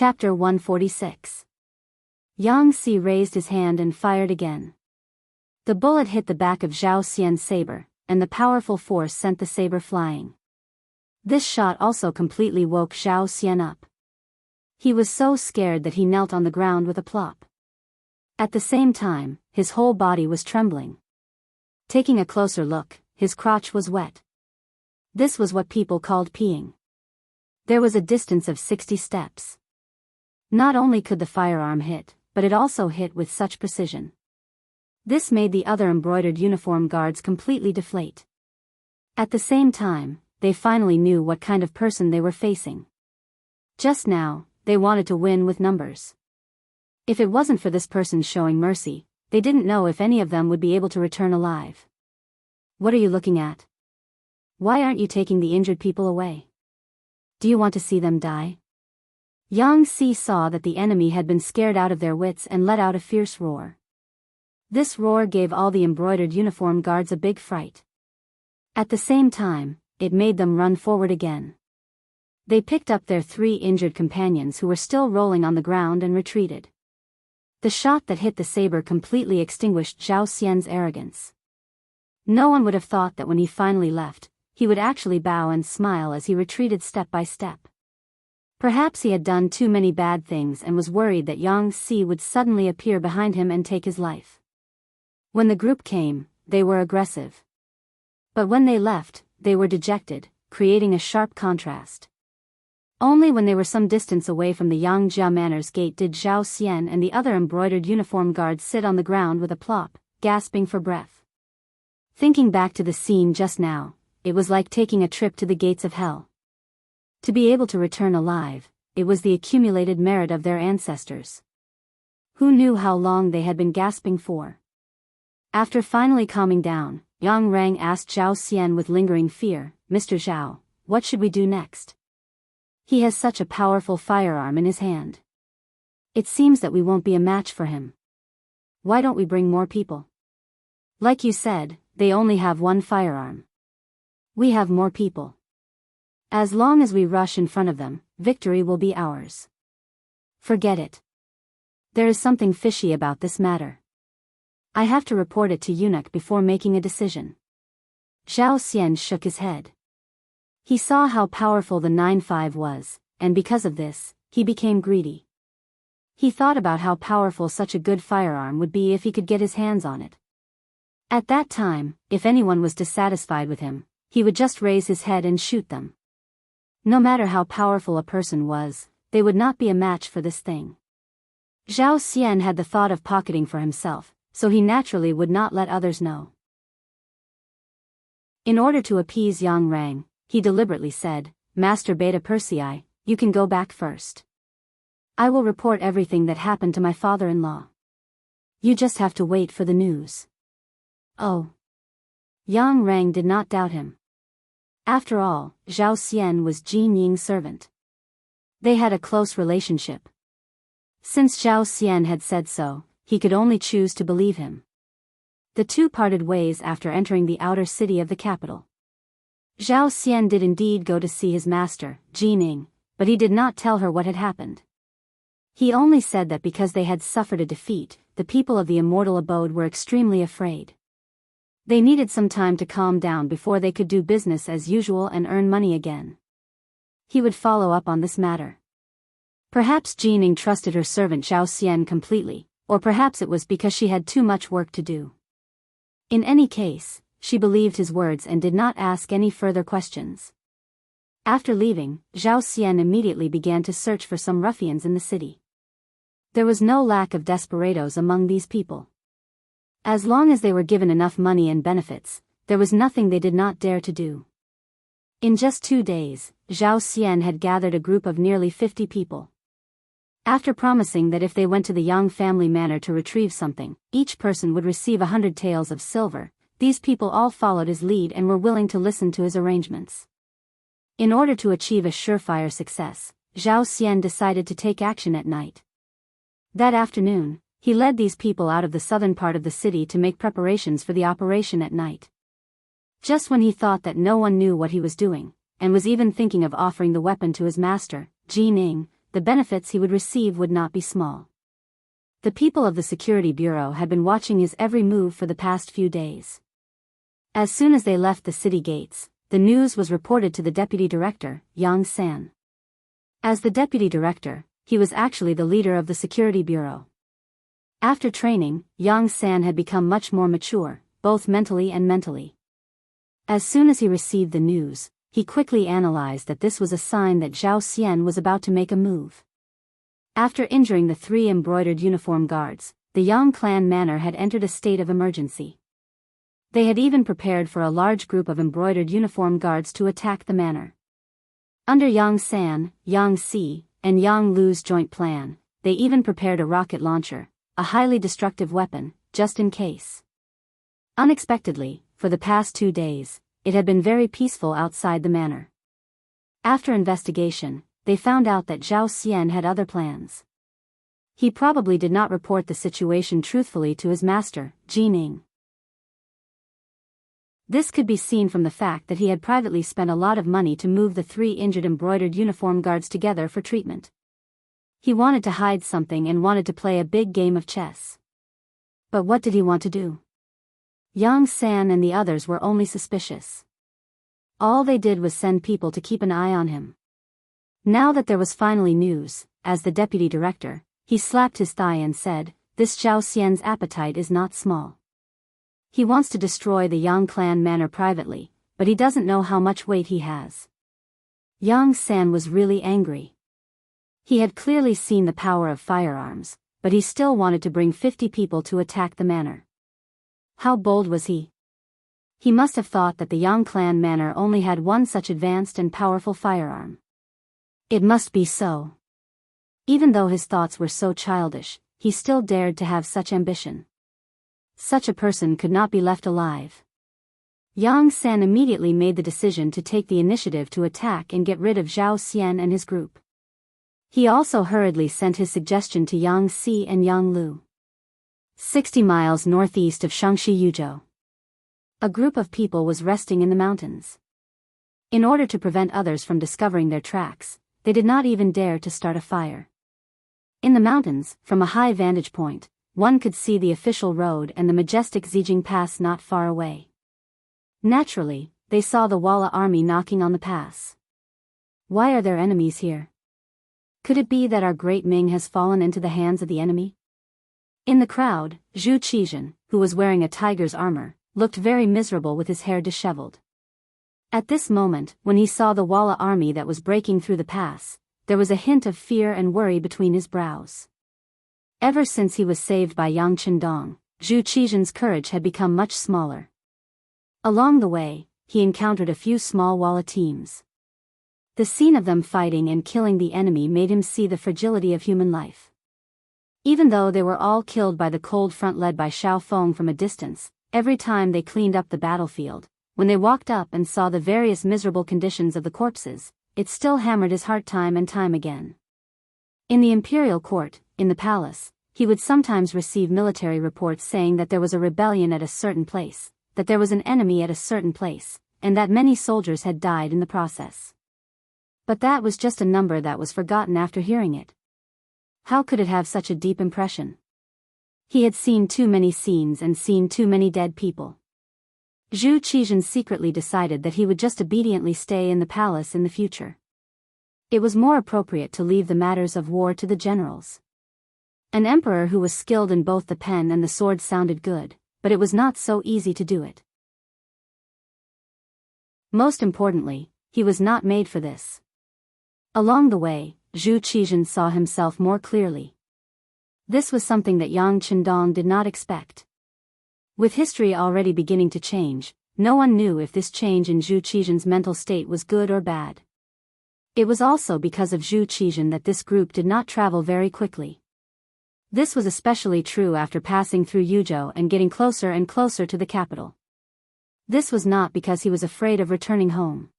Chapter 146. Yang Si raised his hand and fired again. The bullet hit the back of Zhao Xian's saber, and the powerful force sent the saber flying. This shot also completely woke Zhao Xian up. He was so scared that he knelt on the ground with a plop. At the same time, his whole body was trembling. Taking a closer look, his crotch was wet. This was what people called peeing. There was a distance of 60 steps. Not only could the firearm hit, but it also hit with such precision. This made the other embroidered uniform guards completely deflate. At the same time, they finally knew what kind of person they were facing. Just now, they wanted to win with numbers. If it wasn't for this person showing mercy, they didn't know if any of them would be able to return alive. What are you looking at? Why aren't you taking the injured people away? Do you want to see them die? Yang Si saw that the enemy had been scared out of their wits and let out a fierce roar. This roar gave all the embroidered uniform guards a big fright. At the same time, it made them run forward again. They picked up their 3 injured companions who were still rolling on the ground and retreated. The shot that hit the saber completely extinguished Zhao Xian's arrogance. No one would have thought that when he finally left, he would actually bow and smile as he retreated step by step. Perhaps he had done too many bad things and was worried that Yang Si would suddenly appear behind him and take his life. When the group came, they were aggressive. But when they left, they were dejected, creating a sharp contrast. Only when they were some distance away from the Yangjia Manor's gate did Zhao Xian and the other embroidered uniform guards sit on the ground with a plop, gasping for breath. Thinking back to the scene just now, it was like taking a trip to the gates of hell. To be able to return alive, it was the accumulated merit of their ancestors. Who knew how long they had been gasping for? After finally calming down, Yang Rang asked Zhao Xian with lingering fear, "Mr. Zhao, what should we do next? He has such a powerful firearm in his hand. It seems that we won't be a match for him. Why don't we bring more people? Like you said, they only have 1 firearm. We have more people. As long as we rush in front of them, victory will be ours." "Forget it. There is something fishy about this matter. I have to report it to Eunuch before making a decision." Zhao Xian shook his head. He saw how powerful the 9.5 was, and because of this, he became greedy. He thought about how powerful such a good firearm would be if he could get his hands on it. At that time, if anyone was dissatisfied with him, he would just raise his head and shoot them. No matter how powerful a person was, they would not be a match for this thing. Zhao Xian had the thought of pocketing for himself, so he naturally would not let others know. In order to appease Yang Rang, he deliberately said, "Master Beta Persei, you can go back first. I will report everything that happened to my father-in-law. You just have to wait for the news." Oh. Yang Rang did not doubt him. After all, Zhao Xian was Jin Ying's servant. They had a close relationship. Since Zhao Xian had said so, he could only choose to believe him. The two parted ways after entering the outer city of the capital. Zhao Xian did indeed go to see his master, Jin Ying, but he did not tell her what had happened. He only said that because they had suffered a defeat, the people of the immortal abode were extremely afraid. They needed some time to calm down before they could do business as usual and earn money again. He would follow up on this matter. Perhaps Jin Ying trusted her servant Zhao Xian completely, or perhaps it was because she had too much work to do. In any case, she believed his words and did not ask any further questions. After leaving, Zhao Xian immediately began to search for some ruffians in the city. There was no lack of desperados among these people. As long as they were given enough money and benefits, there was nothing they did not dare to do. In just 2 days, Zhao Xian had gathered a group of nearly 50 people. After promising that if they went to the Yang family manor to retrieve something, each person would receive 100 taels of silver, these people all followed his lead and were willing to listen to his arrangements. In order to achieve a surefire success, Zhao Xian decided to take action at night. That afternoon, he led these people out of the southern part of the city to make preparations for the operation at night. Just when he thought that no one knew what he was doing, and was even thinking of offering the weapon to his master, Jin Ying, the benefits he would receive would not be small. The people of the Security Bureau had been watching his every move for the past few days. As soon as they left the city gates, the news was reported to the deputy director, Yang San. As the deputy director, he was actually the leader of the Security Bureau. After training, Yang San had become much more mature, both mentally and mentally. As soon as he received the news, he quickly analyzed that this was a sign that Zhao Xian was about to make a move. After injuring the 3 embroidered uniform guards, the Yang clan manor had entered a state of emergency. They had even prepared for a large group of embroidered uniform guards to attack the manor. Under Yang San, Yang Si, and Yang Lu's joint plan, they even prepared a rocket launcher, a highly destructive weapon, just in case. Unexpectedly, for the past 2 days, it had been very peaceful outside the manor. After investigation, they found out that Zhao Xian had other plans. He probably did not report the situation truthfully to his master, Jining. This could be seen from the fact that he had privately spent a lot of money to move the 3 injured embroidered uniform guards together for treatment. He wanted to hide something and wanted to play a big game of chess. But what did he want to do? Yang San and the others were only suspicious. All they did was send people to keep an eye on him. Now that there was finally news, as the deputy director, he slapped his thigh and said, "This Zhao Xian's appetite is not small. He wants to destroy the Yang clan manor privately, but he doesn't know how much weight he has." Yang San was really angry. He had clearly seen the power of firearms, but he still wanted to bring 50 people to attack the manor. How bold was he? He must have thought that the Yang clan manor only had one such advanced and powerful firearm. It must be so. Even though his thoughts were so childish, he still dared to have such ambition. Such a person could not be left alive. Yang San immediately made the decision to take the initiative to attack and get rid of Zhao Xian and his group. He also hurriedly sent his suggestion to Yang Si and Yang Lu. 60 miles northeast of Shangxi Yuzhou, a group of people was resting in the mountains. In order to prevent others from discovering their tracks, they did not even dare to start a fire. In the mountains, from a high vantage point, one could see the official road and the majestic Zijing Pass not far away. Naturally, they saw the Walla army knocking on the pass. Why are there enemies here? Could it be that our great Ming has fallen into the hands of the enemy? In the crowd, Zhu Qizhen, who was wearing a tiger's armor, looked very miserable with his hair disheveled. At this moment, when he saw the Walla army that was breaking through the pass, there was a hint of fear and worry between his brows. Ever since he was saved by Yang Qindong, Zhu Qizhen's courage had become much smaller. Along the way, he encountered a few small Walla teams. The scene of them fighting and killing the enemy made him see the fragility of human life. Even though they were all killed by the cold front led by Xiao Feng from a distance, every time they cleaned up the battlefield, when they walked up and saw the various miserable conditions of the corpses, it still hammered his heart time and time again. In the imperial court, in the palace, he would sometimes receive military reports saying that there was a rebellion at a certain place, that there was an enemy at a certain place, and that many soldiers had died in the process. But that was just a number that was forgotten after hearing it. How could it have such a deep impression? He had seen too many scenes and seen too many dead people. Zhu Qizhen secretly decided that he would just obediently stay in the palace in the future. It was more appropriate to leave the matters of war to the generals. An emperor who was skilled in both the pen and the sword sounded good, but it was not so easy to do it. Most importantly, he was not made for this. Along the way, Zhu Qizhen saw himself more clearly. This was something that Yang Qindong did not expect. With history already beginning to change, no one knew if this change in Zhu Qizhen's mental state was good or bad. It was also because of Zhu Qizhen that this group did not travel very quickly. This was especially true after passing through Yuzhou and getting closer and closer to the capital. This was not because he was afraid of returning home.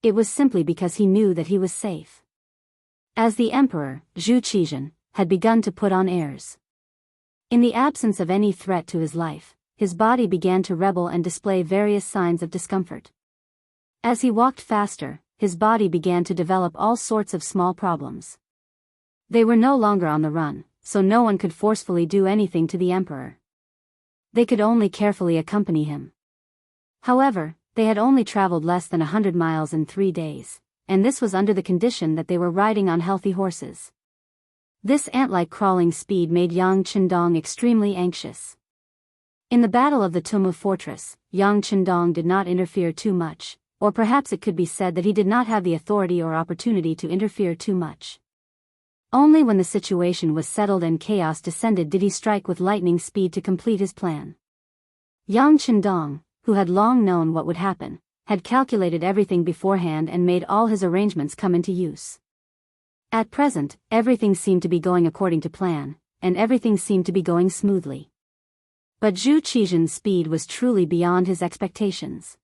It was simply because he knew that he was safe. As the emperor, Zhu Qizhen, had begun to put on airs. In the absence of any threat to his life, his body began to rebel and display various signs of discomfort. As he walked faster, his body began to develop all sorts of small problems. They were no longer on the run, so no one could forcefully do anything to the emperor. They could only carefully accompany him. However, they had only traveled less than 100 miles in 3 days, and this was under the condition that they were riding on healthy horses. This ant-like crawling speed made Yang Qindong extremely anxious. In the Battle of the Tumu Fortress, Yang Qindong did not interfere too much, or perhaps it could be said that he did not have the authority or opportunity to interfere too much. Only when the situation was settled and chaos descended did he strike with lightning speed to complete his plan. Yang Qindong, who had long known what would happen, had calculated everything beforehand and made all his arrangements come into use. At present, everything seemed to be going according to plan, and everything seemed to be going smoothly. But Zhu Qizhen's speed was truly beyond his expectations.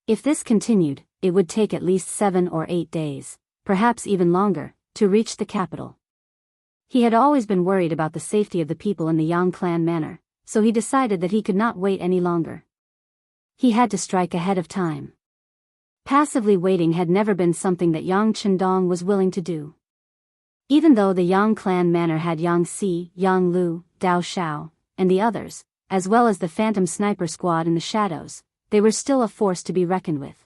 If this continued, it would take at least 7 or 8 days, perhaps even longer, to reach the capital. He had always been worried about the safety of the people in the Yang clan manor, so he decided that he could not wait any longer. He had to strike ahead of time. Passively waiting had never been something that Yang Qindong was willing to do. Even though the Yang clan manor had Yang Si, Yang Lu, Dao Shao, and the others, as well as the phantom sniper squad in the shadows, they were still a force to be reckoned with.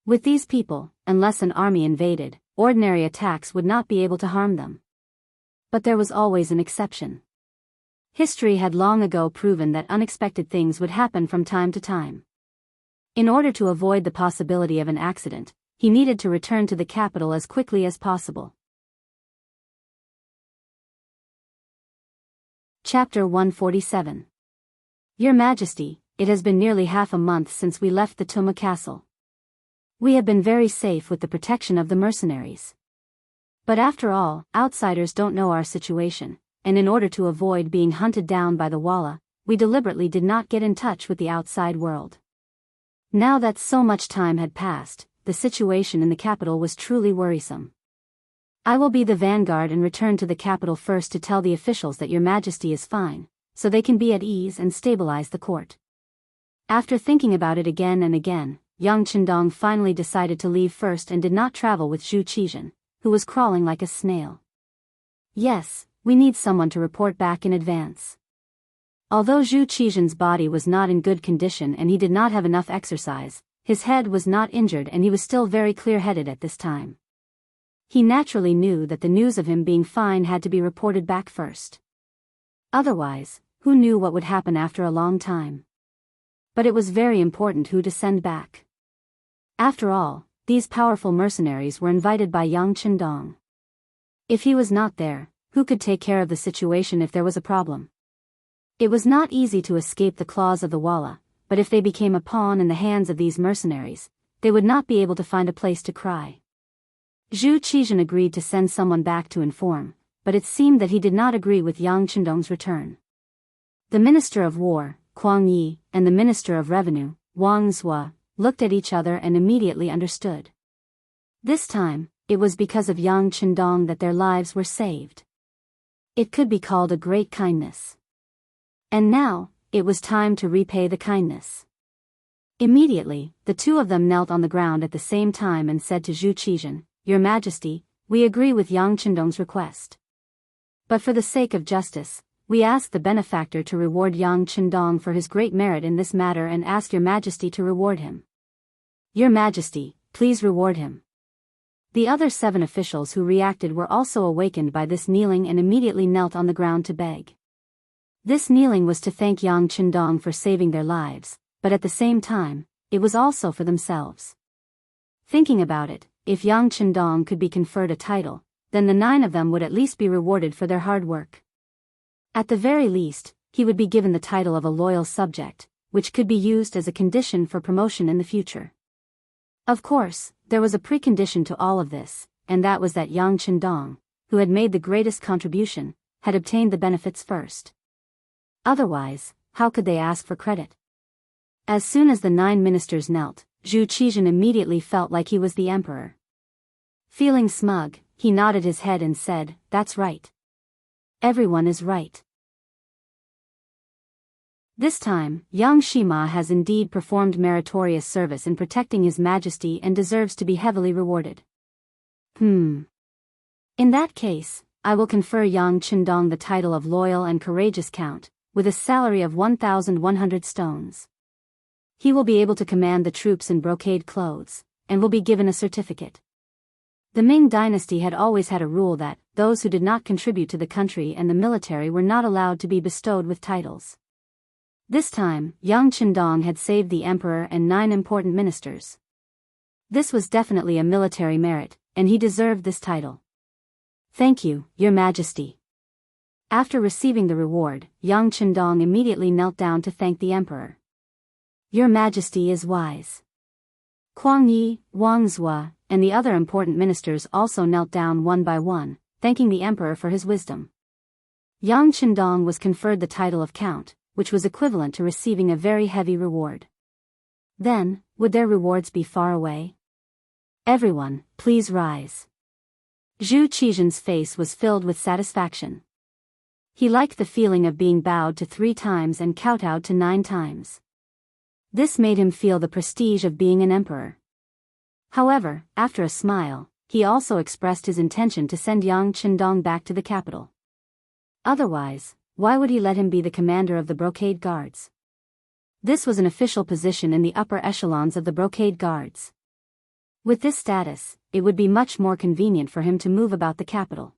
With these people, unless an army invaded, ordinary attacks would not be able to harm them. But there was always an exception. History had long ago proven that unexpected things would happen from time to time. In order to avoid the possibility of an accident, he needed to return to the capital as quickly as possible. Chapter 147. Your Majesty, it has been nearly half a month since we left the Tuma Castle. We have been very safe with the protection of the mercenaries. But after all, outsiders don't know our situation, and in order to avoid being hunted down by the Walla, we deliberately did not get in touch with the outside world. Now that so much time had passed, the situation in the capital was truly worrisome. I will be the vanguard and return to the capital first to tell the officials that Your Majesty is fine, so they can be at ease and stabilize the court. After thinking about it again and again, Yang Qindong finally decided to leave first and did not travel with Zhu Qizhen, who was crawling like a snail. Yes, we need someone to report back in advance. Although Zhu Qizhen's body was not in good condition and he did not have enough exercise, his head was not injured and he was still very clear-headed at this time. He naturally knew that the news of him being fine had to be reported back first. Otherwise, who knew what would happen after a long time? But it was very important who to send back. After all, these powerful mercenaries were invited by Yang Qindong. If he was not there, who could take care of the situation if there was a problem? It was not easy to escape the claws of the Walla, but if they became a pawn in the hands of these mercenaries, they would not be able to find a place to cry. Zhu Qizhen agreed to send someone back to inform, but it seemed that he did not agree with Yang Qindong's return. The Minister of War, Kuang Yi, and the Minister of Revenue, Wang Zhua, looked at each other and immediately understood. This time, it was because of Yang Qindong that their lives were saved. It could be called a great kindness. And now, it was time to repay the kindness. Immediately, the two of them knelt on the ground at the same time and said to Zhu Qizhen, Your Majesty, we agree with Yang Qindong's request. But for the sake of justice, we ask the benefactor to reward Yang Qindong for his great merit in this matter and ask Your Majesty to reward him. Your Majesty, please reward him. The other 7 officials who reacted were also awakened by this kneeling and immediately knelt on the ground to beg. This kneeling was to thank Yang Qindong for saving their lives, but at the same time, it was also for themselves. Thinking about it, if Yang Qindong could be conferred a title, then the 9 of them would at least be rewarded for their hard work. At the very least, he would be given the title of a loyal subject, which could be used as a condition for promotion in the future. Of course, there was a precondition to all of this, and that was that Yang Qindong, who had made the greatest contribution, had obtained the benefits first. Otherwise, how could they ask for credit? As soon as the 9 ministers knelt, Zhu Qizhen immediately felt like he was the emperor. Feeling smug, he nodded his head and said, That's right. Everyone is right. This time, young Shima has indeed performed meritorious service in protecting His Majesty and deserves to be heavily rewarded. In that case, I will confer Yang Qindong the title of Loyal and Courageous Count, with a salary of 1,100 stones. He will be able to command the troops in brocade clothes, and will be given a certificate. The Ming dynasty had always had a rule that those who did not contribute to the country and the military were not allowed to be bestowed with titles. This time, Yang Qindong had saved the emperor and 9 important ministers. This was definitely a military merit, and he deserved this title. Thank you, Your Majesty. After receiving the reward, Yang Qindong immediately knelt down to thank the emperor. Your Majesty is wise. Kuang Yi, Wang Zhua, and the other important ministers also knelt down one by one, thanking the emperor for his wisdom. Yang Qindong was conferred the title of Count, which was equivalent to receiving a very heavy reward. Then, would their rewards be far away? Everyone, please rise. Zhu Qizhen's face was filled with satisfaction. He liked the feeling of being bowed to 3 times and kowtowed to 9 times. This made him feel the prestige of being an emperor. However, after a smile, he also expressed his intention to send Yang Qindong back to the capital. Otherwise, why would he let him be the commander of the brocade guards? This was an official position in the upper echelons of the brocade guards. With this status, it would be much more convenient for him to move about the capital.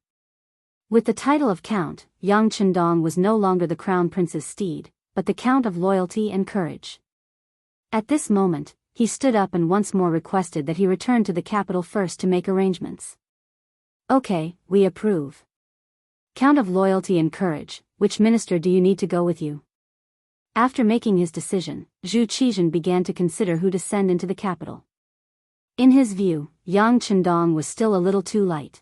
With the title of Count, Yang Qindong was no longer the crown prince's steed, but the Count of Loyalty and Courage. At this moment, he stood up and once more requested that he return to the capital first to make arrangements. Okay, we approve. Count of Loyalty and Courage, which minister do you need to go with you? After making his decision, Zhu Qizhen began to consider who to send into the capital. In his view, Yang Qindong was still a little too light.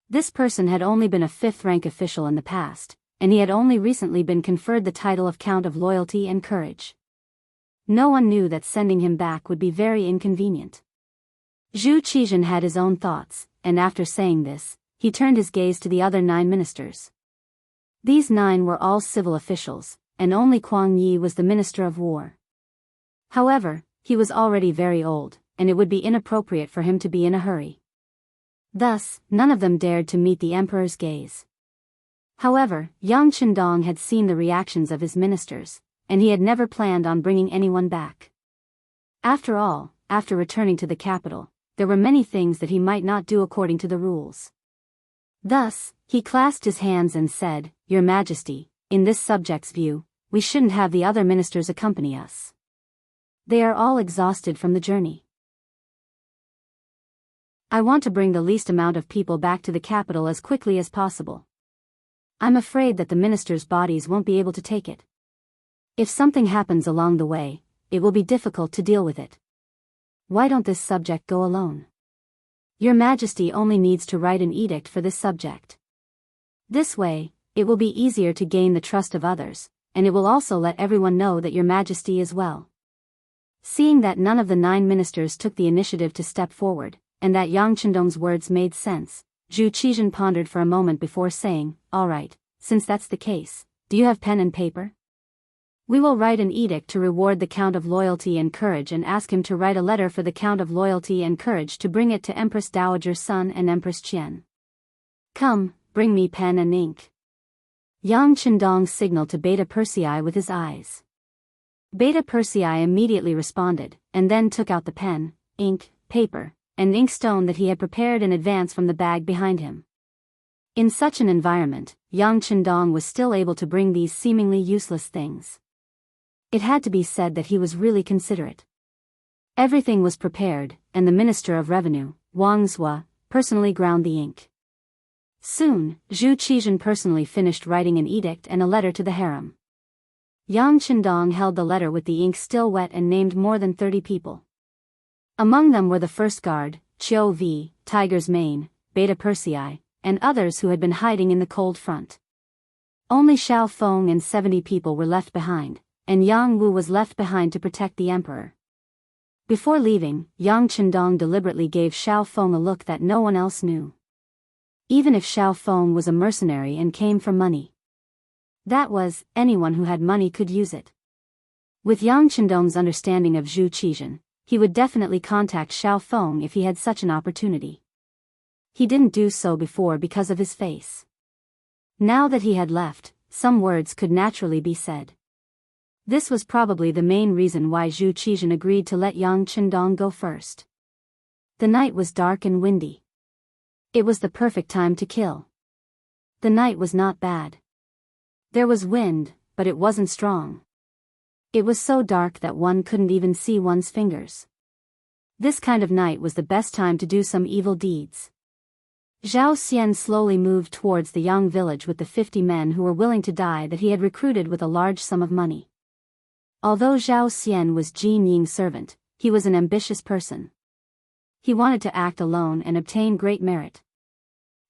This person had only been a 5th-rank official in the past, and he had only recently been conferred the title of Count of Loyalty and Courage. No one knew that sending him back would be very inconvenient. Zhu Qizhen had his own thoughts, and after saying this, he turned his gaze to the other 9 ministers. These 9 were all civil officials, and only Kuang Yi was the Minister of War. However, he was already very old, and it would be inappropriate for him to be in a hurry. Thus, none of them dared to meet the emperor's gaze. However, Yang Qindong had seen the reactions of his ministers, and he had never planned on bringing anyone back. After all, after returning to the capital, there were many things that he might not do according to the rules. Thus, he clasped his hands and said, Your Majesty, in this subject's view, we shouldn't have the other ministers accompany us. They are all exhausted from the journey. I want to bring the least amount of people back to the capital as quickly as possible. I'm afraid that the ministers' bodies won't be able to take it. If something happens along the way, it will be difficult to deal with it. Why don't this subject go alone? Your Majesty only needs to write an edict for this subject. This way, it will be easier to gain the trust of others, and it will also let everyone know that Your Majesty is well. Seeing that none of the 9 ministers took the initiative to step forward, and that Yang Qindong's words made sense, Zhu Qizhen pondered for a moment before saying, All right, since that's the case, do you have pen and paper? We will write an edict to reward the Count of Loyalty and Courage and ask him to write a letter for the Count of Loyalty and Courage to bring it to Empress Dowager Sun and Empress Qian. Come, bring me pen and ink. Yang Qindong signaled to Beta Persei with his eyes. Beta Persei immediately responded, and then took out the pen, ink, paper, and inkstone that he had prepared in advance from the bag behind him. In such an environment, Yang Qindong was still able to bring these seemingly useless things. It had to be said that he was really considerate. Everything was prepared, and the Minister of Revenue, Wang Zhua, personally ground the ink. Soon, Zhu Qizhen personally finished writing an edict and a letter to the harem. Yang Qindong held the letter with the ink still wet and named more than 30 people. Among them were the First Guard, Qiu V, Tiger's Mane, Beta Persei, and others who had been hiding in the cold front. Only Xiao Feng and 70 people were left behind, and Yang Wu was left behind to protect the emperor. Before leaving, Yang Qindong deliberately gave Xiao Feng a look that no one else knew. Even if Xiao Feng was a mercenary and came for money. That was, anyone who had money could use it. With Yang Qindong's understanding of Zhu Qizhen, he would definitely contact Xiao Feng if he had such an opportunity. He didn't do so before because of his face. Now that he had left, some words could naturally be said. This was probably the main reason why Zhu Qizhen agreed to let Yang Qindong go first. The night was dark and windy. It was the perfect time to kill. The night was not bad. There was wind, but it wasn't strong. It was so dark that one couldn't even see one's fingers. This kind of night was the best time to do some evil deeds. Zhao Xian slowly moved towards the Yang village with the 50 men who were willing to die that he had recruited with a large sum of money. Although Zhao Xian was Jin Ying's servant, he was an ambitious person. He wanted to act alone and obtain great merit.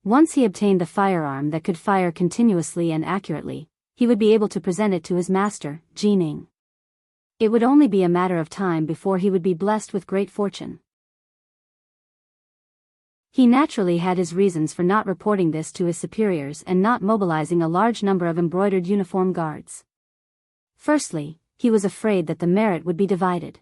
Once he obtained the firearm that could fire continuously and accurately, he would be able to present it to his master, Jining. It would only be a matter of time before he would be blessed with great fortune. He naturally had his reasons for not reporting this to his superiors and not mobilizing a large number of embroidered uniform guards. Firstly, he was afraid that the merit would be divided.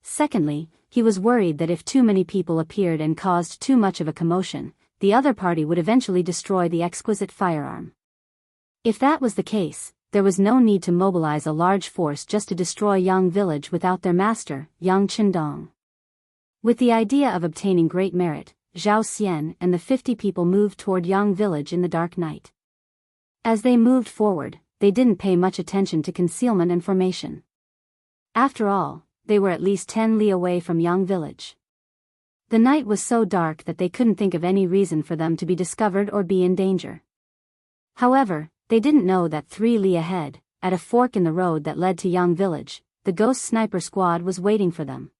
Secondly, he was worried that if too many people appeared and caused too much of a commotion, the other party would eventually destroy the exquisite firearm. If that was the case, there was no need to mobilize a large force just to destroy Yang village without their master, Yang Qindong. With the idea of obtaining great merit, Zhao Xian and the 50 people moved toward Yang village in the dark night. As they moved forward, they didn't pay much attention to concealment and formation. After all, they were at least 10 li away from Yang village. The night was so dark that they couldn't think of any reason for them to be discovered or be in danger. However, they didn't know that 3 li ahead, at a fork in the road that led to Yang village, the ghost sniper squad was waiting for them.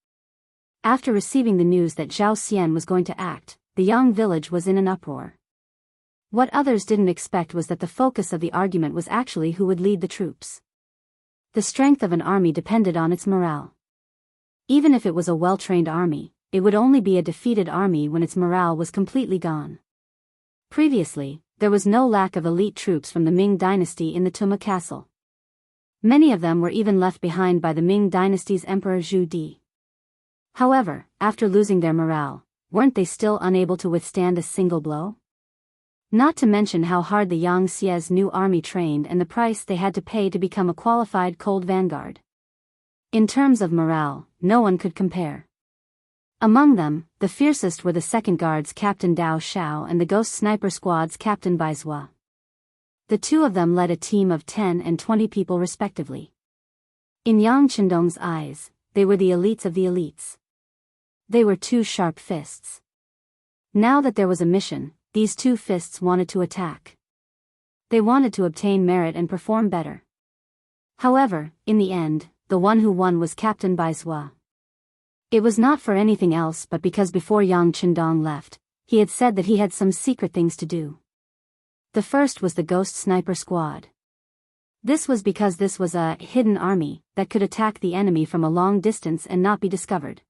After receiving the news that Zhao Xian was going to act, the Yang village was in an uproar. What others didn't expect was that the focus of the argument was actually who would lead the troops. The strength of an army depended on its morale. Even if it was a well-trained army, it would only be a defeated army when its morale was completely gone. Previously, there was no lack of elite troops from the Ming Dynasty in the Tuma Castle. Many of them were even left behind by the Ming Dynasty's Emperor Zhu Di. However, after losing their morale, weren't they still unable to withstand a single blow? Not to mention how hard the Yangtze's new army trained and the price they had to pay to become a qualified cold vanguard. In terms of morale, no one could compare. Among them, the fiercest were the Second Guard's Captain Dao Shao and the Ghost Sniper Squad's Captain Bai Zhua. The two of them led a team of 10 and 20 people respectively. In Yang Qindong's eyes, they were the elites of the elites. They were two sharp fists. Now that there was a mission, these two fists wanted to attack. They wanted to obtain merit and perform better. However, in the end, the one who won was Captain Bai Zhua. It was not for anything else but because before Yang Qindong left, he had said that he had some secret things to do. The first was the Ghost Sniper Squad. This was because this was a hidden army that could attack the enemy from a long distance and not be discovered.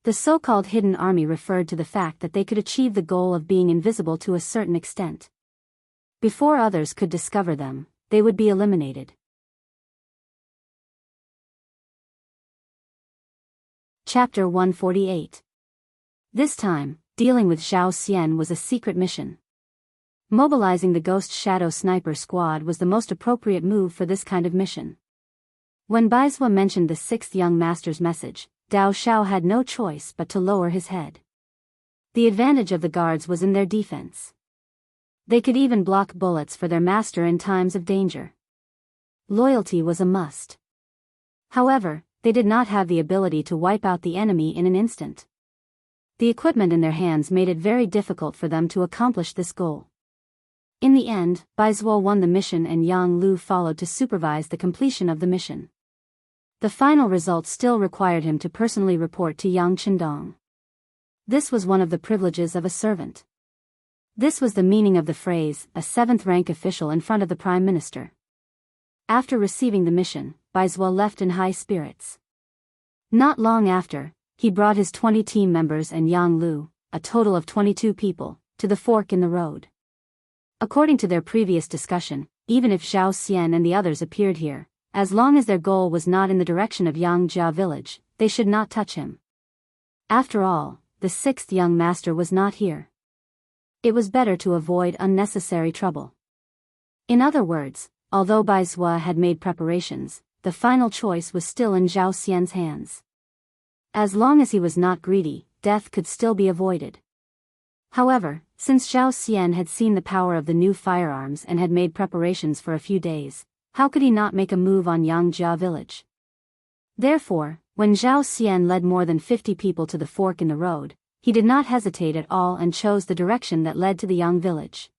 The so-called hidden army referred to the fact that they could achieve the goal of being invisible to a certain extent. Before others could discover them, they would be eliminated. Chapter 148. This time, dealing with Zhao Xian was a secret mission. Mobilizing the Ghost Shadow Sniper Squad was the most appropriate move for this kind of mission. When Bai Zhua mentioned the 6th young master's message, Dao Shao had no choice but to lower his head. The advantage of the guards was in their defense. They could even block bullets for their master in times of danger. Loyalty was a must. However, they did not have the ability to wipe out the enemy in an instant. The equipment in their hands made it very difficult for them to accomplish this goal. In the end, Bai Zhua won the mission and Yang Lu followed to supervise the completion of the mission. The final result still required him to personally report to Yang Qindong. This was one of the privileges of a servant. This was the meaning of the phrase, a 7th-rank official in front of the Prime Minister. After receiving the mission, Bai Zhua left in high spirits. Not long after, he brought his 20 team members and Yang Lu, a total of 22 people, to the fork in the road. According to their previous discussion, even if Zhao Xian and the others appeared here, as long as their goal was not in the direction of Yangjia village, they should not touch him. After all, the 6th young master was not here. It was better to avoid unnecessary trouble. In other words, although Bai Zhua had made preparations, the final choice was still in Zhao Xian's hands. As long as he was not greedy, death could still be avoided. However, since Zhao Xian had seen the power of the new firearms and had made preparations for a few days, how could he not make a move on Yangjia village? Therefore, when Zhao Xian led more than 50 people to the fork in the road, he did not hesitate at all and chose the direction that led to the Yang village.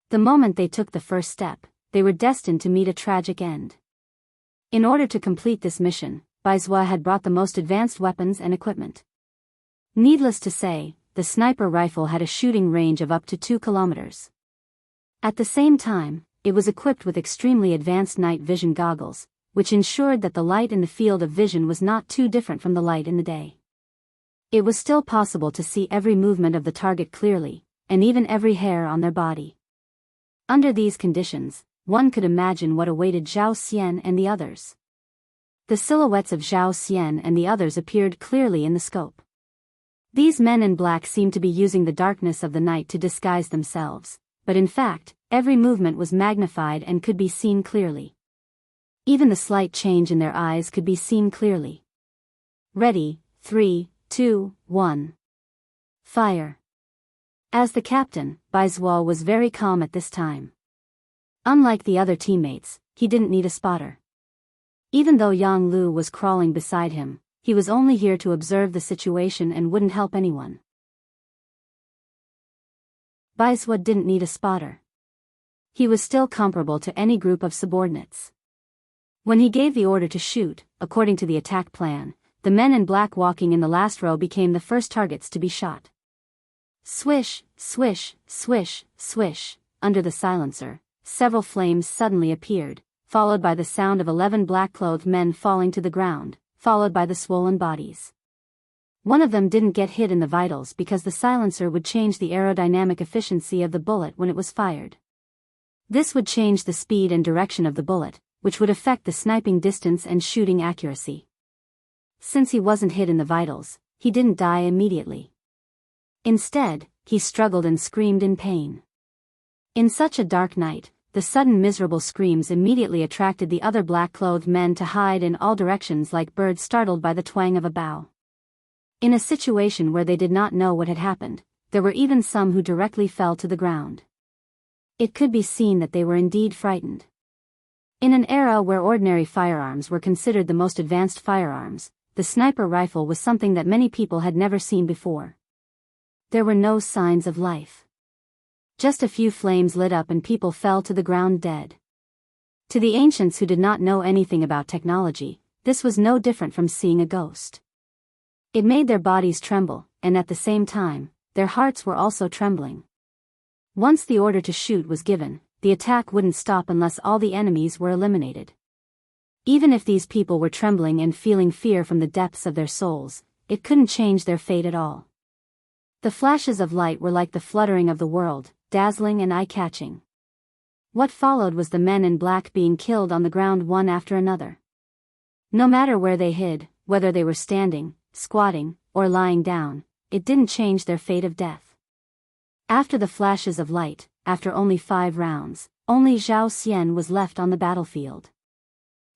The moment they took the first step, they were destined to meet a tragic end. In order to complete this mission, Bai Zhua had brought the most advanced weapons and equipment. Needless to say, the sniper rifle had a shooting range of up to 2 kilometers. At the same time, it was equipped with extremely advanced night vision goggles, which ensured that the light in the field of vision was not too different from the light in the day. It was still possible to see every movement of the target clearly, and even every hair on their body. Under these conditions, one could imagine what awaited Zhao Xian and the others. The silhouettes of Zhao Xian and the others appeared clearly in the scope. These men in black seemed to be using the darkness of the night to disguise themselves, but in fact, every movement was magnified and could be seen clearly. Even the slight change in their eyes could be seen clearly. Ready, 3, 2, 1. Fire. As the captain, Bai Zhua was very calm at this time. Unlike the other teammates, he didn't need a spotter. Even though Yang Lu was crawling beside him, he was only here to observe the situation and wouldn't help anyone. Bai Zhua didn't need a spotter. He was still comparable to any group of subordinates. When he gave the order to shoot, according to the attack plan, the men in black walking in the last row became the first targets to be shot. Swish, swish, swish, swish. Under the silencer, several flames suddenly appeared, followed by the sound of 11 black-clothed men falling to the ground, followed by the swollen bodies. One of them didn't get hit in the vitals because the silencer would change the aerodynamic efficiency of the bullet when it was fired. This would change the speed and direction of the bullet, which would affect the sniping distance and shooting accuracy. Since he wasn't hit in the vitals, he didn't die immediately. Instead, he struggled and screamed in pain. In such a dark night, the sudden miserable screams immediately attracted the other black-clothed men to hide in all directions like birds startled by the twang of a bow. In a situation where they did not know what had happened, there were even some who directly fell to the ground. It could be seen that they were indeed frightened. In an era where ordinary firearms were considered the most advanced firearms, the sniper rifle was something that many people had never seen before. There were no signs of life. Just a few flames lit up and people fell to the ground dead. To the ancients who did not know anything about technology, this was no different from seeing a ghost. It made their bodies tremble, and at the same time, their hearts were also trembling. Once the order to shoot was given, the attack wouldn't stop unless all the enemies were eliminated. Even if these people were trembling and feeling fear from the depths of their souls, it couldn't change their fate at all. The flashes of light were like the fluttering of the world, dazzling and eye-catching. What followed was the men in black being killed on the ground one after another. No matter where they hid, whether they were standing, squatting, or lying down, it didn't change their fate of death. After the flashes of light, after only 5 rounds, only Zhao Xian was left on the battlefield.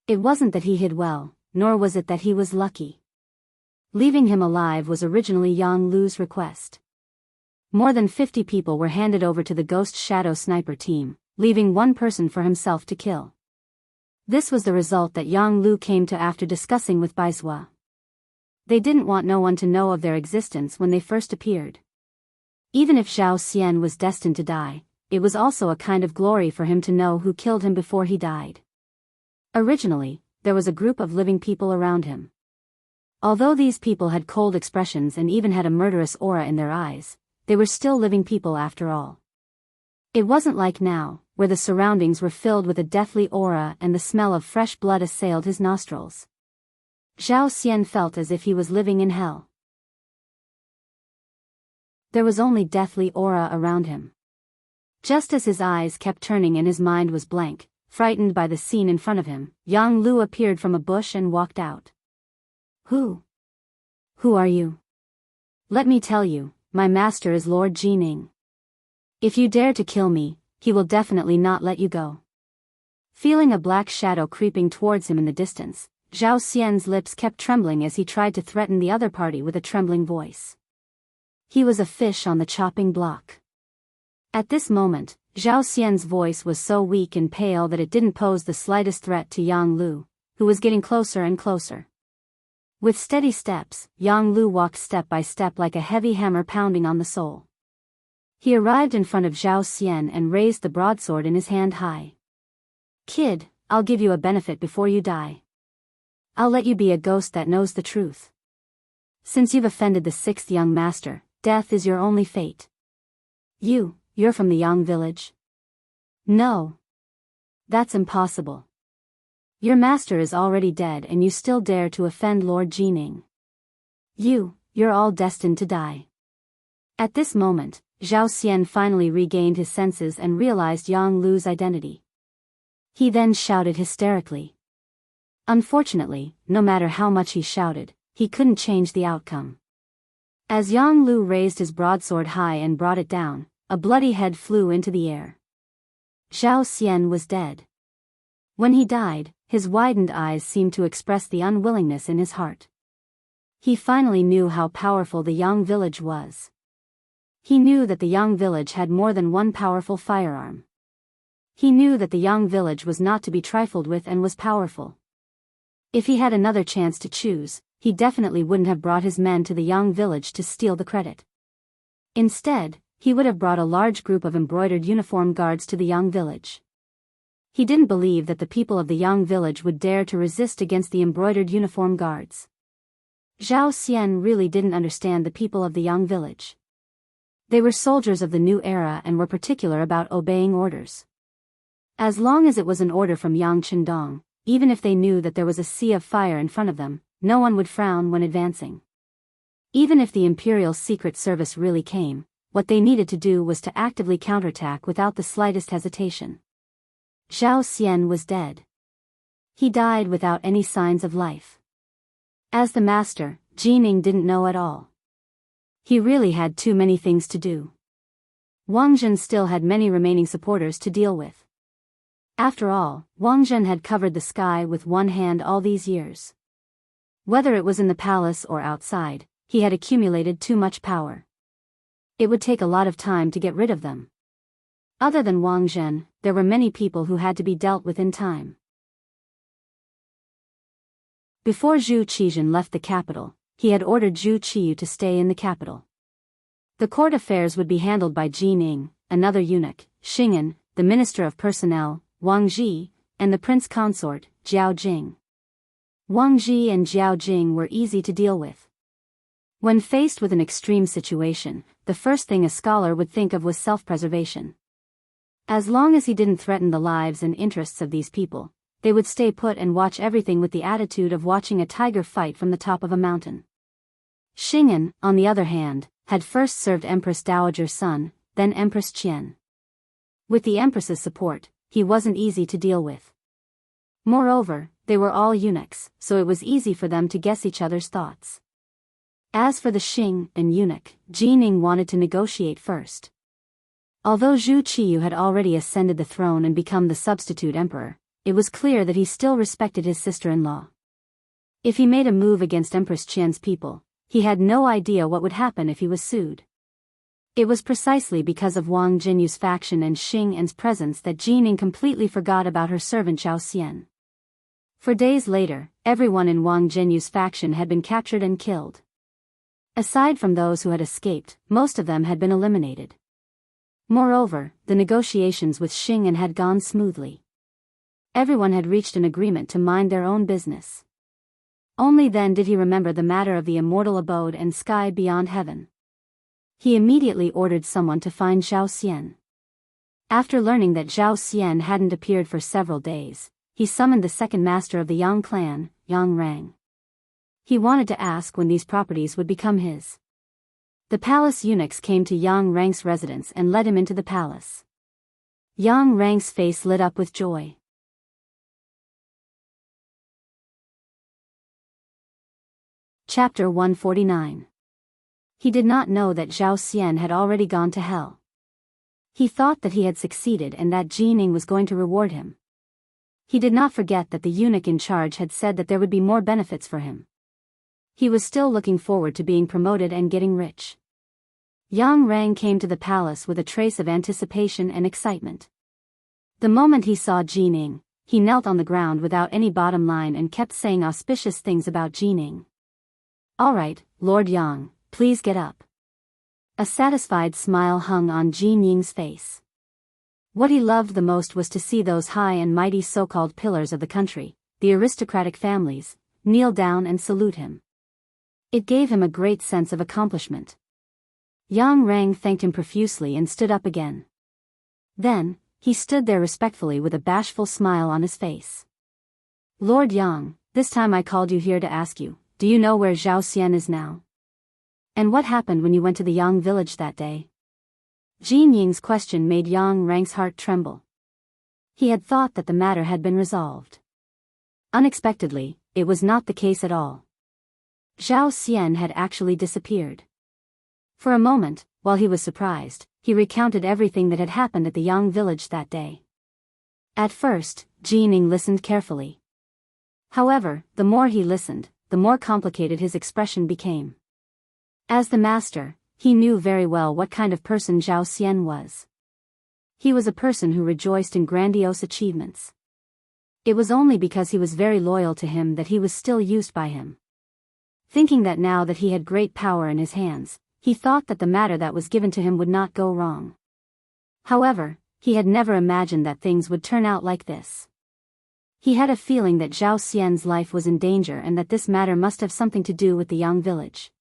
It wasn't that he hid well, nor was it that he was lucky. Leaving him alive was originally Yang Lu's request. More than 50 people were handed over to the Ghost Shadow Sniper team, leaving one person for himself to kill. This was the result that Yang Lu came to after discussing with Bai Zhua. They didn't want no one to know of their existence when they first appeared. Even if Zhao Xian was destined to die, it was also a kind of glory for him to know who killed him before he died. Originally, there was a group of living people around him. Although these people had cold expressions and even had a murderous aura in their eyes, they were still living people after all. It wasn't like now, where the surroundings were filled with a deathly aura and the smell of fresh blood assailed his nostrils. Zhao Xian felt as if he was living in hell. There was only deathly aura around him. Just as his eyes kept turning and his mind was blank, frightened by the scene in front of him, Yang Lu appeared from a bush and walked out. Who are you? Let me tell you, my master is Lord Jining. If you dare to kill me, he will definitely not let you go. Feeling a black shadow creeping towards him in the distance, Zhao Xian's lips kept trembling as he tried to threaten the other party with a trembling voice. He was a fish on the chopping block. At this moment, Zhao Xian's voice was so weak and pale that it didn't pose the slightest threat to Yang Lu, who was getting closer and closer. With steady steps, Yang Lu walked step by step like a heavy hammer pounding on the soul. He arrived in front of Zhao Xian and raised the broadsword in his hand high. Kid, I'll give you a benefit before you die. I'll let you be a ghost that knows the truth. Since you've offended the sixth young master, death is your only fate. You're from the Yang village? No. That's impossible. Your master is already dead and you still dare to offend Lord Jining. You're all destined to die. At this moment, Zhao Xian finally regained his senses and realized Yang Lu's identity. He then shouted hysterically. Unfortunately, no matter how much he shouted, he couldn't change the outcome. As Yang Lu raised his broadsword high and brought it down, a bloody head flew into the air. Zhao Xian was dead. When he died, his widened eyes seemed to express the unwillingness in his heart. He finally knew how powerful the Yang village was. He knew that the Yang village had more than one powerful firearm. He knew that the Yang village was not to be trifled with and was powerful. If he had another chance to choose, he definitely wouldn't have brought his men to the Yang village to steal the credit. Instead, he would have brought a large group of embroidered uniformed guards to the Yang village. He didn't believe that the people of the Yang village would dare to resist against the embroidered uniformed guards. Zhao Xian really didn't understand the people of the Yang village. They were soldiers of the new era and were particular about obeying orders. As long as it was an order from Yang Chendong, even if they knew that there was a sea of fire in front of them, no one would frown when advancing. Even if the Imperial Secret Service really came, what they needed to do was to actively counterattack without the slightest hesitation. Zhao Xian was dead. He died without any signs of life. As the master, Jining didn't know at all. He really had too many things to do. Wang Zhen still had many remaining supporters to deal with. After all, Wang Zhen had covered the sky with one hand all these years. Whether it was in the palace or outside, he had accumulated too much power. It would take a lot of time to get rid of them. Other than Wang Zhen, there were many people who had to be dealt with in time. Before Zhu Qizhen left the capital, he had ordered Zhu Qiyu to stay in the capital. The court affairs would be handled by Jining, another eunuch, Xing'an, the minister of personnel, Wang Ji, and the prince consort, Jiao Jing. Wang Ji and Jiao Jing were easy to deal with. When faced with an extreme situation, the first thing a scholar would think of was self-preservation. As long as he didn't threaten the lives and interests of these people, they would stay put and watch everything with the attitude of watching a tiger fight from the top of a mountain. Xing'an, on the other hand, had first served Empress Dowager Sun, then Empress Qian. With the Empress's support, he wasn't easy to deal with. Moreover, they were all eunuchs, so it was easy for them to guess each other's thoughts. As for the Xing'an eunuch, Jining wanted to negotiate first. Although Zhu Qiyu had already ascended the throne and become the substitute emperor, it was clear that he still respected his sister-in-law. If he made a move against Empress Qian's people, he had no idea what would happen if he was sued. It was precisely because of Wang Jinyu's faction and Xing'an's presence that Jining completely forgot about her servant Zhao Xian. For days later, everyone in Wang Jinyu's faction had been captured and killed. Aside from those who had escaped, most of them had been eliminated. Moreover, the negotiations with Xing'an had gone smoothly. Everyone had reached an agreement to mind their own business. Only then did he remember the matter of the immortal abode and sky beyond heaven. He immediately ordered someone to find Zhao Xian. After learning that Zhao Xian hadn't appeared for several days, he summoned the second master of the Yang clan, Yang Rang. He wanted to ask when these properties would become his. The palace eunuchs came to Yang Rang's residence and led him into the palace. Yang Rang's face lit up with joy. Chapter 149. He did not know that Zhao Xian had already gone to hell. He thought that he had succeeded and that Jining was going to reward him. He did not forget that the eunuch in charge had said that there would be more benefits for him. He was still looking forward to being promoted and getting rich. Yang Rang came to the palace with a trace of anticipation and excitement. The moment he saw Jining, he knelt on the ground without any bottom line and kept saying auspicious things about Jining. "All right, Lord Yang, please get up." A satisfied smile hung on Jining's face. What he loved the most was to see those high and mighty so-called pillars of the country, the aristocratic families, kneel down and salute him. It gave him a great sense of accomplishment. Yang Rang thanked him profusely and stood up again. Then, he stood there respectfully with a bashful smile on his face. "Lord Yang, this time I called you here to ask you, do you know where Zhao Xian is now? And what happened when you went to the Yang village that day?" Jin Ying's question made Yang Rang's heart tremble. He had thought that the matter had been resolved. Unexpectedly, it was not the case at all. Zhao Xian had actually disappeared. For a moment, while he was surprised, he recounted everything that had happened at the Yang village that day. At first, Jin Ying listened carefully. However, the more he listened, the more complicated his expression became. As the master, he knew very well what kind of person Zhao Xian was. He was a person who rejoiced in grandiose achievements. It was only because he was very loyal to him that he was still used by him. Thinking that now that he had great power in his hands, he thought that the matter that was given to him would not go wrong. However, he had never imagined that things would turn out like this. He had a feeling that Zhao Xian's life was in danger and that this matter must have something to do with the Yang village.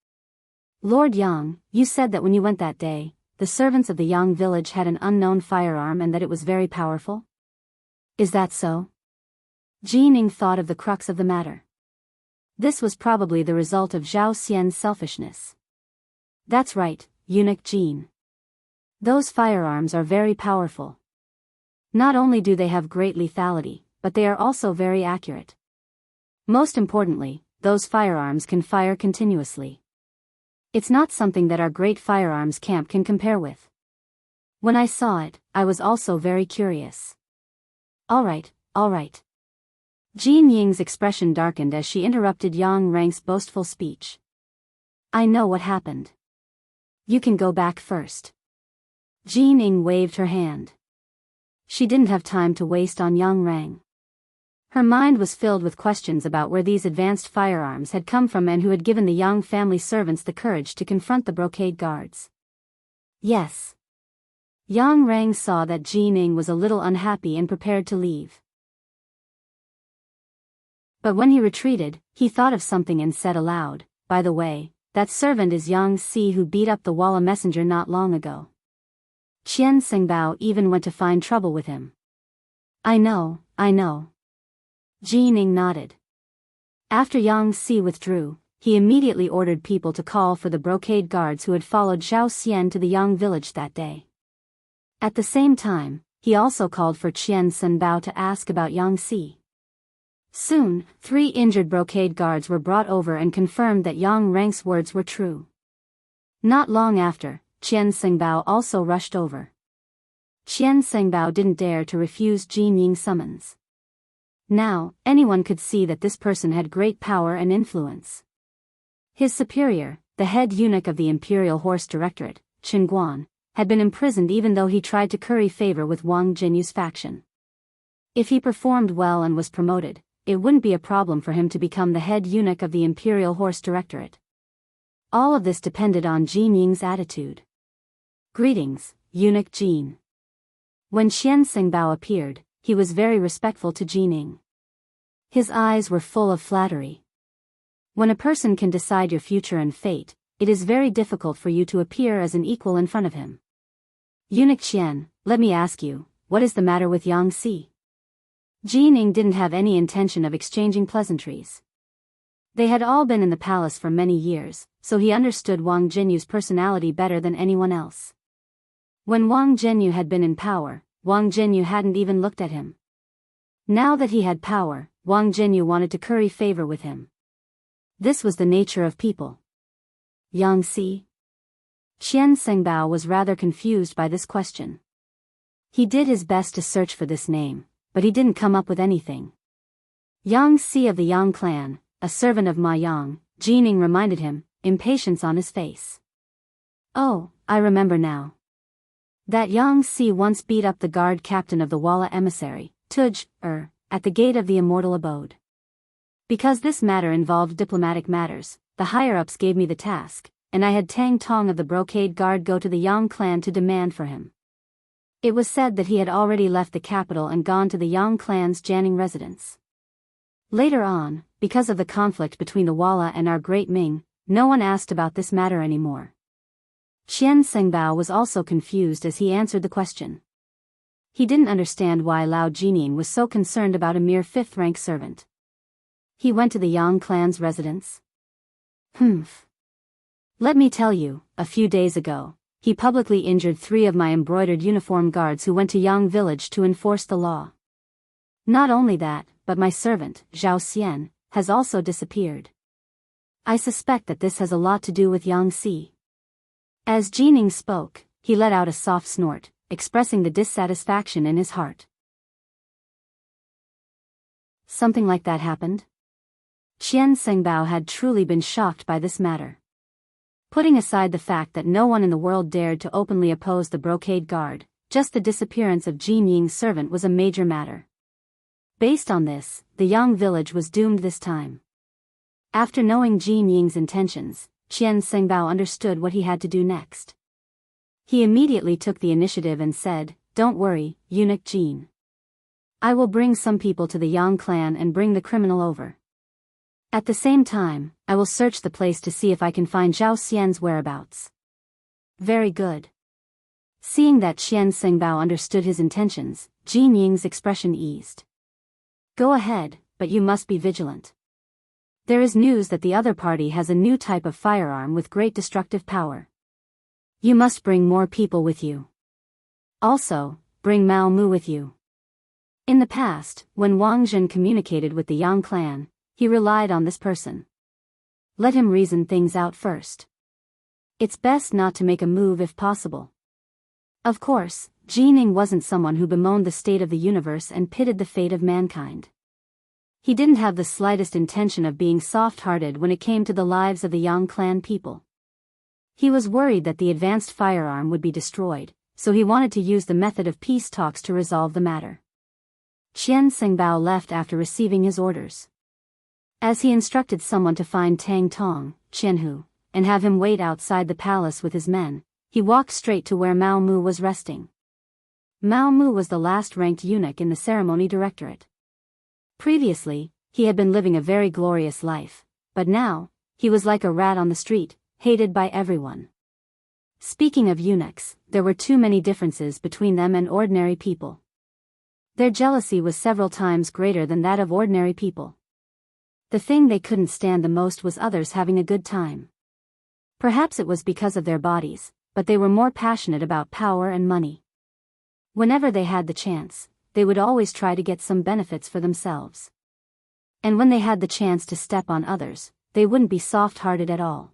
"Lord Yang, you said that when you went that day, the servants of the Yang village had an unknown firearm and that it was very powerful? Is that so?" Jin Ying thought of the crux of the matter. This was probably the result of Zhao Xian's selfishness. "That's right, eunuch Jin. Those firearms are very powerful. Not only do they have great lethality, but they are also very accurate. Most importantly, those firearms can fire continuously. It's not something that our great firearms camp can compare with. When I saw it, I was also very curious." All right. Jin Ying's expression darkened as she interrupted Yang Rang's boastful speech. "I know what happened. You can go back first." Jin Ying waved her hand. She didn't have time to waste on Yang Rang. Her mind was filled with questions about where these advanced firearms had come from and who had given the Yang family servants the courage to confront the brocade guards. "Yes." Yang Rang saw that Jin Ying was a little unhappy and prepared to leave. But when he retreated, he thought of something and said aloud, "By the way, that servant is Yang Si who beat up the Walla messenger not long ago. Qian Sengbao even went to find trouble with him." I know. Jin Ying nodded. After Yang Si withdrew, he immediately ordered people to call for the brocade guards who had followed Zhao Xian to the Yang village that day. At the same time, he also called for Qian Sengbao to ask about Yang Si. Soon, 3 injured brocade guards were brought over and confirmed that Yang Rang's words were true. Not long after, Qian Sengbao also rushed over. Qian Sengbao didn't dare to refuse Jin Ying's summons. Now, anyone could see that this person had great power and influence. His superior, the head eunuch of the Imperial Horse Directorate, Chen Guan, had been imprisoned even though he tried to curry favor with Wang Jinyu's faction. If he performed well and was promoted, it wouldn't be a problem for him to become the head eunuch of the Imperial Horse Directorate. All of this depended on Jin Ying's attitude. "Greetings, eunuch Jin." When Qian Sengbao appeared, he was very respectful to Jin Ying. His eyes were full of flattery. When a person can decide your future and fate, it is very difficult for you to appear as an equal in front of him. "Eunuch Qian, let me ask you, what is the matter with Yang Si?" Jin Ying didn't have any intention of exchanging pleasantries. They had all been in the palace for many years, so he understood Wang Jinyu's personality better than anyone else. When Wang Jinyu had been in power, Wang Jinyu hadn't even looked at him. Now that he had power, Wang Jinyu wanted to curry favor with him. This was the nature of people. Yang Si? Qian Sengbao was rather confused by this question. He did his best to search for this name, but he didn't come up with anything. Yang Si of the Yang clan, a servant of Ma Yang, Jining reminded him, impatience on his face. Oh, I remember now. That Yang Si once beat up the guard captain of the Walla emissary, Tuj, at the gate of the immortal abode. Because this matter involved diplomatic matters, the higher-ups gave me the task, and I had Tang Tong of the brocade guard go to the Yang clan to demand for him. It was said that he had already left the capital and gone to the Yang clan's Jianghu residence. Later on, because of the conflict between the Walla and our great Ming, no one asked about this matter anymore. Qian Sengbao was also confused as he answered the question. He didn't understand why Lao Jining was so concerned about a mere fifth-rank servant. He went to the Yang clan's residence. Let me tell you, a few days ago, he publicly injured 3 of my embroidered uniform guards who went to Yang village to enforce the law. Not only that, but my servant, Zhao Xian, has also disappeared. I suspect that this has a lot to do with Yang Si. As Jining spoke, he let out a soft snort, expressing the dissatisfaction in his heart. Something like that happened? Qian Sengbao had truly been shocked by this matter. Putting aside the fact that no one in the world dared to openly oppose the brocade guard, just the disappearance of Jin Ying's servant was a major matter. Based on this, the Yang village was doomed this time. After knowing Jin Ying's intentions, Qian Sengbao understood what he had to do next. He immediately took the initiative and said, "Don't worry, eunuch Jin. I will bring some people to the Yang clan and bring the criminal over. At the same time, I will search the place to see if I can find Zhao Xian's whereabouts." Very good. Seeing that Qian Sengbao understood his intentions, Jin Ying's expression eased. Go ahead, but you must be vigilant. There is news that the other party has a new type of firearm with great destructive power. You must bring more people with you. Also, bring Mao Mu with you. In the past, when Wang Zhen communicated with the Yang clan, he relied on this person. Let him reason things out first. It's best not to make a move if possible. Of course, Jining wasn't someone who bemoaned the state of the universe and pitted the fate of mankind. He didn't have the slightest intention of being soft-hearted when it came to the lives of the Yang clan people. He was worried that the advanced firearm would be destroyed, so he wanted to use the method of peace talks to resolve the matter. Qian Sengbao left after receiving his orders. As he instructed someone to find Tang Tong, Jianghu, and have him wait outside the palace with his men, he walked straight to where Mao Mu was resting. Mao Mu was the last-ranked eunuch in the ceremony directorate. Previously, he had been living a very glorious life, but now, he was like a rat on the street, hated by everyone. Speaking of eunuchs, there were too many differences between them and ordinary people. Their jealousy was several times greater than that of ordinary people. The thing they couldn't stand the most was others having a good time. Perhaps it was because of their bodies, but they were more passionate about power and money. Whenever they had the chance, they would always try to get some benefits for themselves. And when they had the chance to step on others, they wouldn't be soft-hearted at all.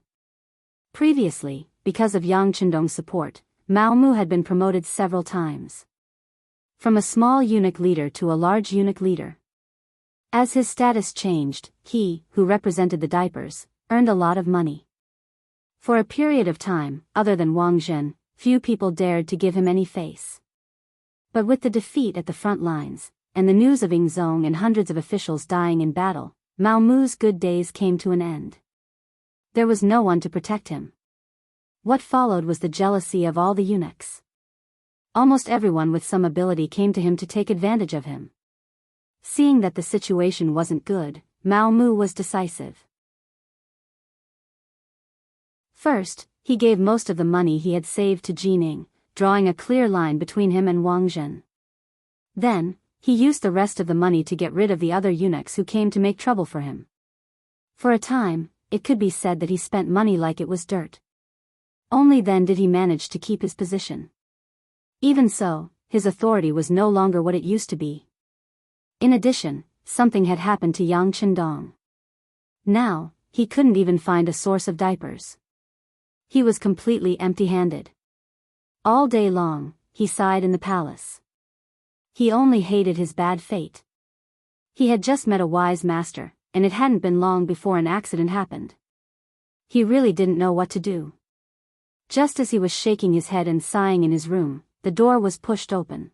Previously, because of Yang Chendong's support, Mao Mu had been promoted several times. From a small eunuch leader to a large eunuch leader. As his status changed, he, who represented the diapers, earned a lot of money. For a period of time, other than Wang Zhen, few people dared to give him any face. But with the defeat at the front lines, and the news of Ingzong and hundreds of officials dying in battle, Mao Mu's good days came to an end. There was no one to protect him. What followed was the jealousy of all the eunuchs. Almost everyone with some ability came to him to take advantage of him. Seeing that the situation wasn't good, Mao Mu was decisive. First, he gave most of the money he had saved to Jining, drawing a clear line between him and Wang Zhen. Then, he used the rest of the money to get rid of the other eunuchs who came to make trouble for him. For a time, it could be said that he spent money like it was dirt. Only then did he manage to keep his position. Even so, his authority was no longer what it used to be. In addition, something had happened to Yang Chendong. Now, he couldn't even find a source of diapers. He was completely empty-handed. All day long, he sighed in the palace. He only hated his bad fate. He had just met a wise master, and it hadn't been long before an accident happened. He really didn't know what to do. Just as he was shaking his head and sighing in his room, the door was pushed open.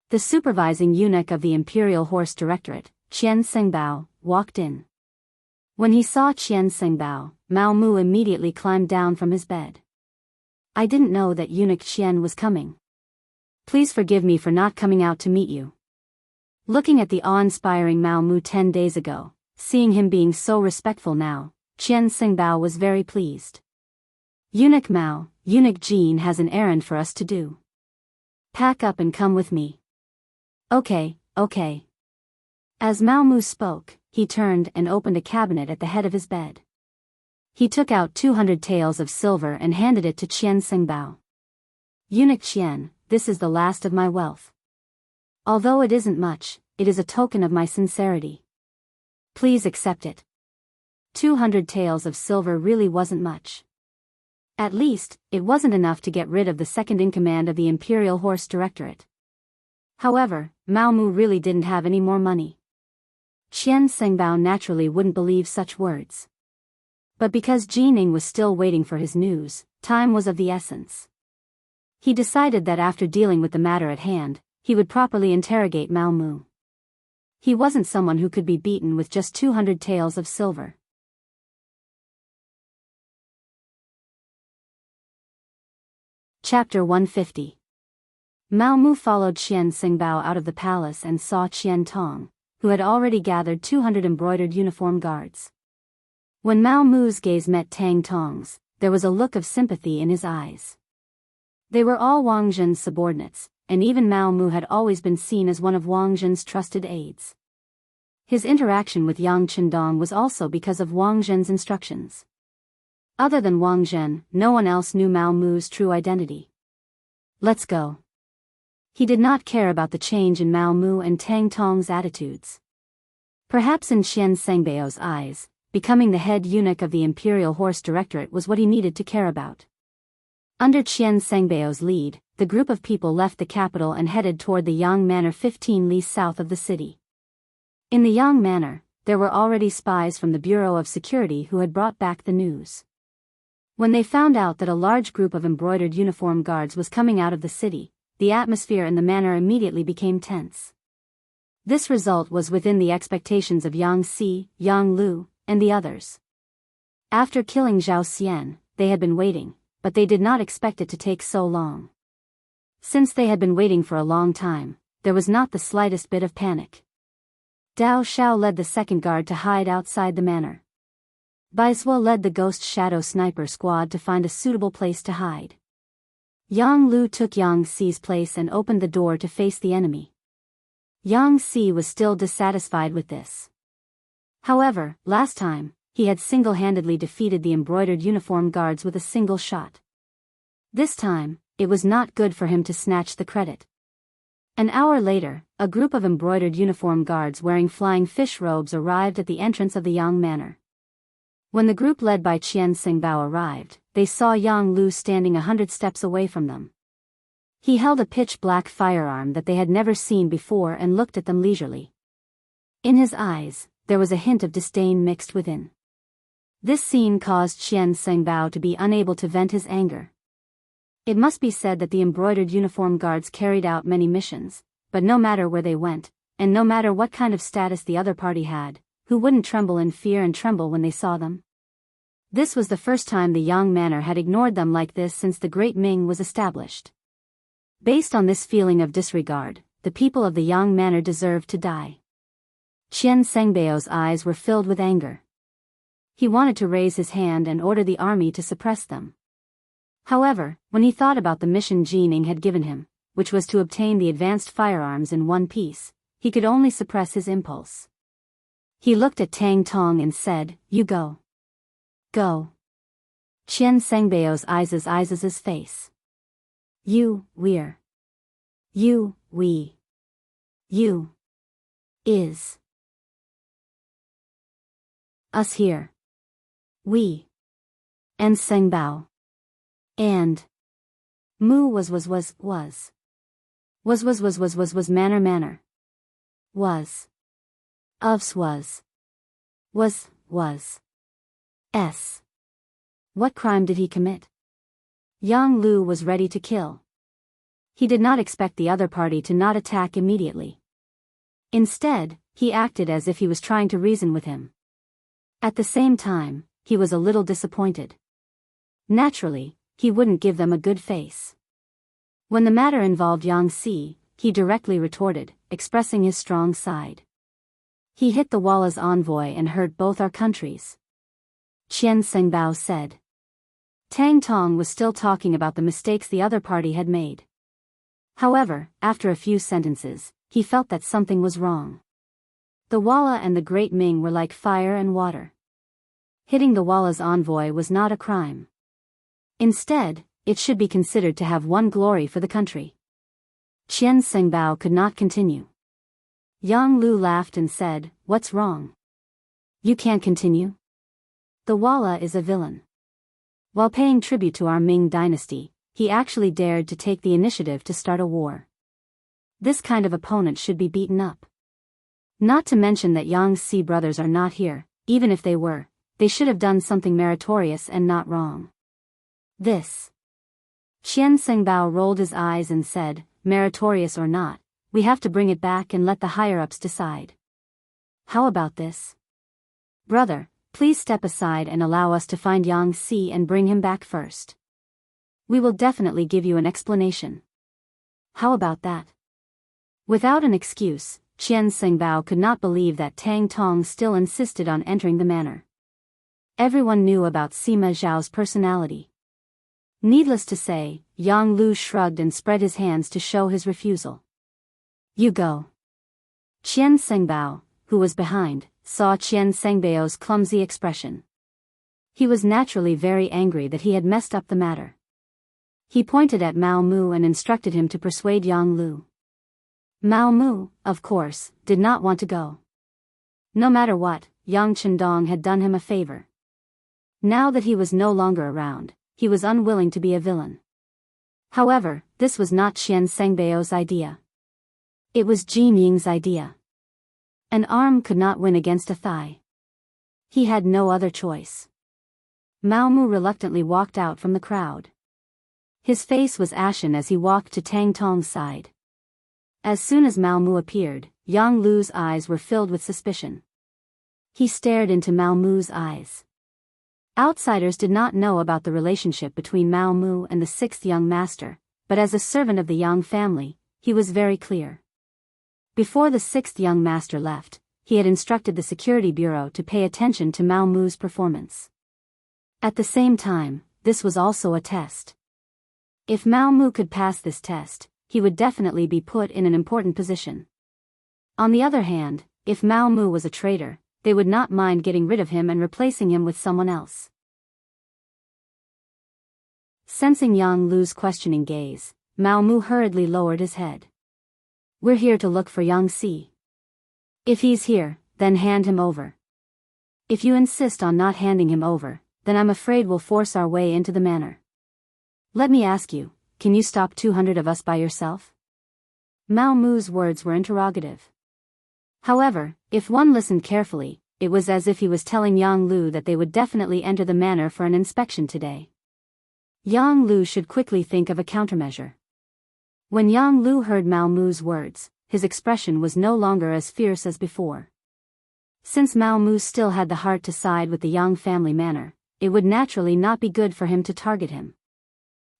The supervising eunuch of the Imperial Horse Directorate, Qian Sengbao, walked in. When he saw Qian Sengbao, Mao Mu immediately climbed down from his bed. I didn't know that eunuch Qian was coming. Please forgive me for not coming out to meet you. Looking at the awe-inspiring Mao Mu 10 days ago, seeing him being so respectful now, Qian Sengbao was very pleased. Eunuch Mao, Eunuch Jean has an errand for us to do. Pack up and come with me. Okay. As Mao Mu spoke, he turned and opened a cabinet at the head of his bed. He took out 200 taels of silver and handed it to Qian Sengbao. Eunuch Qian, this is the last of my wealth. Although it isn't much, it is a token of my sincerity. Please accept it. 200 taels of silver really wasn't much. At least, it wasn't enough to get rid of the second-in-command of the Imperial Horse Directorate. However, Mao Mu really didn't have any more money. Qian Sengbao naturally wouldn't believe such words. But because Jining was still waiting for his news, time was of the essence. He decided that after dealing with the matter at hand, he would properly interrogate Mao Mu. He wasn't someone who could be beaten with just 200 taels of silver. Chapter 150. Mao Mu followed Qian Sengbao out of the palace and saw Qian Tong, who had already gathered 200 embroidered uniform guards. When Mao Mu's gaze met Tang Tong's, there was a look of sympathy in his eyes. They were all Wang Zhen's subordinates, and even Mao Mu had always been seen as one of Wang Zhen's trusted aides. His interaction with Yang Qindong was also because of Wang Zhen's instructions. Other than Wang Zhen, no one else knew Mao Mu's true identity. Let's go. He did not care about the change in Mao Mu and Tang Tong's attitudes. Perhaps in Qian Sengbao's eyes, becoming the head eunuch of the Imperial Horse Directorate was what he needed to care about. Under Qian Sengbao's lead, the group of people left the capital and headed toward the Yang Manor 15 li south of the city. In the Yang Manor, there were already spies from the Bureau of Security who had brought back the news. When they found out that a large group of embroidered uniform guards was coming out of the city, the atmosphere in the manor immediately became tense. This result was within the expectations of Yang Si, Yang Lu, and the others. After killing Zhao Xian, they had been waiting, but they did not expect it to take so long. Since they had been waiting for a long time, there was not the slightest bit of panic. Dao Xiao led the second guard to hide outside the manor. Baiswa led the Ghost Shadow Sniper squad to find a suitable place to hide. Yang Lu took Yang Si's place and opened the door to face the enemy. Yang Si was still dissatisfied with this. However, last time, he had single-handedly defeated the embroidered uniform guards with a single shot. This time, it was not good for him to snatch the credit. An hour later, a group of embroidered uniform guards wearing flying fish robes arrived at the entrance of the Yang Manor. When the group led by Qian Sengbao arrived, they saw Yang Lu standing 100 steps away from them. He held a pitch-black firearm that they had never seen before and looked at them leisurely. In his eyes, there was a hint of disdain mixed within. This scene caused Qian Sengbao to be unable to vent his anger. It must be said that the embroidered uniform guards carried out many missions, but no matter where they went, and no matter what kind of status the other party had, who wouldn't tremble in fear and tremble when they saw them? This was the first time the Yang Manor had ignored them like this since the Great Ming was established. Based on this feeling of disregard, the people of the Yang Manor deserved to die. Qian Sengbao's eyes were filled with anger. He wanted to raise his hand and order the army to suppress them. However, when he thought about the mission Jining had given him, which was to obtain the advanced firearms in one piece, he could only suppress his impulse. He looked at Tang Tong and said, "You go. Go." Qian Sengbao's eyes' face. You, we're. You, we. You. Is. Us here. We. And Sengbao. And. Mu was. Was manner. Was. Ofs was. Was. S. What crime did he commit? Yang Lu was ready to kill. He did not expect the other party to not attack immediately. Instead, he acted as if he was trying to reason with him. At the same time, he was a little disappointed. Naturally, he wouldn't give them a good face. When the matter involved Yang Si, he directly retorted, expressing his strong side. He hit the Walla's envoy and hurt both our countries. Qian Sengbao said. Tang Tong was still talking about the mistakes the other party had made. However, after a few sentences, he felt that something was wrong. The Walla and the Great Ming were like fire and water. Hitting the Walla's envoy was not a crime. Instead, it should be considered to have won glory for the country. Qian Sengbao could not continue. Yang Lu laughed and said, "What's wrong? You can't continue? The Walla is a villain. While paying tribute to our Ming dynasty, he actually dared to take the initiative to start a war. This kind of opponent should be beaten up. Not to mention that Yang Si brothers are not here. Even if they were, they should have done something meritorious and not wrong. This." Qian Sengbao rolled his eyes and said, "Meritorious or not, we have to bring it back and let the higher-ups decide. How about this? Brother, please step aside and allow us to find Yang Si and bring him back first. We will definitely give you an explanation. How about that?" Without an excuse, Qian Sengbao could not believe that Tang Tong still insisted on entering the manor. Everyone knew about Sima Zhao's personality. Needless to say, Yang Lu shrugged and spread his hands to show his refusal. "You go." Qian Sengbao, who was behind, saw Qian Sengbao's clumsy expression. He was naturally very angry that he had messed up the matter. He pointed at Mao Mu and instructed him to persuade Yang Lu. Mao Mu, of course, did not want to go. No matter what, Yang Chendong had done him a favor. Now that he was no longer around, he was unwilling to be a villain. However, this was not Qian Sengbao's idea. It was Jin Ying's idea. An arm could not win against a thigh. He had no other choice. Mao Mu reluctantly walked out from the crowd. His face was ashen as he walked to Tang Tong's side. As soon as Mao Mu appeared, Yang Lu's eyes were filled with suspicion. He stared into Mao Mu's eyes. Outsiders did not know about the relationship between Mao Mu and the sixth young master, but as a servant of the Yang family, he was very clear. Before the sixth young master left, he had instructed the security bureau to pay attention to Mao Mu's performance. At the same time, this was also a test. If Mao Mu could pass this test, he would definitely be put in an important position. On the other hand, if Mao Mu was a traitor, they would not mind getting rid of him and replacing him with someone else. Sensing Yang Lu's questioning gaze, Mao Mu hurriedly lowered his head. "We're here to look for Yang Si. If he's here, then hand him over. If you insist on not handing him over, then I'm afraid we'll force our way into the manor. Let me ask you, can you stop 200 of us by yourself?" Mao Mu's words were interrogative. However, if one listened carefully, it was as if he was telling Yang Lu that they would definitely enter the manor for an inspection today. Yang Lu should quickly think of a countermeasure. When Yang Lu heard Mao Mu's words, his expression was no longer as fierce as before. Since Mao Mu still had the heart to side with the Yang family manor, it would naturally not be good for him to target him.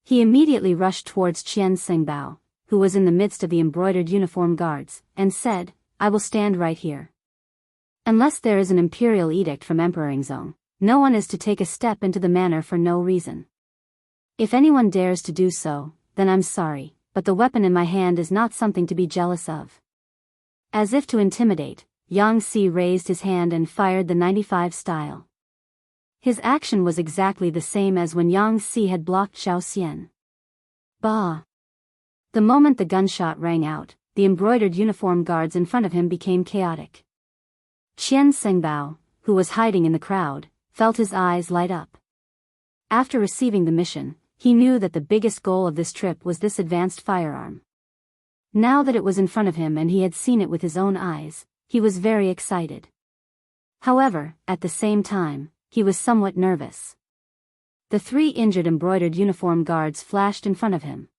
He immediately rushed towards Qian Sengbao, who was in the midst of the embroidered uniform guards, and said, "I will stand right here. Unless there is an imperial edict from Emperor Yingzong, no one is to take a step into the manor for no reason. If anyone dares to do so, then I'm sorry, but the weapon in my hand is not something to be jealous of." As if to intimidate, Yang Si raised his hand and fired the 95 style. His action was exactly the same as when Yang Si had blocked Xiao Xian. Bah! The moment the gunshot rang out, the embroidered uniform guards in front of him became chaotic. Qian Sengbao, who was hiding in the crowd, felt his eyes light up. After receiving the mission, he knew that the biggest goal of this trip was this advanced firearm. Now that it was in front of him and he had seen it with his own eyes, he was very excited. However, at the same time, he was somewhat nervous. The 3 injured embroidered uniform guards flashed in front of him.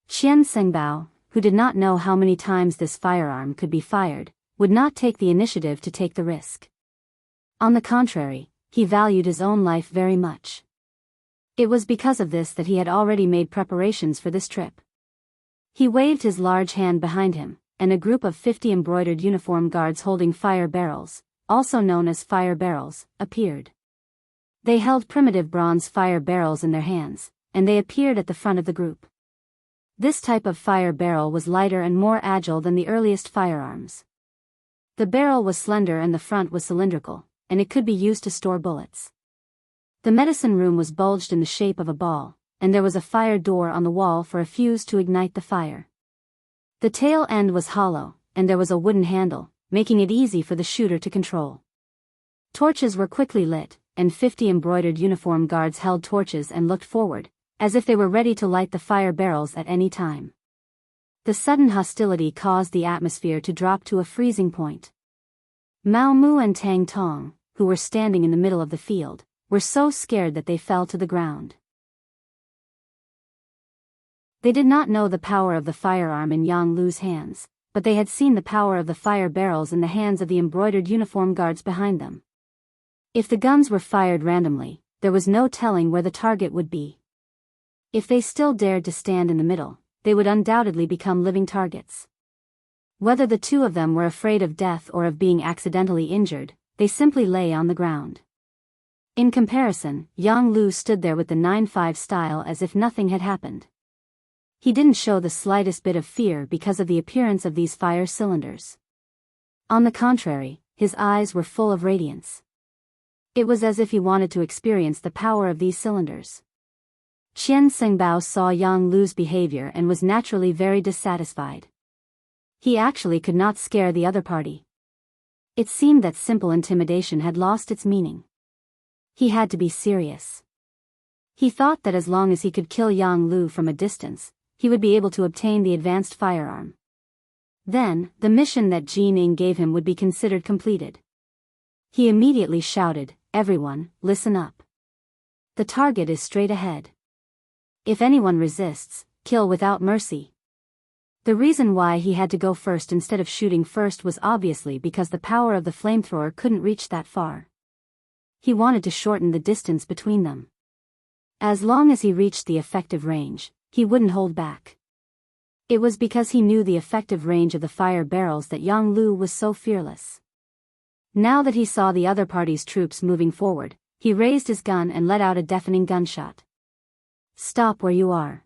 Qian Sengbao, who did not know how many times this firearm could be fired, would not take the initiative to take the risk. On the contrary, he valued his own life very much. It was because of this that he had already made preparations for this trip. He waved his large hand behind him, and a group of 50 embroidered uniform guards holding fire barrels, also known as fire barrels, appeared. They held primitive bronze fire barrels in their hands, and they appeared at the front of the group. This type of fire barrel was lighter and more agile than the earliest firearms. The barrel was slender and the front was cylindrical, and it could be used to store bullets. The medicine room was bulged in the shape of a ball, and there was a fire door on the wall for a fuse to ignite the fire. The tail end was hollow, and there was a wooden handle, making it easy for the shooter to control. Torches were quickly lit, and 50 embroidered uniform guards held torches and looked forward, as if they were ready to light the fire barrels at any time. The sudden hostility caused the atmosphere to drop to a freezing point. Mao Mu and Tang Tong, who were standing in the middle of the field, were so scared that they fell to the ground. They did not know the power of the firearm in Yang Lu's hands, but they had seen the power of the fire barrels in the hands of the embroidered uniform guards behind them. If the guns were fired randomly, there was no telling where the target would be. If they still dared to stand in the middle, they would undoubtedly become living targets. Whether the 2 of them were afraid of death or of being accidentally injured, they simply lay on the ground. In comparison, Yang Lu stood there with the 9-5 style as if nothing had happened. He didn't show the slightest bit of fear because of the appearance of these fire cylinders. On the contrary, his eyes were full of radiance. It was as if he wanted to experience the power of these cylinders. Qian Sengbao saw Yang Lu's behavior and was naturally very dissatisfied. He actually could not scare the other party. It seemed that simple intimidation had lost its meaning. He had to be serious. He thought that as long as he could kill Yang Lu from a distance, he would be able to obtain the advanced firearm. Then, the mission that Jining gave him would be considered completed. He immediately shouted, "Everyone, listen up. The target is straight ahead. If anyone resists, kill without mercy." The reason why he had to go first instead of shooting first was obviously because the power of the flamethrower couldn't reach that far. He wanted to shorten the distance between them. As long as he reached the effective range, he wouldn't hold back. It was because he knew the effective range of the fire barrels that Yang Lu was so fearless. Now that he saw the other party's troops moving forward, he raised his gun and let out a deafening gunshot. "Stop where you are.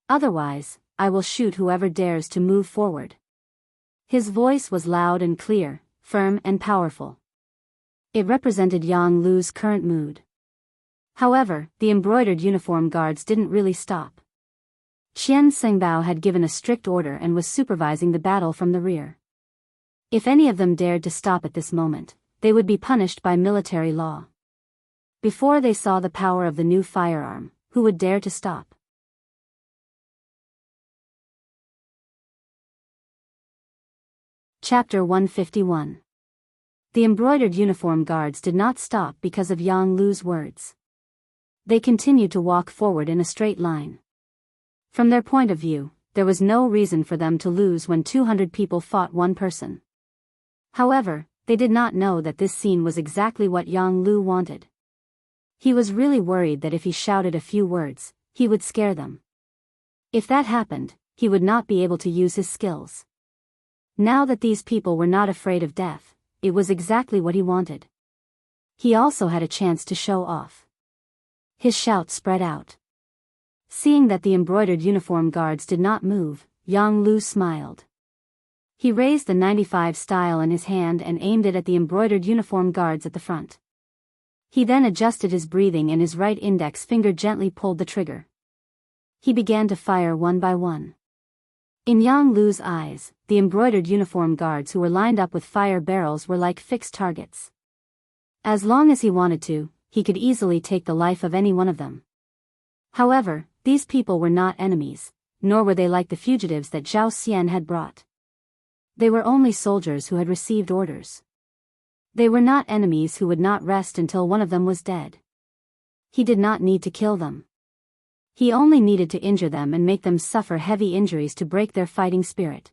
Otherwise, I will shoot whoever dares to move forward." His voice was loud and clear, firm and powerful. It represented Yang Lu's current mood. However, the embroidered uniform guards didn't really stop. Qian Sengbao had given a strict order and was supervising the battle from the rear. If any of them dared to stop at this moment, they would be punished by military law. Before they saw the power of the new firearm, who would dare to stop? Chapter 151. The embroidered uniform guards did not stop because of Yang Lu's words. They continued to walk forward in a straight line. From their point of view, there was no reason for them to lose when 200 people fought one person. However, they did not know that this scene was exactly what Yang Lu wanted. He was really worried that if he shouted a few words, he would scare them. If that happened, he would not be able to use his skills. Now that these people were not afraid of death, it was exactly what he wanted. He also had a chance to show off. His shout spread out. Seeing that the embroidered uniform guards did not move, Yang Lu smiled. He raised the 95 style in his hand and aimed it at the embroidered uniform guards at the front. He then adjusted his breathing and his right index finger gently pulled the trigger. He began to fire one by one. In Yang Lu's eyes, the embroidered uniform guards who were lined up with fire barrels were like fixed targets. As long as he wanted to, he could easily take the life of any one of them. However, these people were not enemies, nor were they like the fugitives that Zhao Xian had brought. They were only soldiers who had received orders. They were not enemies who would not rest until one of them was dead. He did not need to kill them. He only needed to injure them and make them suffer heavy injuries to break their fighting spirit.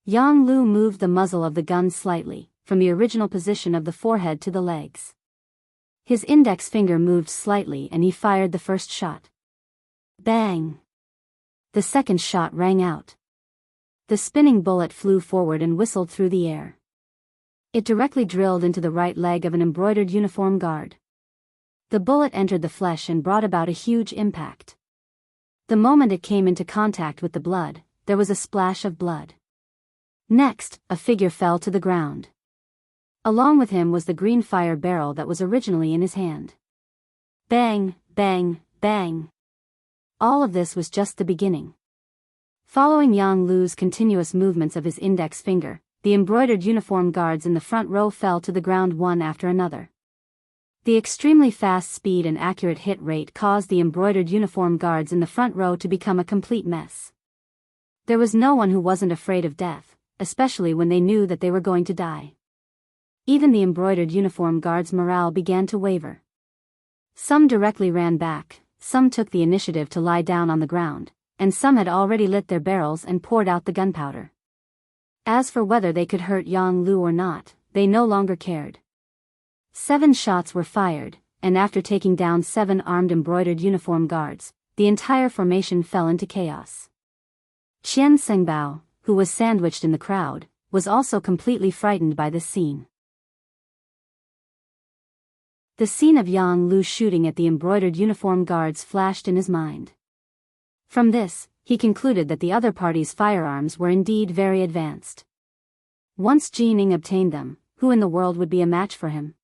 Yang Lu moved the muzzle of the gun slightly, from the original position of the forehead to the legs. His index finger moved slightly and he fired the first shot. Bang! The second shot rang out. The spinning bullet flew forward and whistled through the air. It directly drilled into the right leg of an embroidered uniform guard. The bullet entered the flesh and brought about a huge impact. The moment it came into contact with the blood, there was a splash of blood. Next, a figure fell to the ground. Along with him was the green fire barrel that was originally in his hand. Bang, bang, bang. All of this was just the beginning. Following Yang Lu's continuous movements of his index finger, the embroidered uniform guards in the front row fell to the ground one after another. The extremely fast speed and accurate hit rate caused the embroidered uniform guards in the front row to become a complete mess. There was no one who wasn't afraid of death, especially when they knew that they were going to die. Even the embroidered uniform guards' morale began to waver. Some directly ran back, some took the initiative to lie down on the ground, and some had already lit their barrels and poured out the gunpowder. As for whether they could hurt Yang Lu or not, they no longer cared. 7 shots were fired, and after taking down 7 armed embroidered uniform guards, the entire formation fell into chaos. Qian Sengbao, who was sandwiched in the crowd, was also completely frightened by this scene. The scene of Yang Lu shooting at the embroidered uniform guards flashed in his mind. From this, he concluded that the other party's firearms were indeed very advanced. Once Jining obtained them, who in the world would be a match for him?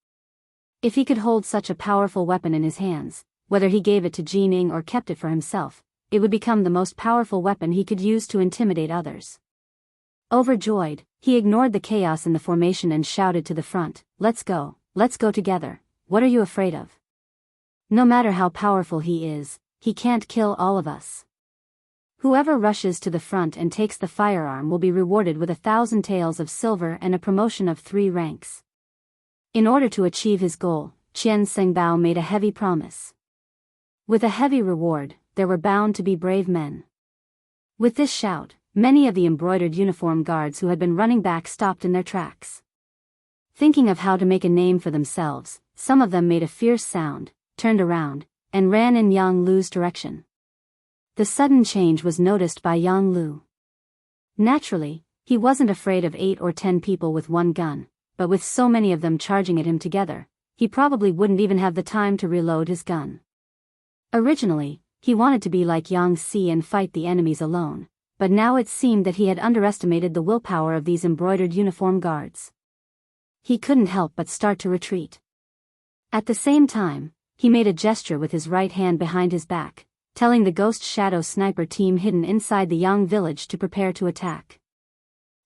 If he could hold such a powerful weapon in his hands, whether he gave it to Jining or kept it for himself, it would become the most powerful weapon he could use to intimidate others. Overjoyed, he ignored the chaos in the formation and shouted to the front, let's go together, what are you afraid of? No matter how powerful he is, he can't kill all of us. Whoever rushes to the front and takes the firearm will be rewarded with 1,000 taels of silver and a promotion of 3 ranks. In order to achieve his goal, Qian Sengbao made a heavy promise. With a heavy reward, there were bound to be brave men. With this shout, many of the embroidered uniform guards who had been running back stopped in their tracks. Thinking of how to make a name for themselves, some of them made a fierce sound, turned around, and ran in Yang Lu's direction. The sudden change was noticed by Yang Lu. Naturally, he wasn't afraid of 8 or 10 people with one gun, but with so many of them charging at him together, he probably wouldn't even have the time to reload his gun. Originally, he wanted to be like Yang Si and fight the enemies alone, but now it seemed that he had underestimated the willpower of these embroidered uniform guards. He couldn't help but start to retreat. At the same time, he made a gesture with his right hand behind his back, telling the Ghost Shadow sniper team hidden inside the Yang village to prepare to attack.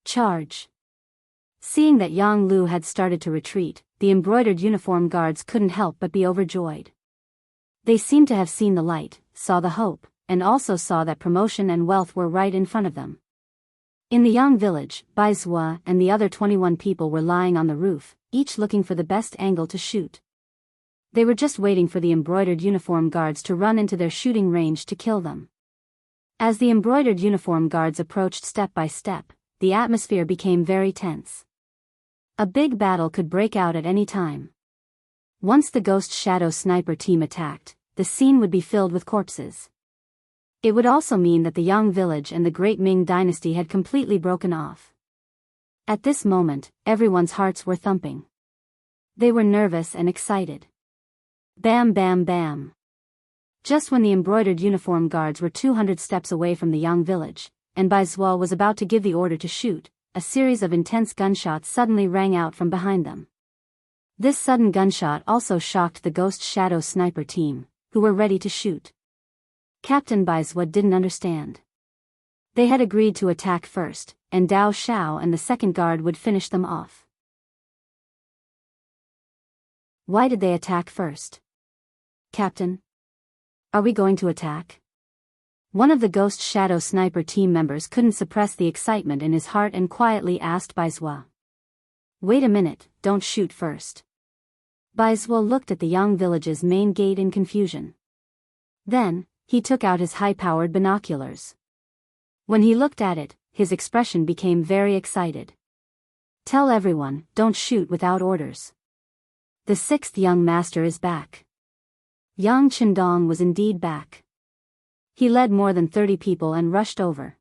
Charge! Seeing that Yang Lu had started to retreat, the embroidered uniform guards couldn't help but be overjoyed. They seemed to have seen the light, saw the hope, and also saw that promotion and wealth were right in front of them. In the Yang village, Bai Zhua and the other 21 people were lying on the roof, each looking for the best angle to shoot. They were just waiting for the embroidered uniform guards to run into their shooting range to kill them. As the embroidered uniform guards approached step by step, the atmosphere became very tense. A big battle could break out at any time. Once the Ghost Shadow sniper team attacked, the scene would be filled with corpses. It would also mean that the Yang village and the Great Ming Dynasty had completely broken off. At this moment, everyone's hearts were thumping. They were nervous and excited. Bam bam bam. Just when the embroidered uniform guards were 200 steps away from the Yang village, and Bai Zhua was about to give the order to shoot, a series of intense gunshots suddenly rang out from behind them. This sudden gunshot also shocked the Ghost Shadow sniper team, who were ready to shoot. Captain Bai Zhua didn't understand. They had agreed to attack first, and Dao Shao and the second guard would finish them off. Why did they attack first? Captain? Are we going to attack? One of the Ghost Shadow Sniper team members couldn't suppress the excitement in his heart and quietly asked Baizhua. "Wait a minute, don't shoot first." Baizhua looked at the Yang village's main gate in confusion. Then, he took out his high-powered binoculars. When he looked at it, his expression became very excited. "Tell everyone, don't shoot without orders. The sixth young master is back." Yang Qindong was indeed back. He led more than 30 people and rushed over.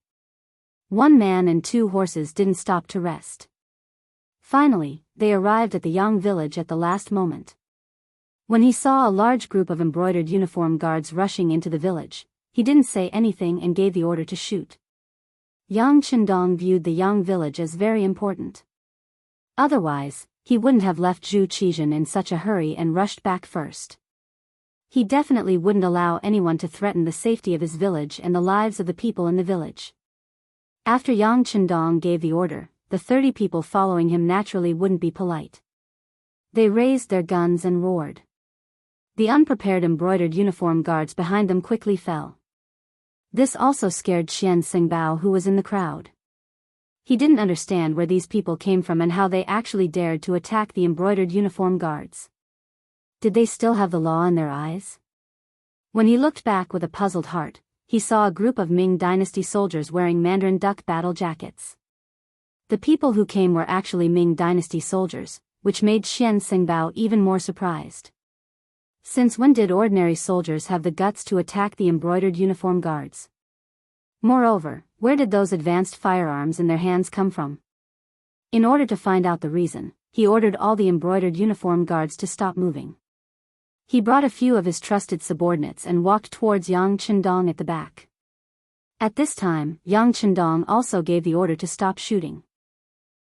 One man and 2 horses didn't stop to rest. Finally, they arrived at the Yang village at the last moment. When he saw a large group of embroidered uniform guards rushing into the village, he didn't say anything and gave the order to shoot. Yang Qindong viewed the Yang village as very important. Otherwise, he wouldn't have left Zhu Qizhen in such a hurry and rushed back first. He definitely wouldn't allow anyone to threaten the safety of his village and the lives of the people in the village. After Yang Qindong gave the order, the 30 people following him naturally wouldn't be polite. They raised their guns and roared. The unprepared embroidered uniform guards behind them quickly fell. This also scared Qian Xingbao, who was in the crowd. He didn't understand where these people came from and how they actually dared to attack the embroidered uniform guards. Did they still have the law in their eyes? When he looked back with a puzzled heart, he saw a group of Ming Dynasty soldiers wearing Mandarin duck battle jackets. The people who came were actually Ming Dynasty soldiers, which made Qian Xingbao even more surprised. Since when did ordinary soldiers have the guts to attack the embroidered uniform guards? Moreover, where did those advanced firearms in their hands come from? In order to find out the reason, he ordered all the embroidered uniform guards to stop moving. He brought a few of his trusted subordinates and walked towards Yang Qindong at the back. At this time, Yang Qindong also gave the order to stop shooting.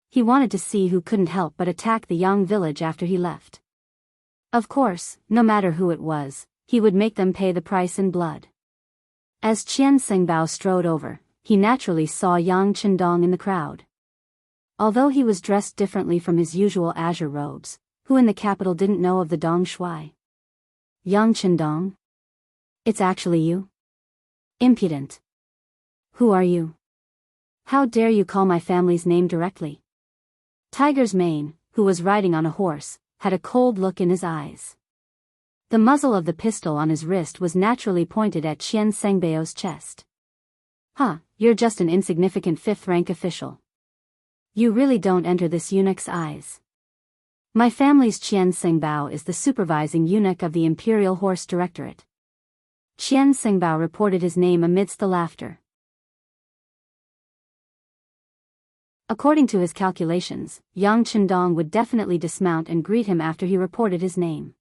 He wanted to see who couldn't help but attack the Yang village after he left. Of course, no matter who it was, he would make them pay the price in blood. As Qian Xingbao strode over, he naturally saw Yang Qindong in the crowd. Although he was dressed differently from his usual azure robes, who in the capital didn't know of the Dong Shui? Yang Qindong? It's actually you? Impudent. Who are you? How dare you call my family's name directly? Tiger's Mane, who was riding on a horse, had a cold look in his eyes. The muzzle of the pistol on his wrist was naturally pointed at Qian Xingbao's chest. "Huh, you're just an insignificant 5th-rank official. You really don't enter this eunuch's eyes. My family's Qian Xingbao is the supervising eunuch of the Imperial Horse Directorate." Qian Xingbao reported his name amidst the laughter. According to his calculations, Yang Qindong would definitely dismount and greet him after he reported his name.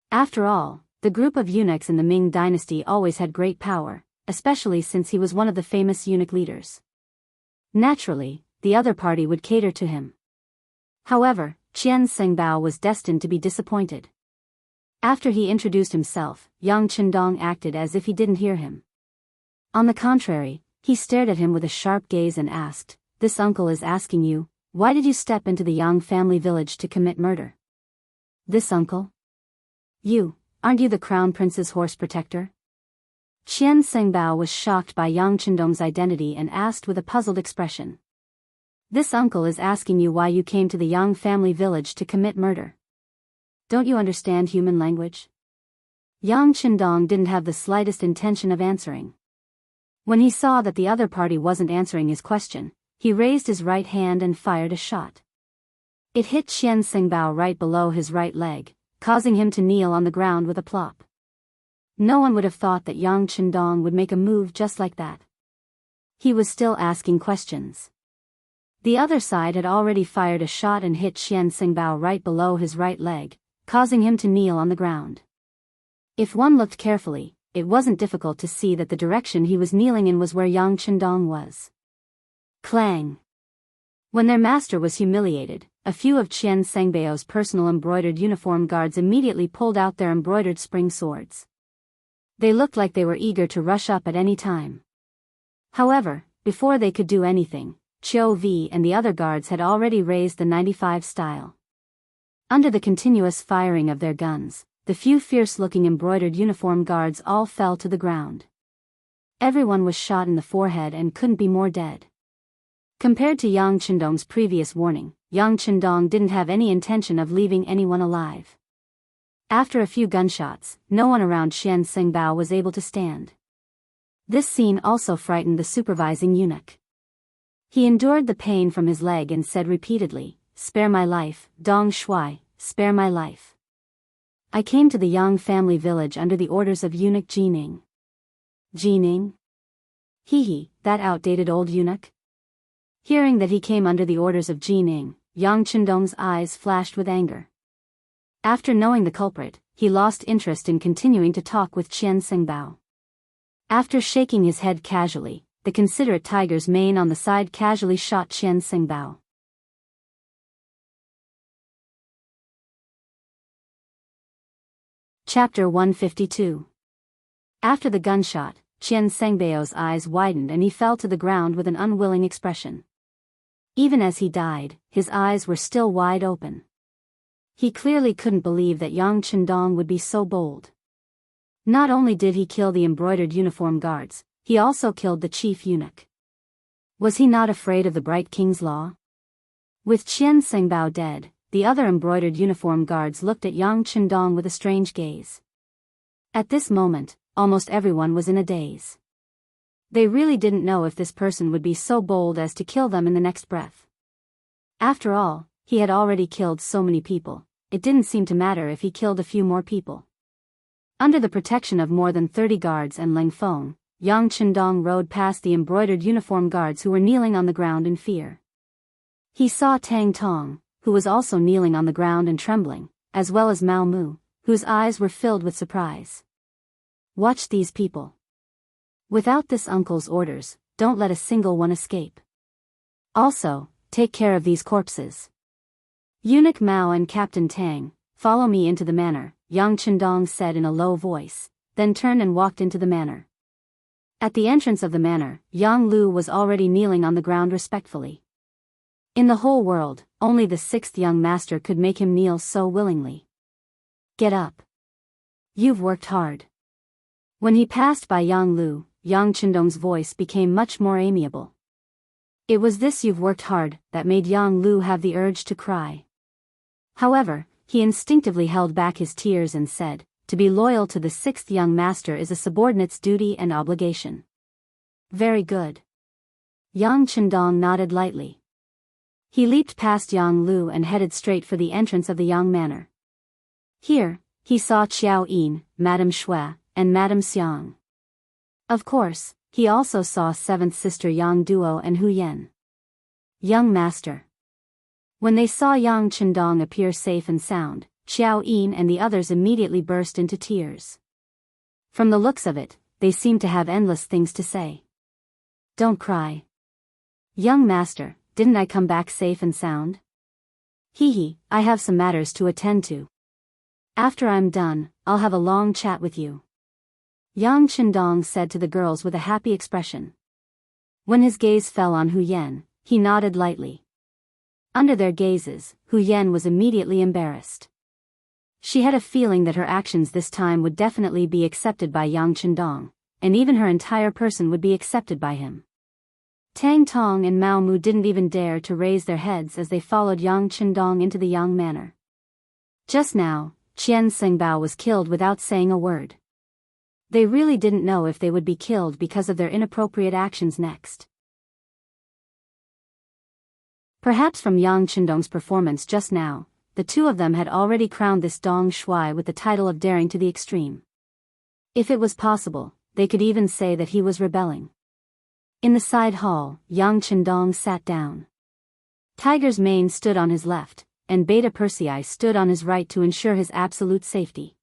After all, the group of eunuchs in the Ming Dynasty always had great power, especially since he was one of the famous eunuch leaders. Naturally, the other party would cater to him. However, Qian Xingbao was destined to be disappointed. After he introduced himself, Yang Qindong acted as if he didn't hear him. On the contrary, he stared at him with a sharp gaze and asked, "This uncle is asking you, why did you step into the Yang family village to commit murder?" "This uncle? Aren't you the Crown Prince's horse protector?" Qian Xingbao was shocked by Yang Qindong's identity and asked with a puzzled expression. "This uncle is asking you why you came to the Yang family village to commit murder. Don't you understand human language?" Yang Qindong didn't have the slightest intention of answering. When he saw that the other party wasn't answering his question, he raised his right hand and fired a shot. It hit Qian Xingbao right below his right leg, causing him to kneel on the ground with a plop. No one would have thought that Yang Qindong would make a move just like that. He was still asking questions. The other side had already fired a shot and hit Qian Xingbao right below his right leg, causing him to kneel on the ground. If one looked carefully, it wasn't difficult to see that the direction he was kneeling in was where Yang Qindong was. Clang! When their master was humiliated, a few of Qian Xingbao's personal embroidered uniform guards immediately pulled out their embroidered spring swords. They looked like they were eager to rush up at any time. However, before they could do anything, Qiu Vi and the other guards had already raised the 95 style. Under the continuous firing of their guns, the few fierce-looking embroidered uniform guards all fell to the ground. Everyone was shot in the forehead and couldn't be more dead. Compared to Yang Chendong's previous warning, Yang Chendong didn't have any intention of leaving anyone alive. After a few gunshots, no one around Xian Xingbao was able to stand. This scene also frightened the supervising eunuch. He endured the pain from his leg and said repeatedly, "Spare my life, Dong Shuai, spare my life. I came to the Yang family village under the orders of eunuch Jining." Jining? Hee, that outdated old eunuch? Hearing that he came under the orders of Jining, Yang Chendong's eyes flashed with anger. After knowing the culprit, he lost interest in continuing to talk with Qian Xingbao. After shaking his head casually, the considerate tiger's mane on the side casually shot Qian Xingbao. Chapter 152. After the gunshot, Qian Xingbao's eyes widened and he fell to the ground with an unwilling expression. Even as he died, his eyes were still wide open. He clearly couldn't believe that Yang Chendong would be so bold. Not only did he kill the embroidered uniform guards, he also killed the chief eunuch. Was he not afraid of the Bright King's law? With Qian Xingbao dead, the other embroidered uniform guards looked at Yang Chendong with a strange gaze. At this moment, almost everyone was in a daze. They really didn't know if this person would be so bold as to kill them in the next breath. After all, he had already killed so many people, it didn't seem to matter if he killed a few more people. Under the protection of more than 30 guards and Leng Feng, Yang Chendong rode past the embroidered uniform guards who were kneeling on the ground in fear. He saw Tang Tong, who was also kneeling on the ground and trembling, as well as Mao Mu, whose eyes were filled with surprise. Watch these people. Without this uncle's orders, don't let a single one escape. Also, take care of these corpses. Eunuch Mao and Captain Tang, follow me into the manor, Yang Chendong said in a low voice, then turned and walked into the manor. At the entrance of the manor, Yang Lu was already kneeling on the ground respectfully. In the whole world, only the 6th young master could make him kneel so willingly. Get up. You've worked hard. When he passed by Yang Lu, Yang Chendong's voice became much more amiable. It was this "you've worked hard" that made Yang Lu have the urge to cry. However, he instinctively held back his tears and said, "To be loyal to the 6th young master is a subordinate's duty and obligation." Very good. Yang Chendong nodded lightly. He leaped past Yang Lu and headed straight for the entrance of the Yang Manor. Here, he saw Qiao Yin, Madame Shui, and Madame Xiang. Of course, he also saw 7th sister Yang Duo and Hu Yen. Young master. When they saw Yang Chendong appear safe and sound, Qiao Yin and the others immediately burst into tears. From the looks of it, they seemed to have endless things to say. Don't cry. Young master, didn't I come back safe and sound? Hee, I have some matters to attend to. After I'm done, I'll have a long chat with you. Yang Chendong said to the girls with a happy expression. When his gaze fell on Hu Yen, he nodded lightly. Under their gazes, Hu Yen was immediately embarrassed. She had a feeling that her actions this time would definitely be accepted by Yang Chendong, and even her entire person would be accepted by him. Tang Tong and Mao Mu didn't even dare to raise their heads as they followed Yang Chendong into the Yang Manor. Just now, Qian Xingbao was killed without saying a word. They really didn't know if they would be killed because of their inappropriate actions next. Perhaps from Yang Chendong's performance just now, the two of them had already crowned this Dong Shuai with the title of daring to the extreme. If it was possible, they could even say that he was rebelling. In the side hall, Yang Chendong sat down. Tiger's mane stood on his left, and Beta Persei stood on his right to ensure his absolute safety.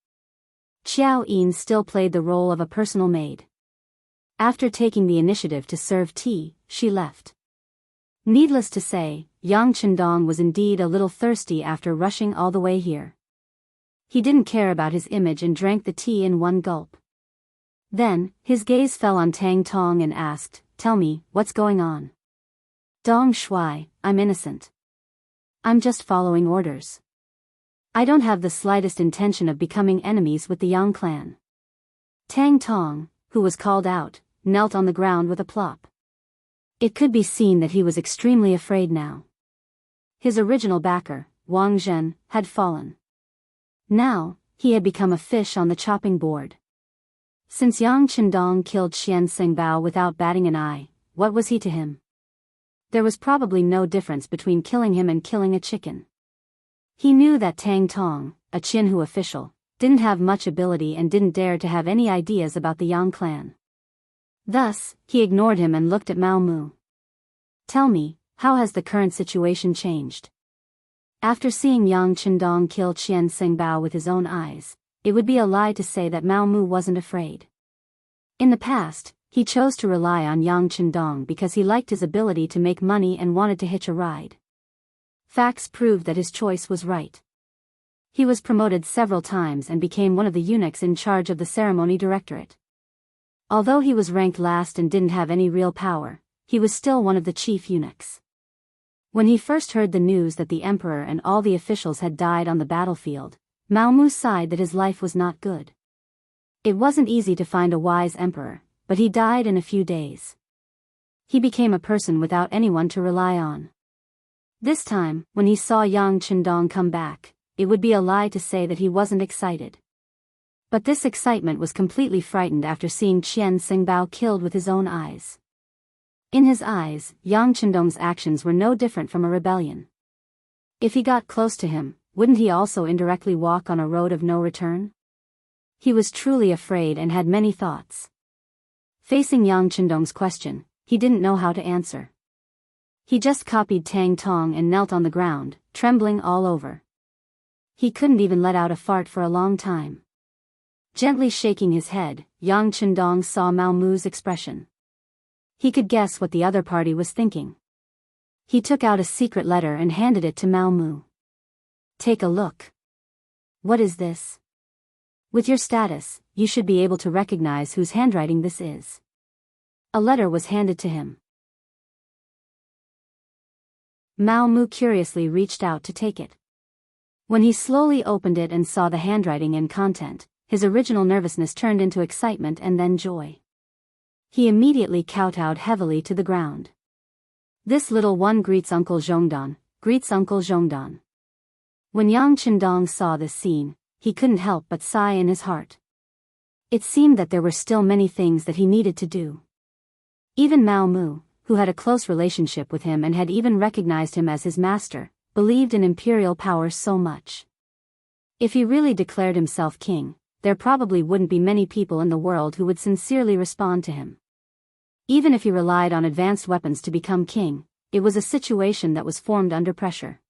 Qiao Yin still played the role of a personal maid. After taking the initiative to serve tea, she left. Needless to say, Yang Chendong was indeed a little thirsty after rushing all the way here. He didn't care about his image and drank the tea in one gulp. Then, his gaze fell on Tang Tong and asked, "Tell me, what's going on?" Dong Shuai, I'm innocent. I'm just following orders. I don't have the slightest intention of becoming enemies with the Yang clan. Tang Tong, who was called out, knelt on the ground with a plop. It could be seen that he was extremely afraid now. His original backer, Wang Zhen, had fallen. Now, he had become a fish on the chopping board. Since Yang Qindong killed Qian Xingbao without batting an eye, what was he to him? There was probably no difference between killing him and killing a chicken. He knew that Tang Tong, a Jianghu official, didn't have much ability and didn't dare to have any ideas about the Yang clan. Thus, he ignored him and looked at Mao Mu. Tell me, how has the current situation changed? After seeing Yang Qindong kill Qian Xingbao with his own eyes, it would be a lie to say that Mao Mu wasn't afraid. In the past, he chose to rely on Yang Qindong because he liked his ability to make money and wanted to hitch a ride. Facts proved that his choice was right. He was promoted several times and became one of the eunuchs in charge of the ceremony directorate. Although he was ranked last and didn't have any real power, he was still one of the chief eunuchs. When he first heard the news that the emperor and all the officials had died on the battlefield, Mao Mu sighed that his life was not good. It wasn't easy to find a wise emperor, but he died in a few days. He became a person without anyone to rely on. This time, when he saw Yang Qindong come back, it would be a lie to say that he wasn't excited. But this excitement was completely frightened after seeing Qian Xingbao killed with his own eyes. In his eyes, Yang Qindong's actions were no different from a rebellion. If he got close to him, wouldn't he also indirectly walk on a road of no return? He was truly afraid and had many thoughts. Facing Yang Qindong's question, he didn't know how to answer. He just copied Tang Tong and knelt on the ground, trembling all over. He couldn't even let out a fart for a long time. Gently shaking his head, Yang Qindong saw Mao Mu's expression. He could guess what the other party was thinking. He took out a secret letter and handed it to Mao Mu. Take a look. What is this? With your status, you should be able to recognize whose handwriting this is. A letter was handed to him. Mao Mu curiously reached out to take it. When he slowly opened it and saw the handwriting and content, his original nervousness turned into excitement and then joy. He immediately kowtowed heavily to the ground. This little one greets Uncle Zhongdan, greets Uncle Zhongdan. When Yang Qindong saw this scene, he couldn't help but sigh in his heart. It seemed that there were still many things that he needed to do. Even Mao Mu, who had a close relationship with him and had even recognized him as his master, believed in imperial power so much. If he really declared himself king, there probably wouldn't be many people in the world who would sincerely respond to him. Even if he relied on advanced weapons to become king, it was a situation that was formed under pressure.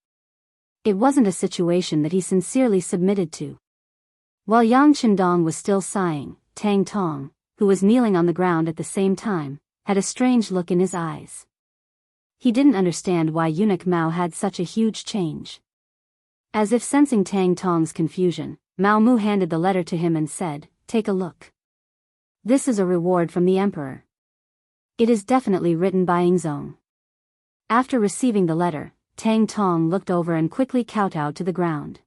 It wasn't a situation that he sincerely submitted to. While Yang Qindong was still sighing, Tang Tong, who was kneeling on the ground at the same time, had a strange look in his eyes. He didn't understand why eunuch Mao had such a huge change. As if sensing Tang Tong's confusion, Mao Mu handed the letter to him and said, "Take a look. This is a reward from the emperor. It is definitely written by Yingzong." After receiving the letter, Tang Tong looked over and quickly kowtowed to the ground.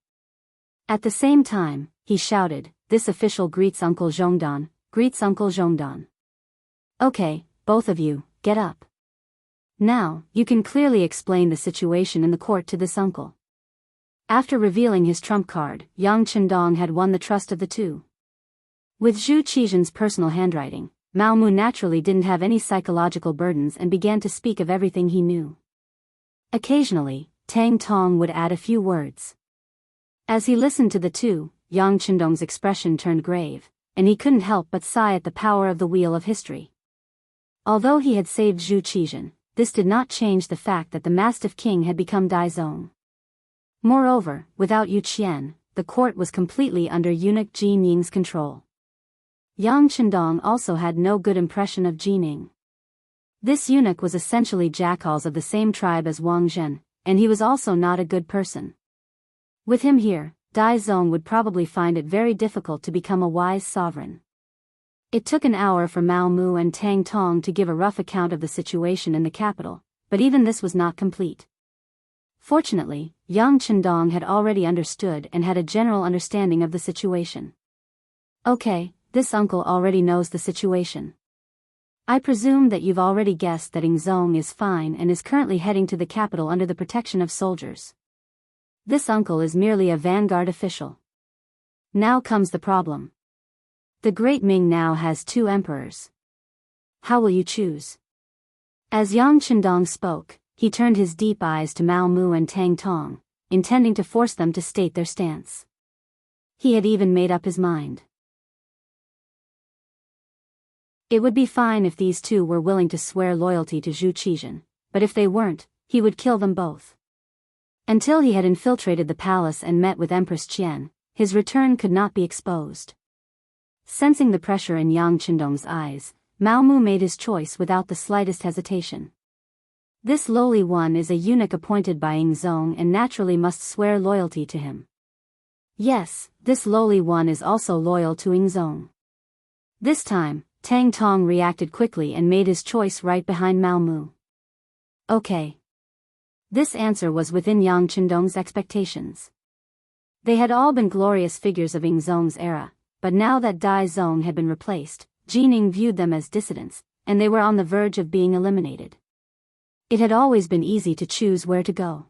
At the same time, he shouted, "This official greets Uncle Zhongdan, greets Uncle Zhongdan. Okay, both of you, get up. Now, you can clearly explain the situation in the court to this uncle." After revealing his trump card, Yang Qindong had won the trust of the two. With Zhu Qizhen's personal handwriting, Mao Mu naturally didn't have any psychological burdens and began to speak of everything he knew. Occasionally, Tang Tong would add a few words. As he listened to the two, Yang Qindong's expression turned grave, and he couldn't help but sigh at the power of the wheel of history. Although he had saved Zhu Qizhen, this did not change the fact that the Mastiff King had become Daizong. Moreover, without Yu Qian, the court was completely under eunuch Ji Ning's control. Yang Qindong also had no good impression of Ji Ning. This eunuch was essentially jackals of the same tribe as Wang Zhen, and he was also not a good person. With him here, Daizong would probably find it very difficult to become a wise sovereign. It took an hour for Mao Mu and Tang Tong to give a rough account of the situation in the capital, but even this was not complete. Fortunately, Yang Qindong had already understood and had a general understanding of the situation. Okay, this uncle already knows the situation. I presume that you've already guessed that Ingzong is fine and is currently heading to the capital under the protection of soldiers. This uncle is merely a vanguard official. Now comes the problem. The Great Ming now has 2 emperors. How will you choose? As Yang Chendong spoke, he turned his deep eyes to Mao Mu and Tang Tong, intending to force them to state their stance. He had even made up his mind. It would be fine if these 2 were willing to swear loyalty to Zhu Qizhen, but if they weren't, he would kill them both. Until he had infiltrated the palace and met with Empress Qian, his return could not be exposed. Sensing the pressure in Yang Chendong's eyes, Mao Mu made his choice without the slightest hesitation. This lowly one is a eunuch appointed by Ingzong and naturally must swear loyalty to him. Yes, this lowly one is also loyal to Ingzong. This time, Tang Tong reacted quickly and made his choice right behind Mao Mu. Okay. This answer was within Yang Chendong's expectations. They had all been glorious figures of Ingzong's era, but now that Dai Zong had been replaced, Jining viewed them as dissidents, and they were on the verge of being eliminated. It had always been easy to choose where to go.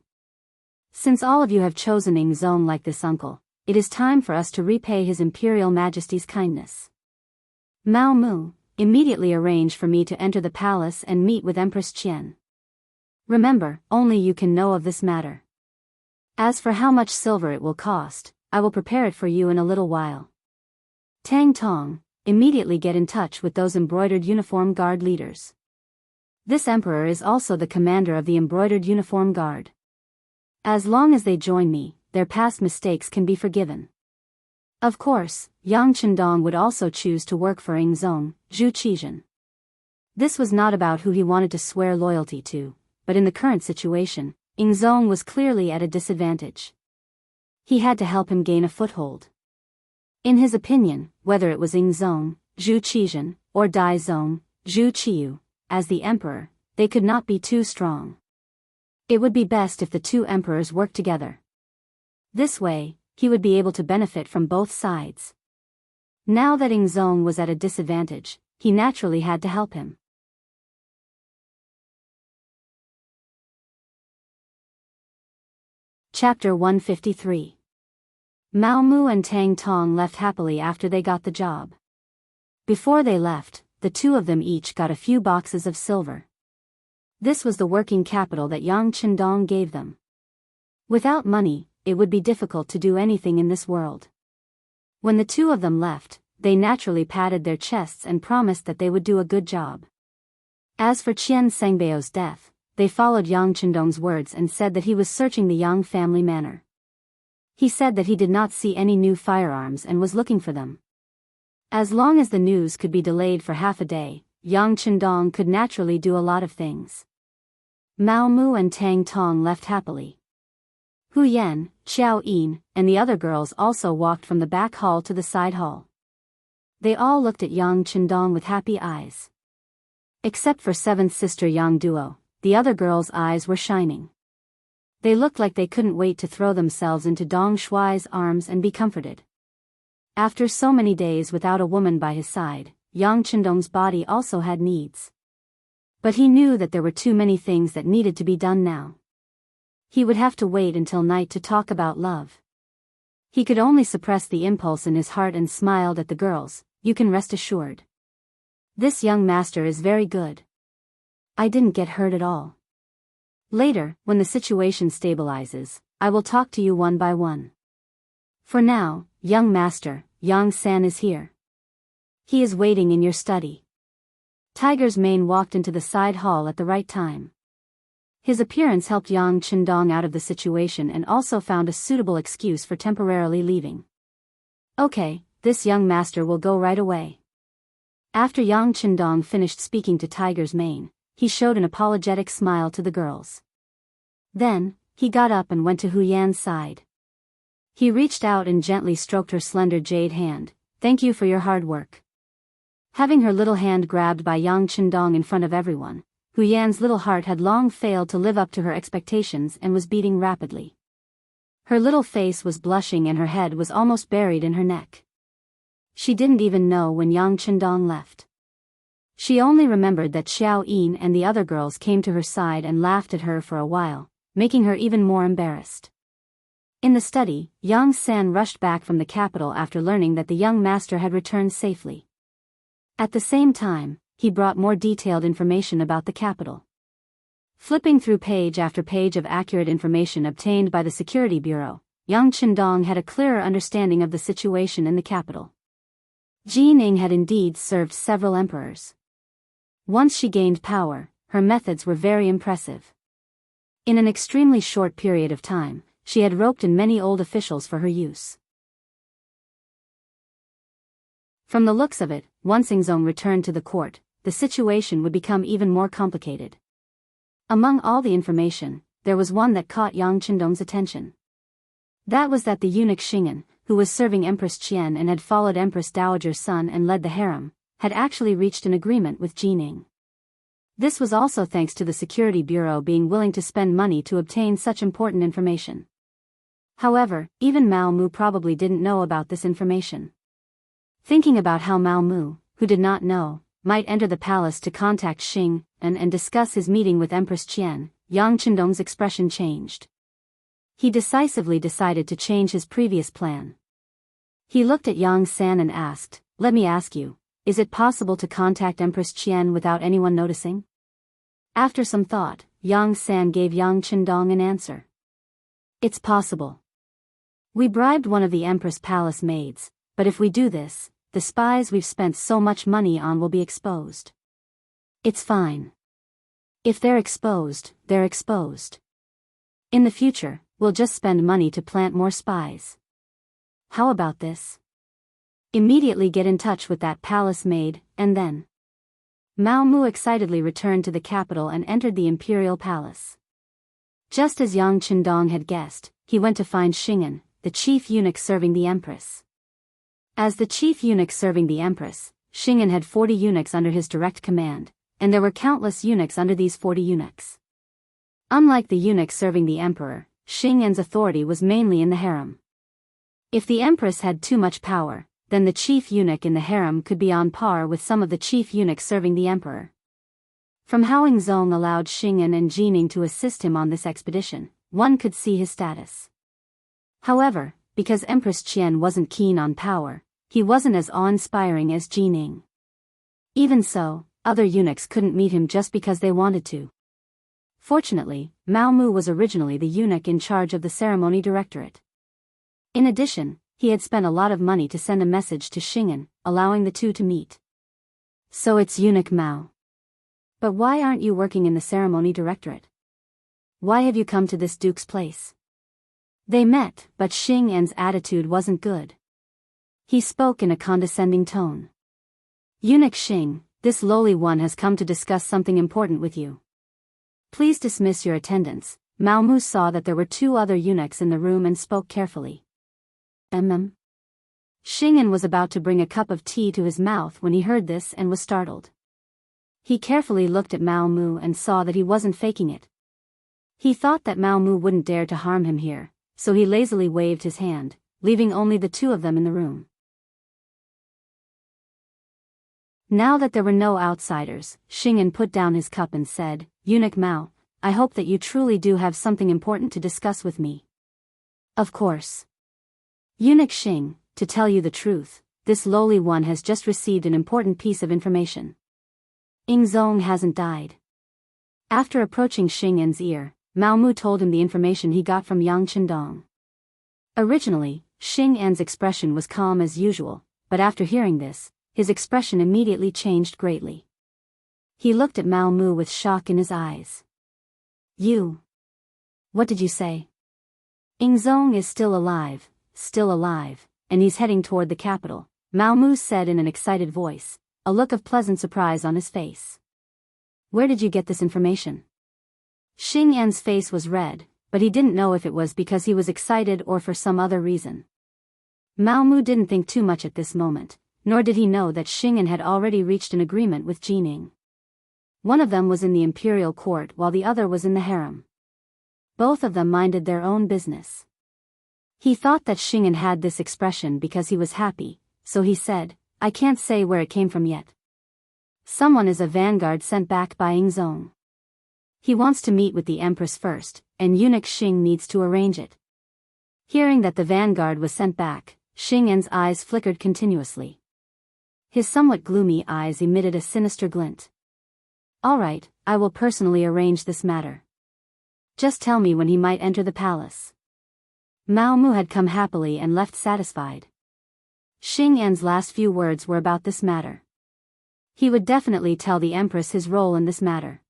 Since all of you have chosen Ingzong like this uncle, it is time for us to repay His Imperial Majesty's kindness. Mao Mu, immediately arrange for me to enter the palace and meet with Empress Qian. Remember, only you can know of this matter. As for how much silver it will cost, I will prepare it for you in a little while. Tang Tong, immediately get in touch with those embroidered uniform guard leaders. This emperor is also the commander of the embroidered uniform guard. As long as they join me, their past mistakes can be forgiven. Of course, Yang Chendong would also choose to work for Ingzong, Zhu Qizhen. This was not about who he wanted to swear loyalty to, but in the current situation, Ingzong was clearly at a disadvantage. He had to help him gain a foothold. In his opinion, whether it was Ingzong, Zhu Qizhen, or Dai Zong, Zhu Qiyu, as the emperor, they could not be too strong. It would be best if the 2 emperors worked together. This way, he would be able to benefit from both sides. Now that Ingzong was at a disadvantage, he naturally had to help him. Chapter 153. Mao Mu and Tang Tong left happily after they got the job. Before they left, the 2 of them each got a few boxes of silver. This was the working capital that Yang Chendong gave them. Without money, it would be difficult to do anything in this world. When the 2 of them left, they naturally patted their chests and promised that they would do a good job. As for Qian Sengbao's death, they followed Yang Chendong's words and said that he was searching the Yang family manor. He said that he did not see any new firearms and was looking for them. As long as the news could be delayed for half a day, Yang Chendong could naturally do a lot of things. Mao Mu and Tang Tong left happily. Hu Yan, Xiao Yin, and the other girls also walked from the back hall to the side hall. They all looked at Yang Chendong with happy eyes. Except for 7th sister Yang Duo, the other girls' eyes were shining. They looked like they couldn't wait to throw themselves into Dong Shuai's arms and be comforted. After so many days without a woman by his side, Yang Chendong's body also had needs. But he knew that there were too many things that needed to be done now. He would have to wait until night to talk about love. He could only suppress the impulse in his heart and smiled at the girls. You can rest assured. This young master is very good. I didn't get hurt at all. Later, when the situation stabilizes, I will talk to you one by one. For now, young master, Yang San is here. He is waiting in your study. Tiger's mane walked into the side hall at the right time. His appearance helped Yang Chendong out of the situation and also found a suitable excuse for temporarily leaving. Okay, this young master will go right away. After Yang Chendong finished speaking to Tiger's mane, he showed an apologetic smile to the girls. Then, he got up and went to Hu Yan's side. He reached out and gently stroked her slender jade hand. Thank you for your hard work. Having her little hand grabbed by Yang Chendong in front of everyone, Hu Yan's little heart had long failed to live up to her expectations and was beating rapidly. Her little face was blushing and her head was almost buried in her neck. She didn't even know when Yang Chendong left. She only remembered that Xiao Yin and the other girls came to her side and laughed at her for a while, making her even more embarrassed. In the study, Yang San rushed back from the capital after learning that the young master had returned safely. At the same time, he brought more detailed information about the capital. Flipping through page after page of accurate information obtained by the Security Bureau, Yang Qindong had a clearer understanding of the situation in the capital. Jining had indeed served several emperors. Once she gained power, her methods were very impressive. In an extremely short period of time, she had roped in many old officials for her use. From the looks of it, once Ingzong returned to the court, the situation would become even more complicated. Among all the information, there was one that caught Yang Qindong's attention. That was that the eunuch Xing'an, who was serving Empress Qian and had followed Empress Dowager's son and led the harem, had actually reached an agreement with Jining. This was also thanks to the Security Bureau being willing to spend money to obtain such important information. However, even Mao Mu probably didn't know about this information. Thinking about how Mao Mu, who did not know, might enter the palace to contact Xing and discuss his meeting with Empress Qian, Yang Qindong's expression changed. He decisively decided to change his previous plan. He looked at Yang San and asked, "Let me ask you, is it possible to contact Empress Qian without anyone noticing?" After some thought, Yang San gave Yang Qindong an answer. "It's possible. We bribed one of the Empress Palace maids, but if we do this, the spies we've spent so much money on will be exposed. It's fine. If they're exposed, they're exposed. In the future, we'll just spend money to plant more spies. How about this? Immediately get in touch with that palace maid, and then..." Mao Mu excitedly returned to the capital and entered the imperial palace. Just as Yang Qindong had guessed, he went to find Xing'an, the chief eunuch serving the empress. As the chief eunuch serving the empress, Xing'an had 40 eunuchs under his direct command, and there were countless eunuchs under these 40 eunuchs. Unlike the eunuch serving the emperor, Xing'an's authority was mainly in the harem. If the empress had too much power, then the chief eunuch in the harem could be on par with some of the chief eunuchs serving the emperor. From how Ingzong allowed Xing'an and Jining to assist him on this expedition, one could see his status. However, because Empress Qian wasn't keen on power, he wasn't as awe-inspiring as Jining. Even so, other eunuchs couldn't meet him just because they wanted to. Fortunately, Mao Mu was originally the eunuch in charge of the ceremony directorate. In addition, he had spent a lot of money to send a message to Xing'an, allowing the two to meet. "So it's eunuch Mao. But why aren't you working in the ceremony directorate? Why have you come to this duke's place?" They met, but Xing'an's attitude wasn't good. He spoke in a condescending tone. "Eunuch Xing, this lowly one has come to discuss something important with you. Please dismiss your attendants." Mao Mu saw that there were 2 other eunuchs in the room and spoke carefully. Xing'an was about to bring a cup of tea to his mouth when he heard this and was startled. He carefully looked at Mao Mu and saw that he wasn't faking it. He thought that Mao Mu wouldn't dare to harm him here, so he lazily waved his hand, leaving only the 2 of them in the room. Now that there were no outsiders, Xing'an put down his cup and said, "Eunuch Mao, I hope that you truly do have something important to discuss with me." "Of course." "Eunuch Xing, to tell you the truth, this lowly one has just received an important piece of information. Ingzong hasn't died." After approaching Xing'an's ear, Mao Mu told him the information he got from Yang Qindong. Originally, Xing'an's expression was calm as usual, but after hearing this, his expression immediately changed greatly. He looked at Mao Mu with shock in his eyes. "You? What did you say?" "Ingzong is still alive, and he's heading toward the capital," Mao Mu said in an excited voice, a look of pleasant surprise on his face. "Where did you get this information?" Xing'an's face was red, but he didn't know if it was because he was excited or for some other reason. Mao Mu didn't think too much at this moment, nor did he know that Xing'an had already reached an agreement with Jining. One of them was in the imperial court while the other was in the harem. Both of them minded their own business. He thought that Xing'an had this expression because he was happy, so he said, "I can't say where it came from yet." Someone is a vanguard sent back by Ingzong. He wants to meet with the Empress first, and eunuch Xing needs to arrange it. Hearing that the vanguard was sent back, Xing En's eyes flickered continuously. His somewhat gloomy eyes emitted a sinister glint. All right, I will personally arrange this matter. Just tell me when he might enter the palace. Mao Mu had come happily and left satisfied. Xing En's last few words were about this matter. He would definitely tell the Empress his role in this matter.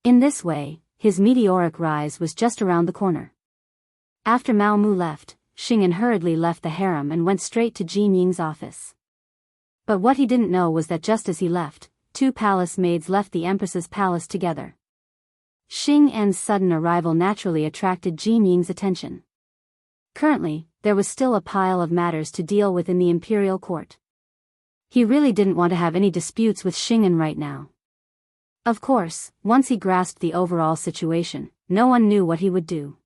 In this way, his meteoric rise was just around the corner. After Mao Mu left, Xing En hurriedly left the harem and went straight to Jin Ying's office. But what he didn't know was that just as he left, 2 palace maids left the Empress's palace together. Xing En's sudden arrival naturally attracted Jin Ying's attention. Currently, there was still a pile of matters to deal with in the imperial court. He really didn't want to have any disputes with Xing En right now. Of course, once he grasped the overall situation, no one knew what he would do.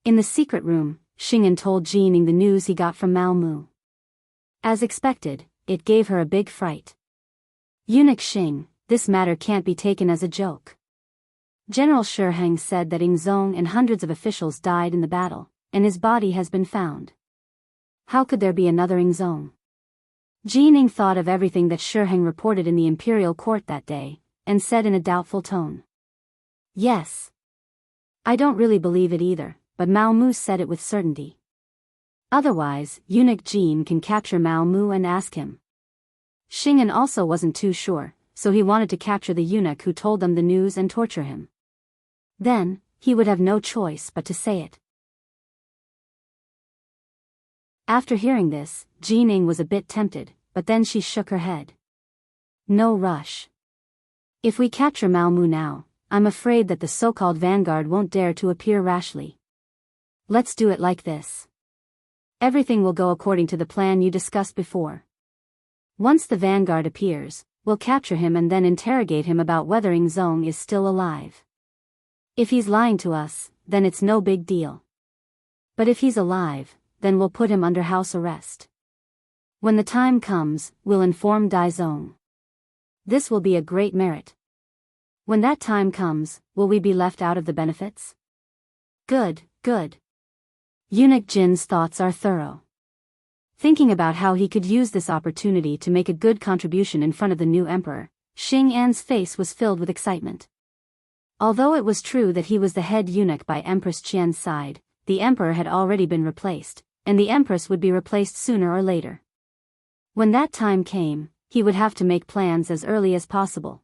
In the secret room, Xing En told Jin Ying the news he got from Mao Mu. As expected, it gave her a big fright. Eunuch Xing, this matter can't be taken as a joke. General Shiheng said that Ingzong and hundreds of officials died in the battle, and his body has been found. How could there be another Ingzong? Jin Ying thought of everything that Shiheng reported in the imperial court that day, and said in a doubtful tone. Yes. I don't really believe it either, but Mao Mu said it with certainty. Otherwise, eunuch Jin can capture Mao Mu and ask him. Xing En also wasn't too sure, so he wanted to capture the eunuch who told them the news and torture him. Then, he would have no choice but to say it. After hearing this, Jin Ying was a bit tempted, but then she shook her head. No rush. If we capture Mao Mu now, I'm afraid that the so-called vanguard won't dare to appear rashly. Let's do it like this. Everything will go according to the plan you discussed before. Once the vanguard appears, we'll capture him and then interrogate him about whether Ingzong is still alive. If he's lying to us, then it's no big deal. But if he's alive, then we'll put him under house arrest. When the time comes, we'll inform Daizong. This will be a great merit. When that time comes, will we be left out of the benefits? Good, good. Eunuch Jin's thoughts are thorough. Thinking about how he could use this opportunity to make a good contribution in front of the new emperor, Xing An's face was filled with excitement. Although it was true that he was the head eunuch by Empress Qian's side, the emperor had already been replaced, and the empress would be replaced sooner or later. When that time came, he would have to make plans as early as possible.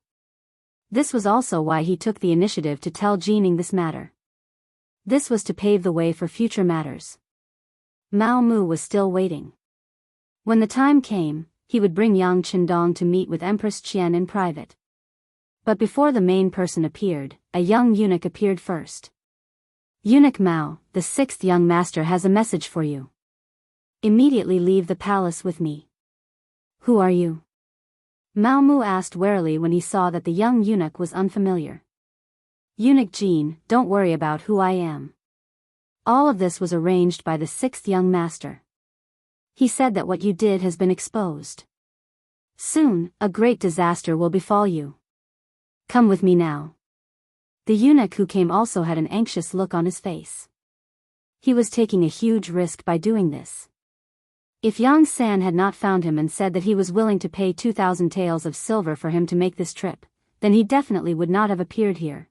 This was also why he took the initiative to tell Jin Ying this matter. This was to pave the way for future matters. Mao Mu was still waiting. When the time came, he would bring Yang Qindong to meet with Empress Qian in private. But before the main person appeared, a young eunuch appeared first. Eunuch Mao, the 6th young master has a message for you. Immediately leave the palace with me. Who are you? Mao Mu asked warily when he saw that the young eunuch was unfamiliar. Eunuch Jin, don't worry about who I am. All of this was arranged by the 6th young master. He said that what you did has been exposed. Soon, a great disaster will befall you. Come with me now. The eunuch who came also had an anxious look on his face. He was taking a huge risk by doing this. If Yang San had not found him and said that he was willing to pay 2,000 taels of silver for him to make this trip, then he definitely would not have appeared here.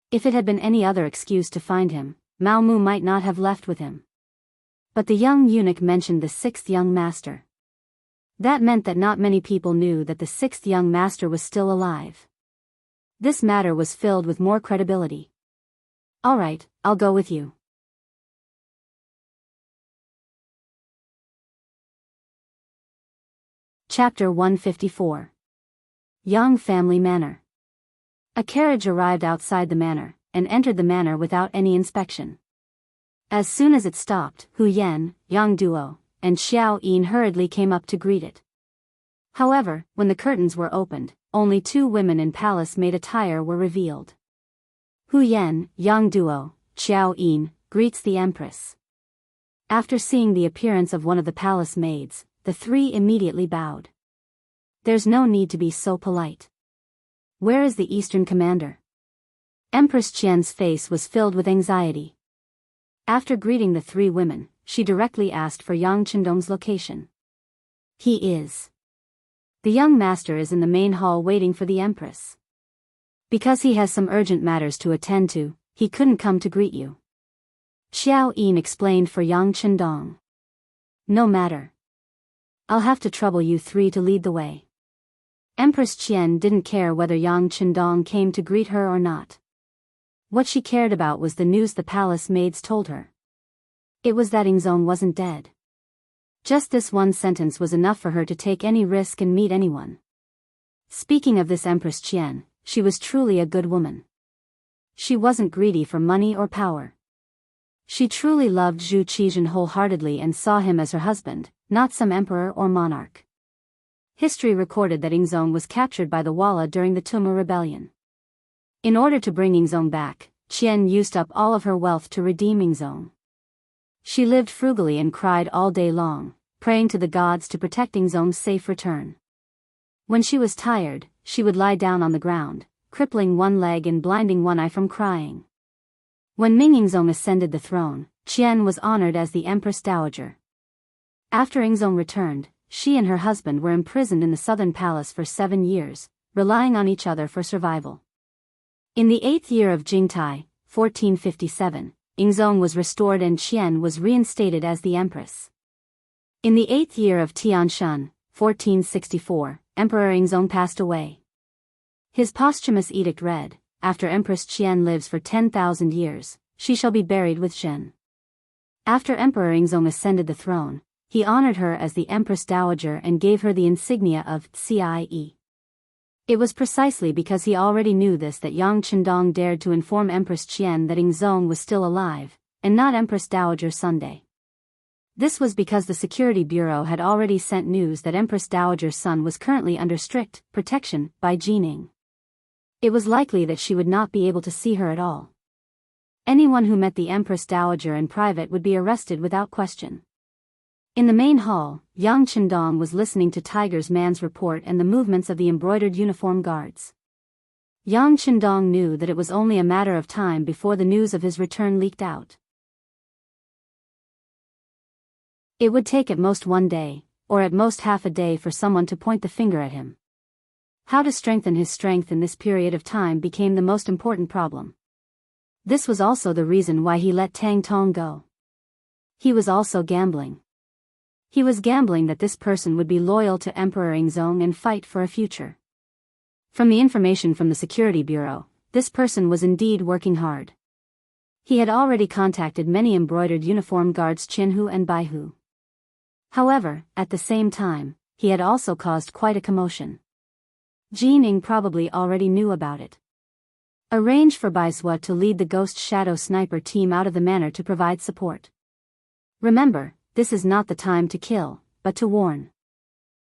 If it had been any other excuse to find him, Mao Mu might not have left with him. But the young eunuch mentioned the 6th young master. That meant that not many people knew that the 6th young master was still alive. This matter was filled with more credibility. All right, I'll go with you. Chapter 154. Yang Family Manor. A carriage arrived outside the manor, and entered the manor without any inspection. As soon as it stopped, Hu Yan, Yang Duo, and Xiao Yin hurriedly came up to greet it. However, when the curtains were opened, only 2 women in palace-maid attire were revealed. Hu Yan, Yang Duo, Xiao Yin, greets the empress. After seeing the appearance of one of the palace maids, the 3 immediately bowed. There's no need to be so polite. Where is the Eastern commander? Empress Qian's face was filled with anxiety. After greeting the three women, she directly asked for Yang Qindong's location. He is. The young master is in the main hall waiting for the empress. Because he has some urgent matters to attend to, he couldn't come to greet you. Xiao Yin explained for Yang Qindong. No matter. I'll have to trouble you three to lead the way. Empress Qian didn't care whether Yang Qindong came to greet her or not. What she cared about was the news the palace maids told her. It was that Yingzong wasn't dead. Just this one sentence was enough for her to take any risk and meet anyone. Speaking of this Empress Qian, she was truly a good woman. She wasn't greedy for money or power. She truly loved Zhu Qizhen wholeheartedly and saw him as her husband, not some emperor or monarch. History recorded that Yingzong was captured by the Walla during the Tuma rebellion. In order to bring Yingzong back, Qian used up all of her wealth to redeem Yingzong. She lived frugally and cried all day long, praying to the gods to protect Yingzong's safe return. When she was tired, she would lie down on the ground, crippling one leg and blinding one eye from crying. When Ming Yingzong ascended the throne, Qian was honored as the Empress Dowager. After Yingzong returned, she and her husband were imprisoned in the southern palace for 7 years, relying on each other for survival. In the 8th year of Jingtai, 1457, Yingzong was restored and Qian was reinstated as the empress. In the 8th year of Tianshan, 1464, Emperor Yingzong passed away. His posthumous edict read, "After Empress Qian lives for 10,000 years, she shall be buried with Shen." After Emperor Yingzong ascended the throne, he honored her as the Empress Dowager and gave her the insignia of Cie. It was precisely because he already knew this that Yang Qindong dared to inform Empress Qian that Yingzong was still alive, and not Empress Dowager Sunday. This was because the Security Bureau had already sent news that Empress Dowager's son was currently under strict protection by Jining. It was likely that she would not be able to see her at all. Anyone who met the Empress Dowager in private would be arrested without question. In the main hall, Yang Qindong was listening to Tiger's man's report and the movements of the embroidered uniform guards. Yang Qindong knew that it was only a matter of time before the news of his return leaked out. It would take at most 1 day, or at most half a day for someone to point the finger at him. How to strengthen his strength in this period of time became the most important problem. This was also the reason why he let Tang Tong go. He was also gambling. He was gambling that this person would be loyal to Emperor Yingzong and fight for a future. From the information from the Security Bureau, this person was indeed working hard. He had already contacted many embroidered uniform guards Qinhu and Baihu. However, at the same time, he had also caused quite a commotion. Jining probably already knew about it. Arrange for Baiswa to lead the Ghost Shadow Sniper team out of the manor to provide support. Remember, this is not the time to kill, but to warn.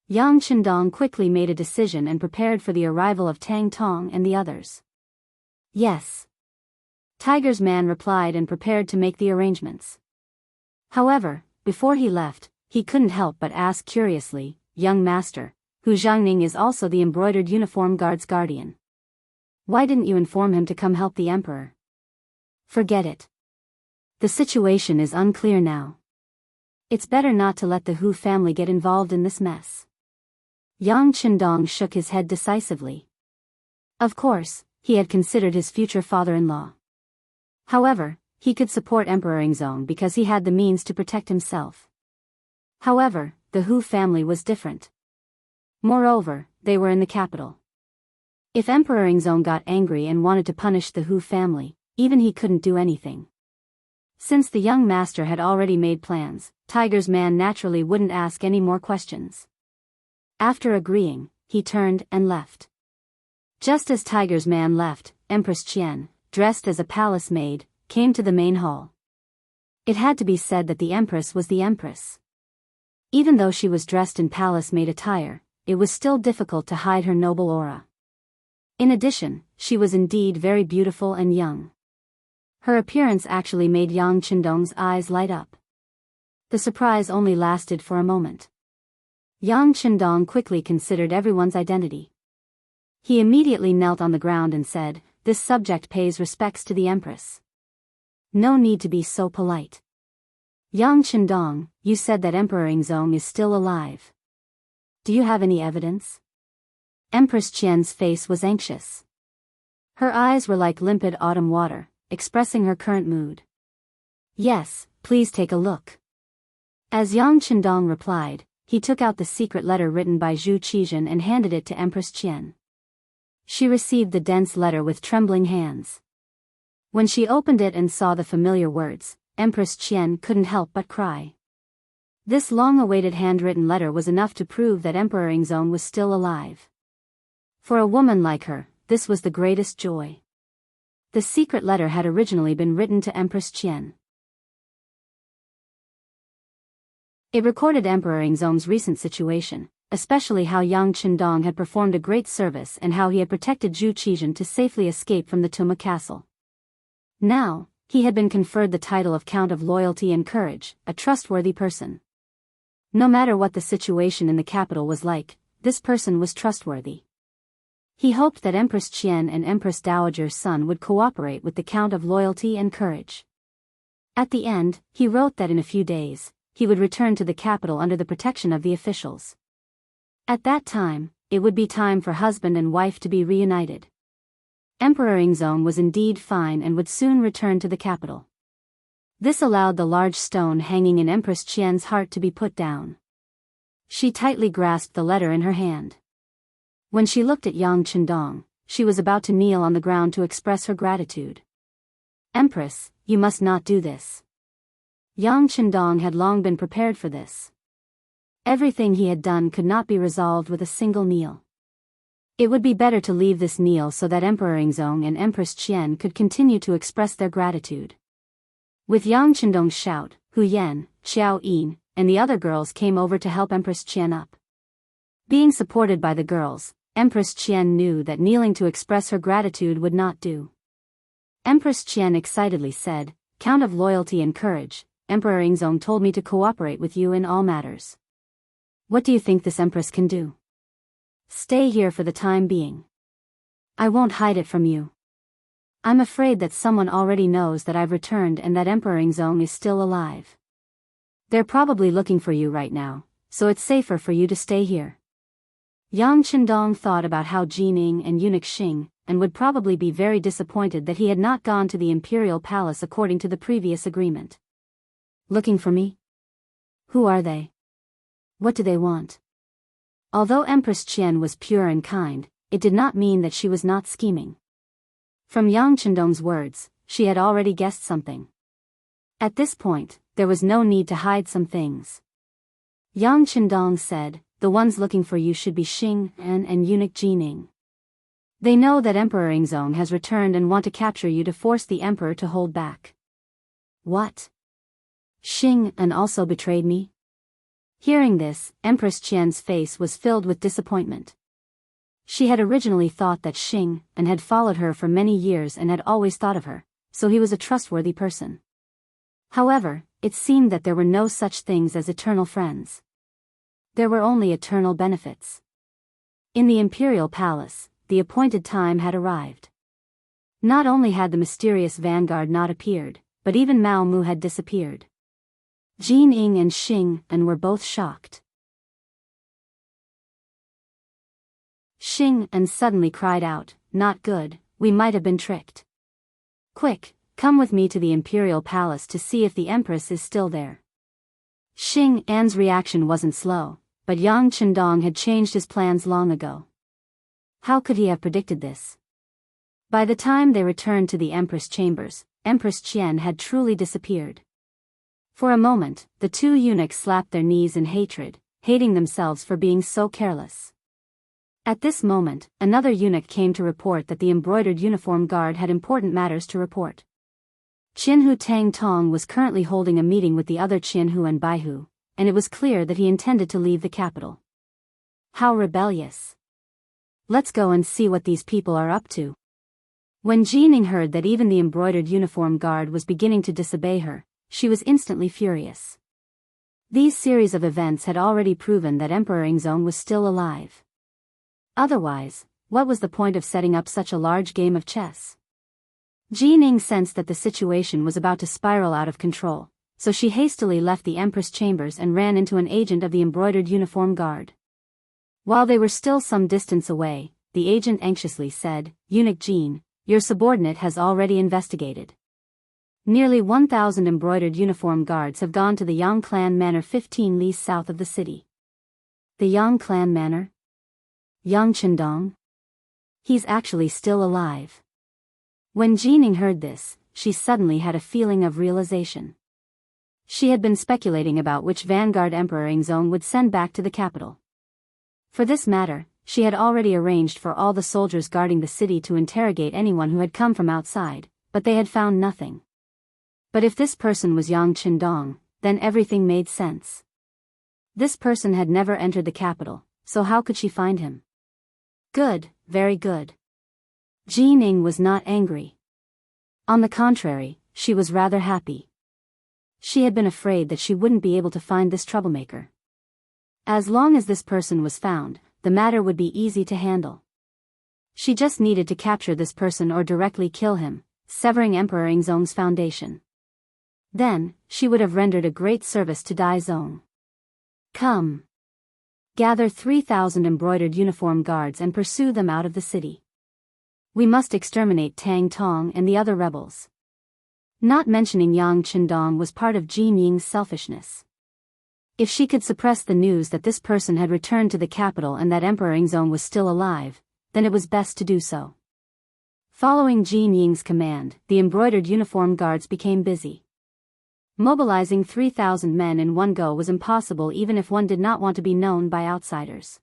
Yang Qindong quickly made a decision and prepared for the arrival of Tang Tong and the others. Yes. Tiger's man replied and prepared to make the arrangements. However, before he left, he couldn't help but ask curiously, "Young master, Hu Zhangning is also the embroidered uniform guard's guardian. Why didn't you inform him to come help the emperor?" "Forget it. The situation is unclear now. It's better not to let the Hu family get involved in this mess." Yang Qindong shook his head decisively. Of course, he had considered his future father-in-law. However, he could support Emperor Yingzong because he had the means to protect himself. However, the Hu family was different. Moreover, they were in the capital. If Emperor Yingzong got angry and wanted to punish the Hu family, even he couldn't do anything. Since the young master had already made plans, Tiger's man naturally wouldn't ask any more questions. After agreeing, he turned and left. Just as Tiger's man left, Empress Qian, dressed as a palace maid, came to the main hall. It had to be said that the empress was the empress. Even though she was dressed in palace maid attire, it was still difficult to hide her noble aura. In addition, she was indeed very beautiful and young. Her appearance actually made Yang Qindong's eyes light up. The surprise only lasted for a moment. Yang Chendong quickly considered everyone's identity. He immediately knelt on the ground and said, "This subject pays respects to the Empress. No need to be so polite. Yang Chendong, you said that Emperor Yingzong is still alive. Do you have any evidence?" Empress Qian's face was anxious. Her eyes were like limpid autumn water, expressing her current mood. "Yes, please take a look." As Yang Chendong replied, he took out the secret letter written by Zhu Qizhen and handed it to Empress Qian. She received the dense letter with trembling hands. When she opened it and saw the familiar words, Empress Qian couldn't help but cry. This long-awaited handwritten letter was enough to prove that Emperor Yingzong was still alive. For a woman like her, this was the greatest joy. The secret letter had originally been written to Empress Qian. It recorded Emperor Yingzong's recent situation, especially how Yang Chendong had performed a great service and how he had protected Zhu Qizhen to safely escape from the Tuma castle. Now, he had been conferred the title of Count of Loyalty and Courage, a trustworthy person. No matter what the situation in the capital was like, this person was trustworthy. He hoped that Empress Qian and Empress Dowager's son would cooperate with the Count of Loyalty and Courage. At the end, he wrote that in a few days, he would return to the capital under the protection of the officials. At that time, it would be time for husband and wife to be reunited. Emperor Yingzong was indeed fine and would soon return to the capital. This allowed the large stone hanging in Empress Qian's heart to be put down. She tightly grasped the letter in her hand. When she looked at Yang Chendong, she was about to kneel on the ground to express her gratitude. "Empress, you must not do this." Yang Chendong had long been prepared for this. Everything he had done could not be resolved with a single kneel. It would be better to leave this kneel so that Emperor Yingzong and Empress Qian could continue to express their gratitude. With Yang Chendong's shout, Hu Yan, Xiao Yin, and the other girls came over to help Empress Qian up. Being supported by the girls, Empress Qian knew that kneeling to express her gratitude would not do. Empress Qian excitedly said, "Count of Loyalty and Courage, Emperor Yingzong told me to cooperate with you in all matters. What do you think this empress can do? Stay here for the time being. I won't hide it from you. I'm afraid that someone already knows that I've returned and that Emperor Yingzong is still alive. They're probably looking for you right now, so it's safer for you to stay here." Yang Chendong thought about how Jining and eunuch Xing, and would probably be very disappointed that he had not gone to the imperial palace according to the previous agreement. "Looking for me? Who are they? What do they want?" Although Empress Qian was pure and kind, it did not mean that she was not scheming. From Yang Chendong's words, she had already guessed something. At this point, there was no need to hide some things. Yang Chendong said, "The ones looking for you should be Xing and eunuch Jining. They know that Emperor Yingzong has returned and want to capture you to force the emperor to hold back." "What? Xing and also betrayed me?" Hearing this, Empress Qian's face was filled with disappointment. She had originally thought that Xing and had followed her for many years and had always thought of her, so he was a trustworthy person. However, it seemed that there were no such things as eternal friends. There were only eternal benefits. In the imperial palace, the appointed time had arrived. Not only had the mysterious vanguard not appeared, but even Mao Mu had disappeared. Jin Ying and Xing and were both shocked. Xing and suddenly cried out, "Not good, we might have been tricked. Quick, come with me to the imperial palace to see if the empress is still there." Xing An's reaction wasn't slow, but Yang Chendong had changed his plans long ago. How could he have predicted this? By the time they returned to the Empress chambers, Empress Qian had truly disappeared. For a moment, the two eunuchs slapped their knees in hatred, hating themselves for being so careless. At this moment, another eunuch came to report that the embroidered uniform guard had important matters to report. Qianhu Tang Tong was currently holding a meeting with the other Qianhu and Baihu, and it was clear that he intended to leave the capital. How rebellious! Let's go and see what these people are up to. When Jining heard that even the embroidered uniform guard was beginning to disobey her, she was instantly furious. These series of events had already proven that Emperor Yingzong was still alive. Otherwise, what was the point of setting up such a large game of chess? Jining sensed that the situation was about to spiral out of control, so she hastily left the Empress' chambers and ran into an agent of the embroidered uniform guard. While they were still some distance away, the agent anxiously said, "Eunuch Jin, your subordinate has already investigated. Nearly 1,000 embroidered uniform guards have gone to the Yang clan manor 15 li south of the city." The Yang clan manor? Yang Chendong? He's actually still alive. When Jining heard this, she suddenly had a feeling of realization. She had been speculating about which vanguard Emperor Yingzong would send back to the capital. For this matter, she had already arranged for all the soldiers guarding the city to interrogate anyone who had come from outside, but they had found nothing. But if this person was Yang Chendong, then everything made sense. This person had never entered the capital, so how could she find him? Good, very good. Jining was not angry. On the contrary, she was rather happy. She had been afraid that she wouldn't be able to find this troublemaker. As long as this person was found, the matter would be easy to handle. She just needed to capture this person or directly kill him, severing Emperor Yingzong's foundation. Then, she would have rendered a great service to Daizong. Come. Gather 3,000 embroidered uniform guards and pursue them out of the city. We must exterminate Tang Tong and the other rebels. Not mentioning Yang Chendong was part of Jin Ying's selfishness. If she could suppress the news that this person had returned to the capital and that Emperor Yingzong was still alive, then it was best to do so. Following Jin Ying's command, the embroidered uniform guards became busy. Mobilizing 3,000 men in one go was impossible even if one did not want to be known by outsiders.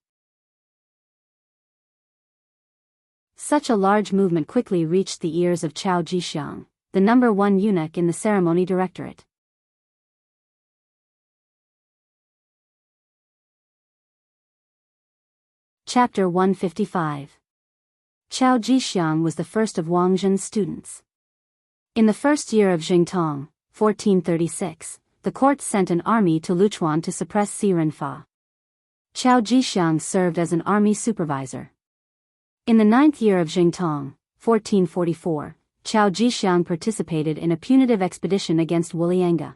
Such a large movement quickly reached the ears of Cao Jixiang, the #1 eunuch in the ceremony directorate. Chapter 155. Cao Jixiang was the first of Wang Zhen's students. In the first year of Jingtong, 1436, the court sent an army to Luchuan to suppress Si Renfa. Cao Jixiang served as an army supervisor. In the 9th year of Jingtong, 1444, Cao Jixiang participated in a punitive expedition against Wulianga.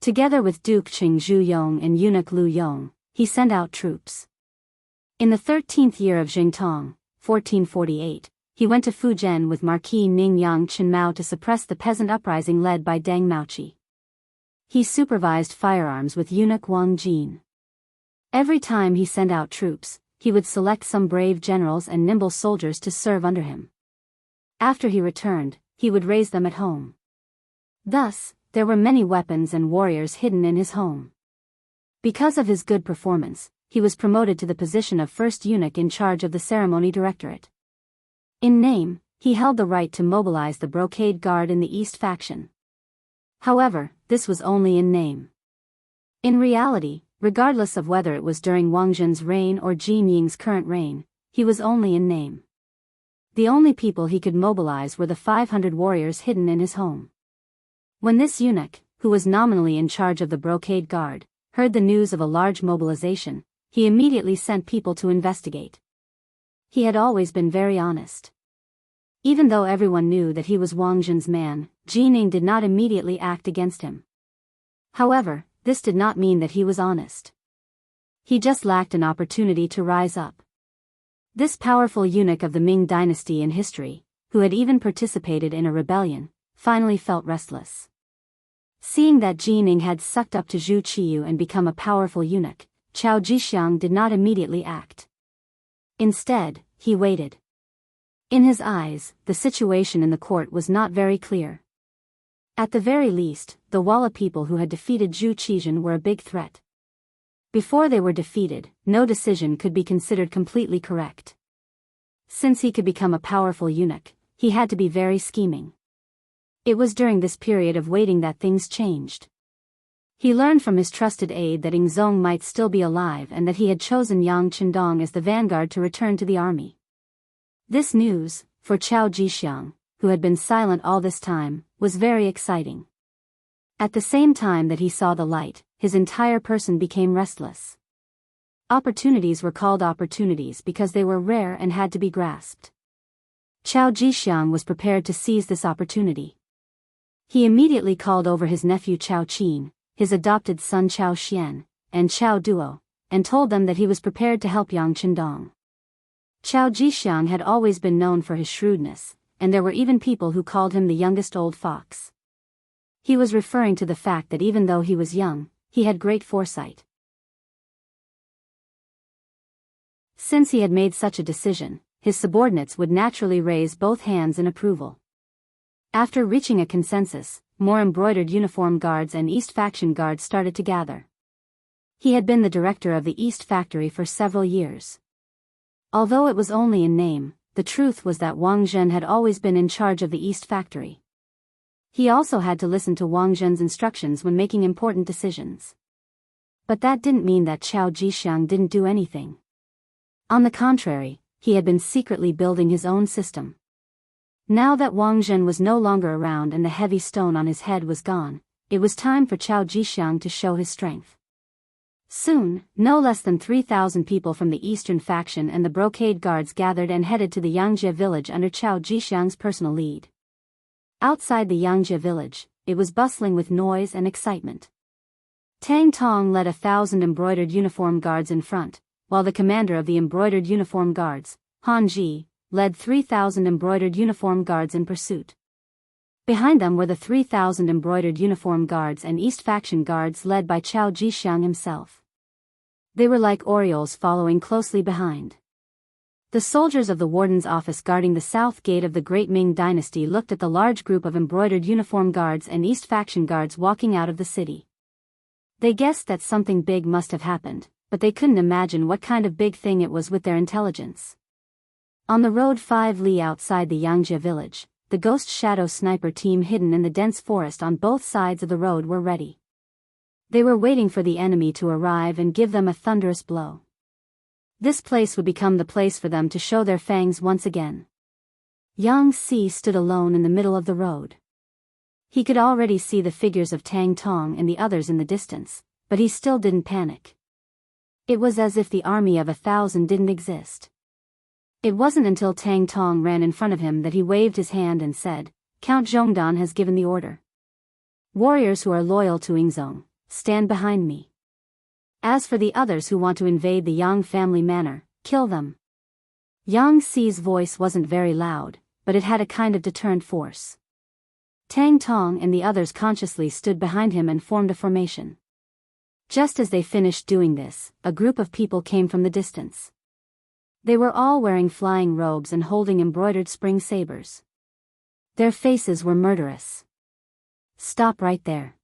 Together with Duke Qing Zhuyong and eunuch Lu Yong, he sent out troops. In the 13th year of Jingtong, 1448, he went to Fujian with Marquis Ningyang Chenmao to suppress the peasant uprising led by Deng Maoqi. He supervised firearms with eunuch Wang Jin. Every time he sent out troops, he would select some brave generals and nimble soldiers to serve under him. After he returned, he would raise them at home. Thus, there were many weapons and warriors hidden in his home. Because of his good performance, he was promoted to the position of first eunuch in charge of the ceremony directorate. In name, he held the right to mobilize the brocade guard in the East faction. However, this was only in name. In reality, regardless of whether it was during Wang Zhen's reign or Jin Ying's current reign, he was only in name. The only people he could mobilize were the 500 warriors hidden in his home. When this eunuch, who was nominally in charge of the brocade guard, heard the news of a large mobilization, he immediately sent people to investigate. He had always been very honest. Even though everyone knew that he was Wang Zhen's man, Jining did not immediately act against him. However, this did not mean that he was honest. He just lacked an opportunity to rise up. This powerful eunuch of the Ming dynasty in history, who had even participated in a rebellion, finally felt restless. Seeing that Jining had sucked up to Zhu Qiyu and become a powerful eunuch, Cao Jixiang did not immediately act. Instead, he waited. In his eyes, the situation in the court was not very clear. At the very least, the Walla people who had defeated Zhu Qizhen were a big threat. Before they were defeated, no decision could be considered completely correct. Since he could become a powerful eunuch, he had to be very scheming. It was during this period of waiting that things changed. He learned from his trusted aide that Yingzong might still be alive and that he had chosen Yang Chendong as the vanguard to return to the army. This news, for Cao Jixiang, who had been silent all this time, was very exciting. At the same time that he saw the light, his entire person became restless. Opportunities were called opportunities because they were rare and had to be grasped. Chao Jixiang was prepared to seize this opportunity. He immediately called over his nephew Chao Qin, his adopted son Chao Xian, and Chao Duo, and told them that he was prepared to help Yang Chendong. Chao Jixiang had always been known for his shrewdness, and there were even people who called him the youngest old fox. He was referring to the fact that even though he was young, he had great foresight. Since he had made such a decision, his subordinates would naturally raise both hands in approval. After reaching a consensus, more embroidered uniform guards and East faction guards started to gather. He had been the director of the East factory for several years. Although it was only in name, the truth was that Wang Zhen had always been in charge of the East factory. He also had to listen to Wang Zhen's instructions when making important decisions. But that didn't mean that Chao Jixiang didn't do anything. On the contrary, he had been secretly building his own system. Now that Wang Zhen was no longer around and the heavy stone on his head was gone, it was time for Chao Jixiang to show his strength. Soon, no less than 3,000 people from the Eastern faction and the brocade guards gathered and headed to the Xianxia village under Chao Jixiang's personal lead. Outside the Xianxia village, it was bustling with noise and excitement. Tang Tong led 1,000 embroidered uniform guards in front, while the commander of the embroidered uniform guards, Han Ji, led 3,000 embroidered uniform guards in pursuit. Behind them were the 3,000 embroidered uniform guards and East faction guards led by Chao Jixiang himself. They were like orioles following closely behind. The soldiers of the warden's office guarding the south gate of the Great Ming Dynasty looked at the large group of embroidered uniform guards and East faction guards walking out of the city. They guessed that something big must have happened, but they couldn't imagine what kind of big thing it was with their intelligence. On the road 5 li outside the Xianxia village, the Ghost Shadow sniper team hidden in the dense forest on both sides of the road were ready. They were waiting for the enemy to arrive and give them a thunderous blow. This place would become the place for them to show their fangs once again. Yang Si stood alone in the middle of the road. He could already see the figures of Tang Tong and the others in the distance, but he still didn't panic. It was as if the army of 1,000 didn't exist. It wasn't until Tang Tong ran in front of him that he waved his hand and said, "Count Zhongdan has given the order. Warriors who are loyal to Yingzong, stand behind me. As for the others who want to invade the Yang family manor, kill them." Yang Si's voice wasn't very loud, but it had a kind of deterrent force. Tang Tong and the others consciously stood behind him and formed a formation. Just as they finished doing this, a group of people came from the distance. They were all wearing flying robes and holding embroidered spring sabers. Their faces were murderous. "Stop right there."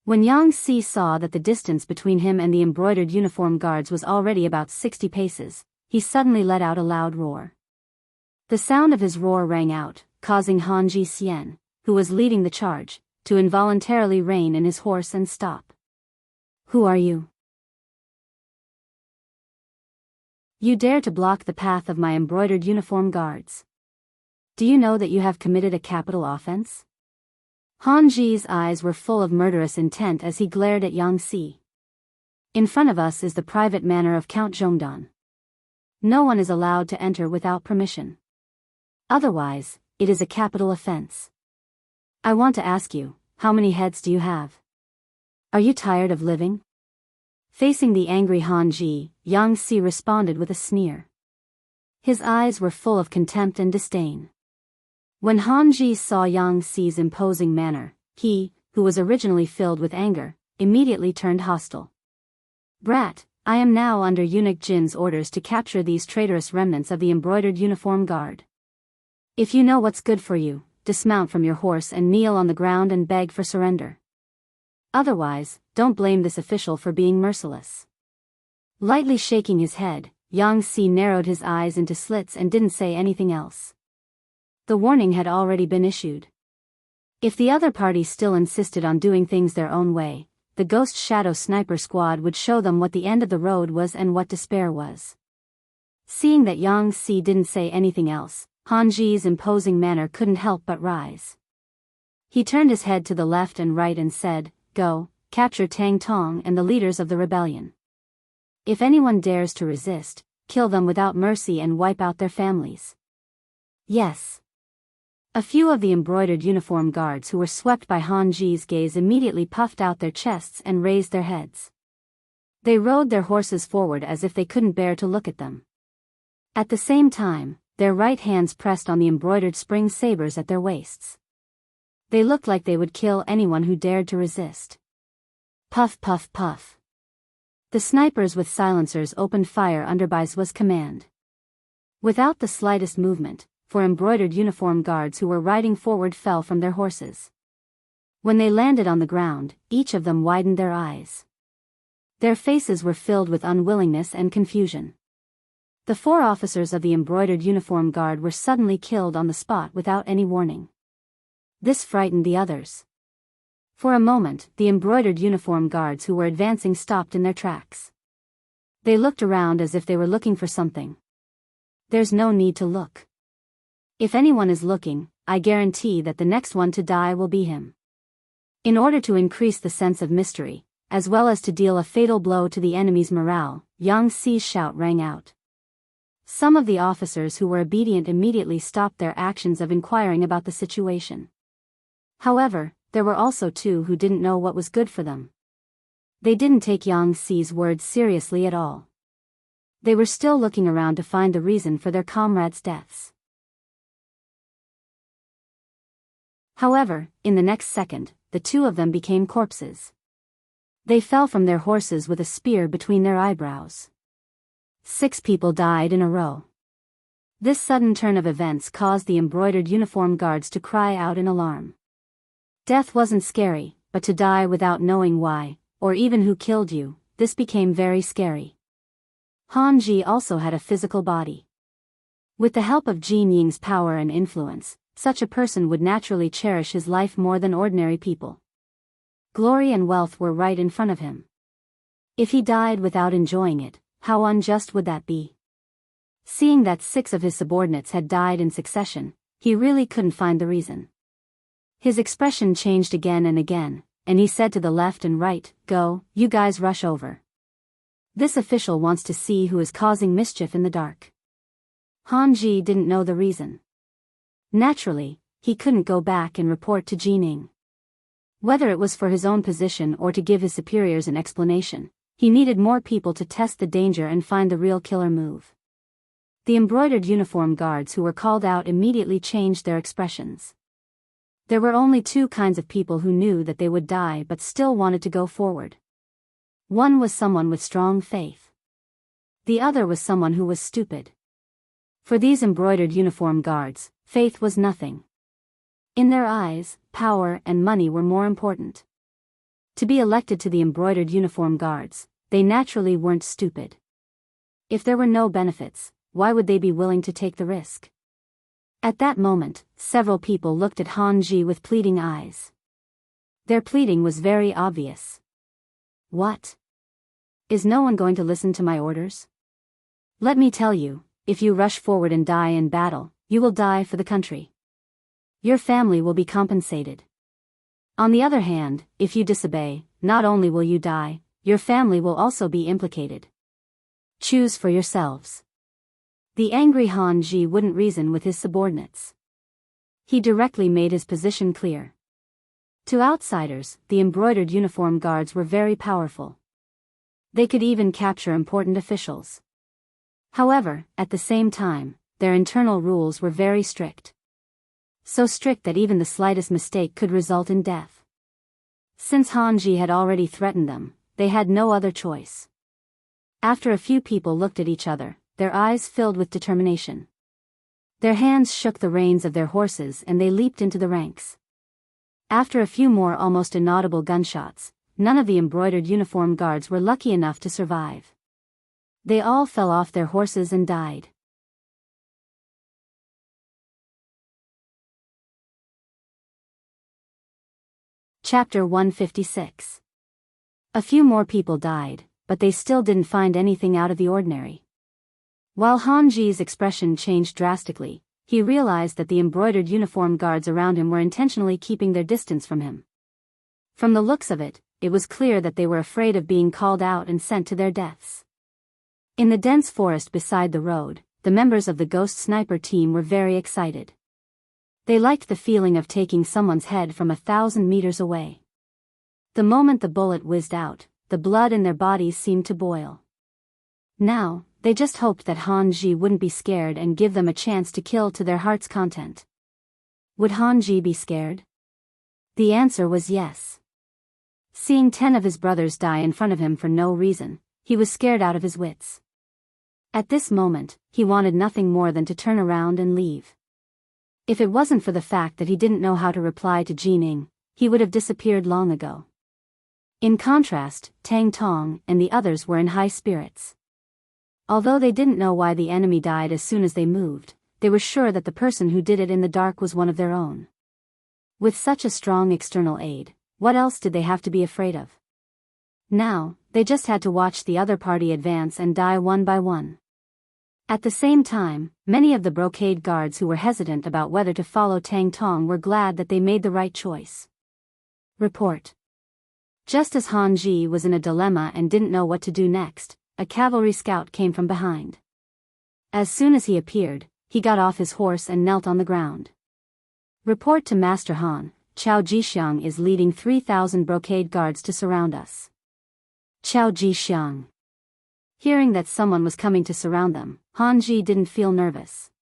When Yang Si saw that the distance between him and the embroidered uniform guards was already about 60 paces, he suddenly let out a loud roar. The sound of his roar rang out, causing Han Ji Xian, who was leading the charge, to involuntarily rein in his horse and stop. "Who are you? You dare to block the path of my embroidered uniform guards. Do you know that you have committed a capital offense?" Han Ji's eyes were full of murderous intent as he glared at Yang Si. "In front of us is the private manor of Count Zhongdan. No one is allowed to enter without permission. Otherwise, it is a capital offense. I want to ask you, how many heads do you have? Are you tired of living?" Facing the angry Han Ji, Yang Si responded with a sneer. His eyes were full of contempt and disdain. When Han Ji saw Yang Si's imposing manner, he, who was originally filled with anger, immediately turned hostile. "Brat, I am now under Eunuch Jin's orders to capture these traitorous remnants of the embroidered uniform guard. If you know what's good for you, dismount from your horse and kneel on the ground and beg for surrender. Otherwise, don't blame this official for being merciless." Lightly shaking his head, Yang Si narrowed his eyes into slits and didn't say anything else. The warning had already been issued. If the other party still insisted on doing things their own way, the Ghost Shadow Sniper Squad would show them what the end of the road was and what despair was. Seeing that Yang Si didn't say anything else, Han Ji's imposing manner couldn't help but rise. He turned his head to the left and right and said, "Go, capture Tang Tong and the leaders of the rebellion. If anyone dares to resist, kill them without mercy and wipe out their families. Yes. A few of the embroidered uniform guards who were swept by Han Ji's gaze immediately puffed out their chests and raised their heads. They rode their horses forward as if they couldn't bear to look at them. At the same time, their right hands pressed on the embroidered spring sabers at their waists. They looked like they would kill anyone who dared to resist. Puff puff puff. The snipers with silencers opened fire under Baizu's command. Without the slightest movement, for embroidered uniform guards who were riding forward fell from their horses. When they landed on the ground, each of them widened their eyes. Their faces were filled with unwillingness and confusion. The 4 officers of the embroidered uniform guard were suddenly killed on the spot without any warning. This frightened the others. For a moment, the embroidered uniform guards who were advancing stopped in their tracks. They looked around as if they were looking for something. There's no need to look. If anyone is looking, I guarantee that the next one to die will be him. In order to increase the sense of mystery, as well as to deal a fatal blow to the enemy's morale, Yang Xi's shout rang out. Some of the officers who were obedient immediately stopped their actions of inquiring about the situation. However, there were also 2 who didn't know what was good for them. They didn't take Yang Xi's words seriously at all. They were still looking around to find the reason for their comrades' deaths. However, in the next second, the 2 of them became corpses. They fell from their horses with a spear between their eyebrows. 6 people died in a row. This sudden turn of events caused the embroidered uniform guards to cry out in alarm. Death wasn't scary, but to die without knowing why, or even who killed you, this became very scary. Han Ji also had a physical body. With the help of Jin Ying's power and influence, such a person would naturally cherish his life more than ordinary people. Glory and wealth were right in front of him. If he died without enjoying it, how unjust would that be? Seeing that 6 of his subordinates had died in succession, he really couldn't find the reason. His expression changed again and again, and he said to the left and right, "Go, you guys rush over. This official wants to see who is causing mischief in the dark." Han Ji didn't know the reason. Naturally, he couldn't go back and report to Jining. Whether it was for his own position or to give his superiors an explanation, he needed more people to test the danger and find the real killer move. The embroidered uniform guards who were called out immediately changed their expressions. There were only 2 kinds of people who knew that they would die but still wanted to go forward. One was someone with strong faith. The other was someone who was stupid. For these embroidered uniform guards, faith was nothing. In their eyes, power and money were more important. To be elected to the embroidered uniform guards, they naturally weren't stupid. If there were no benefits, why would they be willing to take the risk? At that moment, several people looked at Han Ji with pleading eyes. Their pleading was very obvious. What? Is no one going to listen to my orders? Let me tell you, if you rush forward and die in battle, you will die for the country. Your family will be compensated. On the other hand, if you disobey, not only will you die, your family will also be implicated. Choose for yourselves. The angry Han Ji wouldn't reason with his subordinates. He directly made his position clear. To outsiders, the embroidered uniform guards were very powerful. They could even capture important officials. However, at the same time, their internal rules were very strict. So strict that even the slightest mistake could result in death. Since Han Ji had already threatened them, they had no other choice. After a few people looked at each other, their eyes filled with determination. Their hands shook the reins of their horses and they leaped into the ranks. After a few more almost inaudible gunshots, none of the embroidered uniform guards were lucky enough to survive. They all fell off their horses and died. Chapter 156. A few more people died, but they still didn't find anything out of the ordinary. While Han Ji's expression changed drastically, he realized that the embroidered uniform guards around him were intentionally keeping their distance from him. From the looks of it, it was clear that they were afraid of being called out and sent to their deaths. In the dense forest beside the road, the members of the Ghost Sniper team were very excited. They liked the feeling of taking someone's head from 1,000 meters away. The moment the bullet whizzed out, the blood in their bodies seemed to boil. Now, they just hoped that Hanji wouldn't be scared and give them a chance to kill to their heart's content. Would Hanji be scared? The answer was yes. Seeing 10 of his brothers die in front of him for no reason, he was scared out of his wits. At this moment, he wanted nothing more than to turn around and leave. If it wasn't for the fact that he didn't know how to reply to Jining, he would have disappeared long ago. In contrast, Tang Tong and the others were in high spirits. Although they didn't know why the enemy died as soon as they moved, they were sure that the person who did it in the dark was one of their own. With such a strong external aid, what else did they have to be afraid of? Now, they just had to watch the other party advance and die one by one. At the same time, many of the brocade guards who were hesitant about whether to follow Tang Tong were glad that they made the right choice. Report. Just as Hanji was in a dilemma and didn't know what to do next, a cavalry scout came from behind. As soon as he appeared, he got off his horse and knelt on the ground. Report to Master Han, Qiao Jixiang is leading 3,000 brocade guards to surround us. Qiao Jixiang. Hearing that someone was coming to surround them, Hanji didn't feel nervous.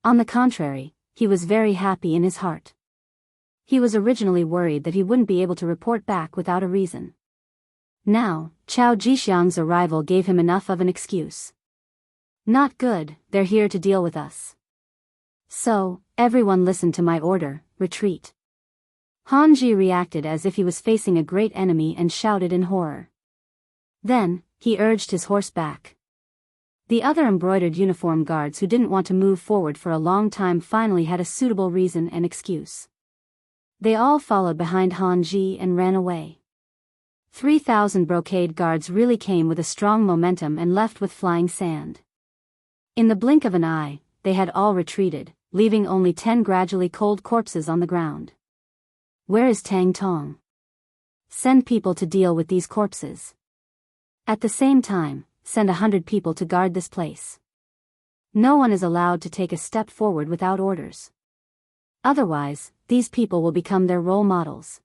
On the contrary, he was very happy in his heart. He was originally worried that he wouldn't be able to report back without a reason. Now, Qiao Jixiang's arrival gave him enough of an excuse. Not good, they're here to deal with us. So, everyone listen to my order, retreat. Hanji reacted as if he was facing a great enemy and shouted in horror. Then, he urged his horse back. The other embroidered uniform guards who didn't want to move forward for a long time finally had a suitable reason and excuse. They all followed behind Hanji and ran away. 3,000 brocade guards really came with a strong momentum and left with flying sand. In the blink of an eye, they had all retreated, leaving only 10 gradually cold corpses on the ground. Where is Tang Tong? Send people to deal with these corpses. At the same time, send 100 people to guard this place. No one is allowed to take a step forward without orders. Otherwise, these people will become their role models.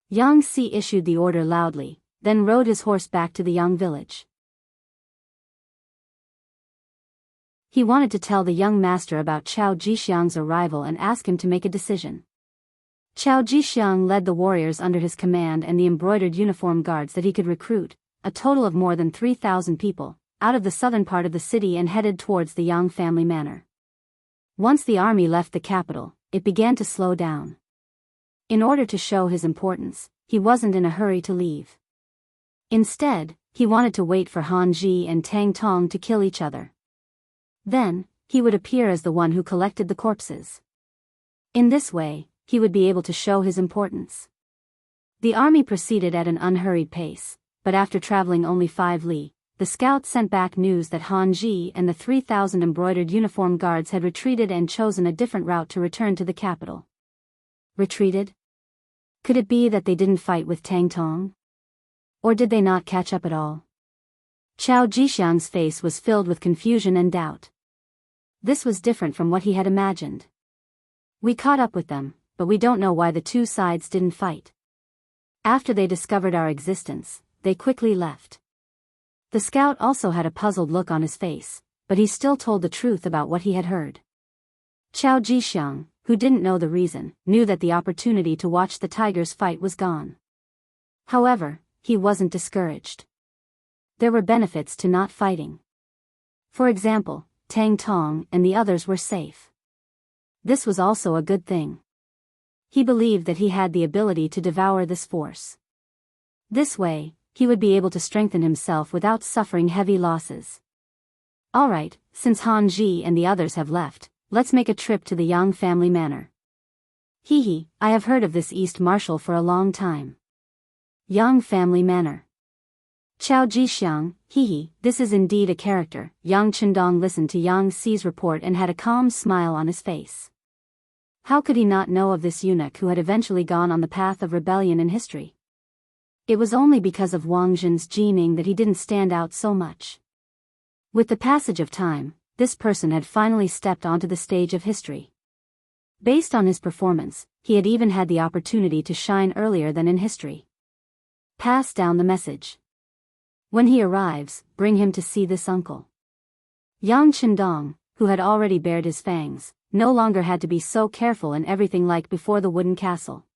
Yang Si issued the order loudly, then rode his horse back to the young village. He wanted to tell the young master about Qiao Jixiang's arrival and ask him to make a decision. Qiao Jixiang led the warriors under his command and the embroidered uniform guards that he could recruit, a total of more than 3,000 people, out of the southern part of the city and headed towards the Yang family manor. Once the army left the capital, it began to slow down. In order to show his importance, he wasn't in a hurry to leave. Instead, he wanted to wait for Hanji and Tang Tong to kill each other. Then, he would appear as the one who collected the corpses. In this way, he would be able to show his importance. The army proceeded at an unhurried pace, but after traveling only 5 li, the scouts sent back news that Hanji and the 3,000 embroidered uniform guards had retreated and chosen a different route to return to the capital. Retreated? Could it be that they didn't fight with Tang Tong? Or did they not catch up at all? Qiao Jixiang's face was filled with confusion and doubt. This was different from what he had imagined. We caught up with them, but we don't know why the two sides didn't fight. After they discovered our existence, they quickly left. The scout also had a puzzled look on his face, but he still told the truth about what he had heard. Qiao Jixiang, who didn't know the reason, knew that the opportunity to watch the tigers fight was gone. However, he wasn't discouraged. There were benefits to not fighting. For example, Tang Tong and the others were safe. This was also a good thing. He believed that he had the ability to devour this force. This way, he would be able to strengthen himself without suffering heavy losses. Alright, since Hanji and the others have left, let's make a trip to the Yang family manor. Hehe, I have heard of this East Marshal for a long time. Yang family manor. Qiao Jixiang, hehe, this is indeed a character. Yang Qindong listened to Yang Si's report and had a calm smile on his face. How could he not know of this eunuch who had eventually gone on the path of rebellion in history? It was only because of Wang Zhen's Jining that he didn't stand out so much. With the passage of time, this person had finally stepped onto the stage of history. Based on his performance, he had even had the opportunity to shine earlier than in history. Pass down the message. When he arrives, bring him to see this uncle. Yang Qindong, who had already bared his fangs, no longer had to be so careful in everything like before the wooden castle.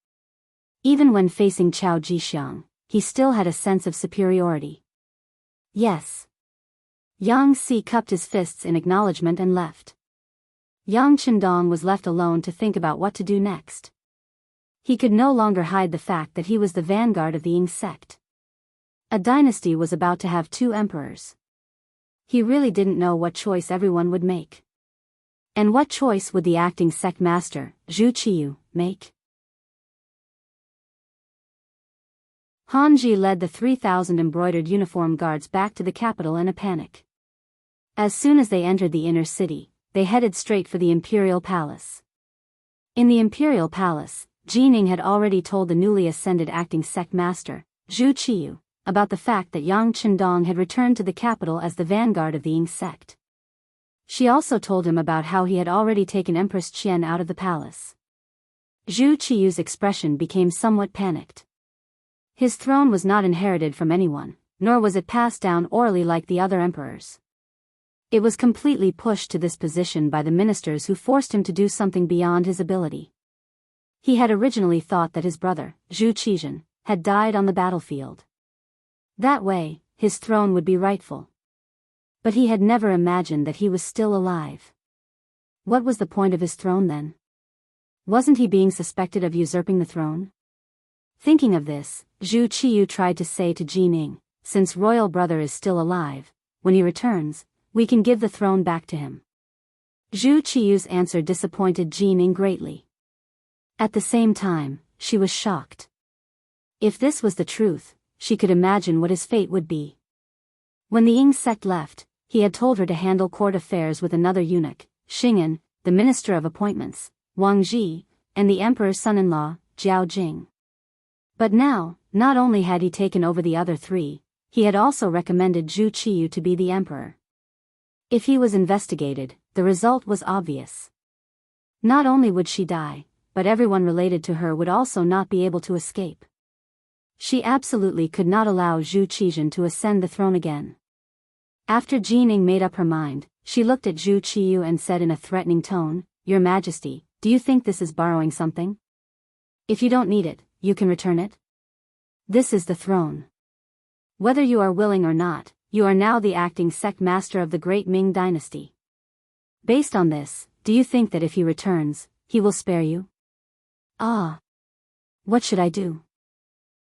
Even when facing Chao Jixiang, he still had a sense of superiority. Yes. Yang Si cupped his fists in acknowledgement and left. Yang Qindong was left alone to think about what to do next. He could no longer hide the fact that he was the vanguard of the Ying sect. A dynasty was about to have 2 emperors. He really didn't know what choice everyone would make. And what choice would the acting sect master, Zhu Qiyu, make? Hanji led the 3,000 embroidered uniform guards back to the capital in a panic. As soon as they entered the inner city, they headed straight for the imperial palace. In the imperial palace, Jining had already told the newly ascended acting sect master, Zhu Qiyu, about the fact that Yang Qindong had returned to the capital as the vanguard of the Ying sect. She also told him about how he had already taken Empress Qian out of the palace. Zhu Qiyu's expression became somewhat panicked. His throne was not inherited from anyone, nor was it passed down orally like the other emperors. It was completely pushed to this position by the ministers who forced him to do something beyond his ability. He had originally thought that his brother, Zhu Qizhen, had died on the battlefield. That way, his throne would be rightful. But he had never imagined that he was still alive. What was the point of his throne then? Wasn't he being suspected of usurping the throne? Thinking of this, Zhu Qiyu tried to say to Jining, since royal brother is still alive, when he returns, we can give the throne back to him. Zhu Qiyu's answer disappointed Jining greatly. At the same time, she was shocked. If this was the truth, she could imagine what his fate would be. When the Ying sect left, he had told her to handle court affairs with another eunuch, Xing'an, the minister of appointments, Wang Ji, and the emperor's son-in-law, Jiao Jing. But now, not only had he taken over the other 3, he had also recommended Zhu Qiyu to be the emperor. If he was investigated, the result was obvious. Not only would she die, but everyone related to her would also not be able to escape. She absolutely could not allow Zhu Qizhen to ascend the throne again. After Jining made up her mind, she looked at Zhu Qiyu and said in a threatening tone, "Your Majesty, do you think this is borrowing something? If you don't need it, you can return it. This is the throne. Whether you are willing or not, you are now the acting sect master of the great Ming dynasty. Based on this, do you think that if he returns, he will spare you?" Ah. What should I do?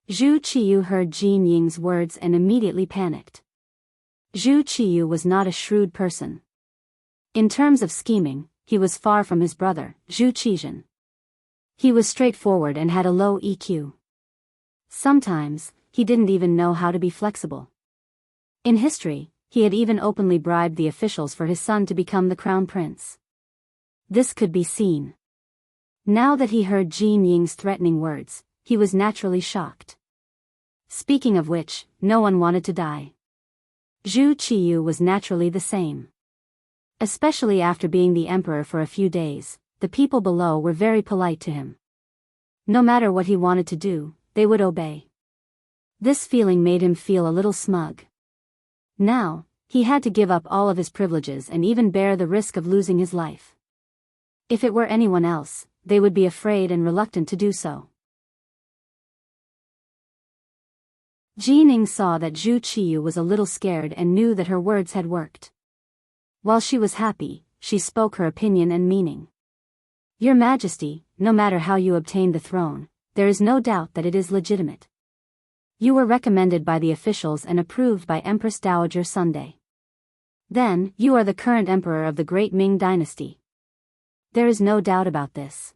Zhu Qiyu heard Jin Ying's words and immediately panicked. Zhu Qiyu was not a shrewd person. In terms of scheming, he was far from his brother, Zhu Qizhen. He was straightforward and had a low EQ. Sometimes, he didn't even know how to be flexible. In history, he had even openly bribed the officials for his son to become the crown prince. This could be seen. Now that he heard Jin Ying's threatening words, he was naturally shocked. Speaking of which, no one wanted to die. Zhu Qiyu was naturally the same. Especially after being the emperor for a few days, the people below were very polite to him. No matter what he wanted to do, they would obey. This feeling made him feel a little smug. Now, he had to give up all of his privileges and even bear the risk of losing his life. If it were anyone else, they would be afraid and reluctant to do so. Jining saw that Zhu Qiyu was a little scared and knew that her words had worked. While she was happy, she spoke her opinion and meaning. "Your Majesty, no matter how you obtained the throne, there is no doubt that it is legitimate. You were recommended by the officials and approved by Empress Dowager Sunday. Then, you are the current emperor of the great Ming dynasty. There is no doubt about this.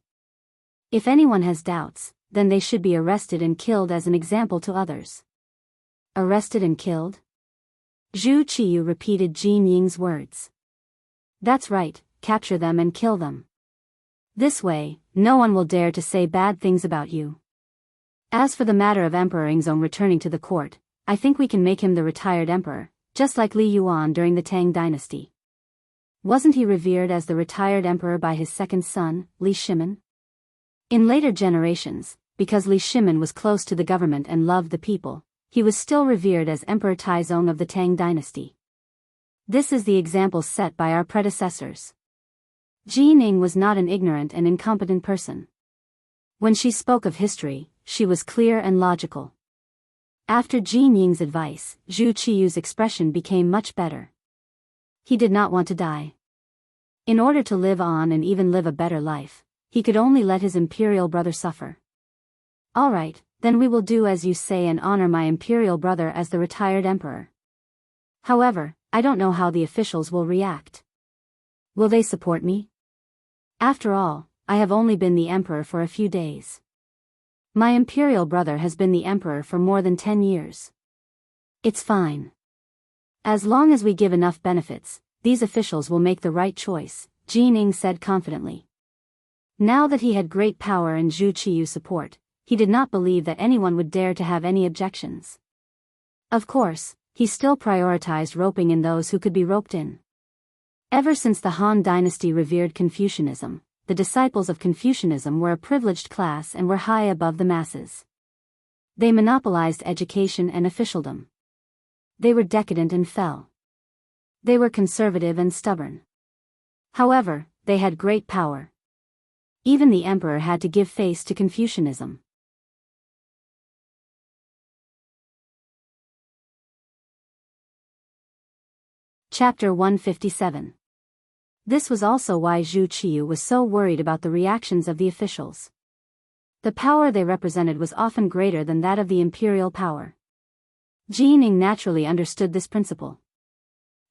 If anyone has doubts, then they should be arrested and killed as an example to others." Arrested and killed? Zhu Qiyu repeated Jin Ying's words. "That's right, capture them and kill them. This way, no one will dare to say bad things about you." As for the matter of Emperor Ingzong returning to the court, I think we can make him the retired emperor, just like Li Yuan during the Tang dynasty. Wasn't he revered as the retired emperor by his second son, Li Shimin? In later generations, because Li Shimin was close to the government and loved the people, he was still revered as Emperor Taizong of the Tang dynasty. This is the example set by our predecessors. Ji Ning was not an ignorant and incompetent person. When she spoke of history, she was clear and logical. After Ji Ning's advice, Zhu Qiyu's expression became much better. He did not want to die. In order to live on and even live a better life, he could only let his imperial brother suffer. All right, then we will do as you say and honor my imperial brother as the retired emperor. However, I don't know how the officials will react. Will they support me? After all, I have only been the emperor for a few days. My imperial brother has been the emperor for more than 10 years. It's fine. As long as we give enough benefits, these officials will make the right choice, Ji Ning said confidently. Now that he had great power and Zhu Qiyu's support, he did not believe that anyone would dare to have any objections. Of course, he still prioritized roping in those who could be roped in. Ever since the Han dynasty revered Confucianism, the disciples of Confucianism were a privileged class and were high above the masses. They monopolized education and officialdom. They were decadent and fell. They were conservative and stubborn. However, they had great power. Even the emperor had to give face to Confucianism. Chapter 157. This was also why Zhu Qiyu was so worried about the reactions of the officials. The power they represented was often greater than that of the imperial power. Ji Ning naturally understood this principle.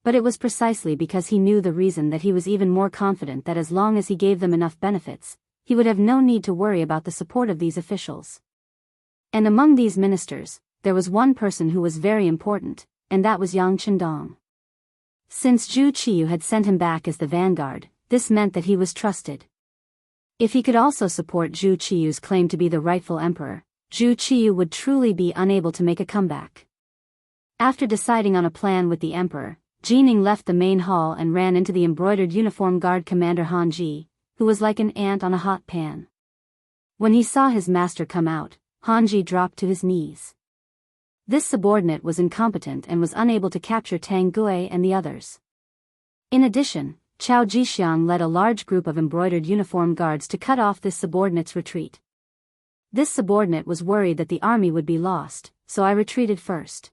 But it was precisely because he knew the reason that he was even more confident that as long as he gave them enough benefits, he would have no need to worry about the support of these officials. And among these ministers, there was one person who was very important, and that was Yang Chendong. Since Zhu Qiyu had sent him back as the vanguard, this meant that he was trusted. If he could also support Zhu Qiyu's claim to be the rightful emperor, Zhu Qiyu would truly be unable to make a comeback. After deciding on a plan with the emperor, Ji Ning left the main hall and ran into the embroidered uniform guard commander Han Ji, who was like an ant on a hot pan. When he saw his master come out, Han Ji dropped to his knees. This subordinate was incompetent and was unable to capture Tang Gui and the others. In addition, Chao Jixiang led a large group of embroidered uniform guards to cut off this subordinate's retreat. This subordinate was worried that the army would be lost, so I retreated first.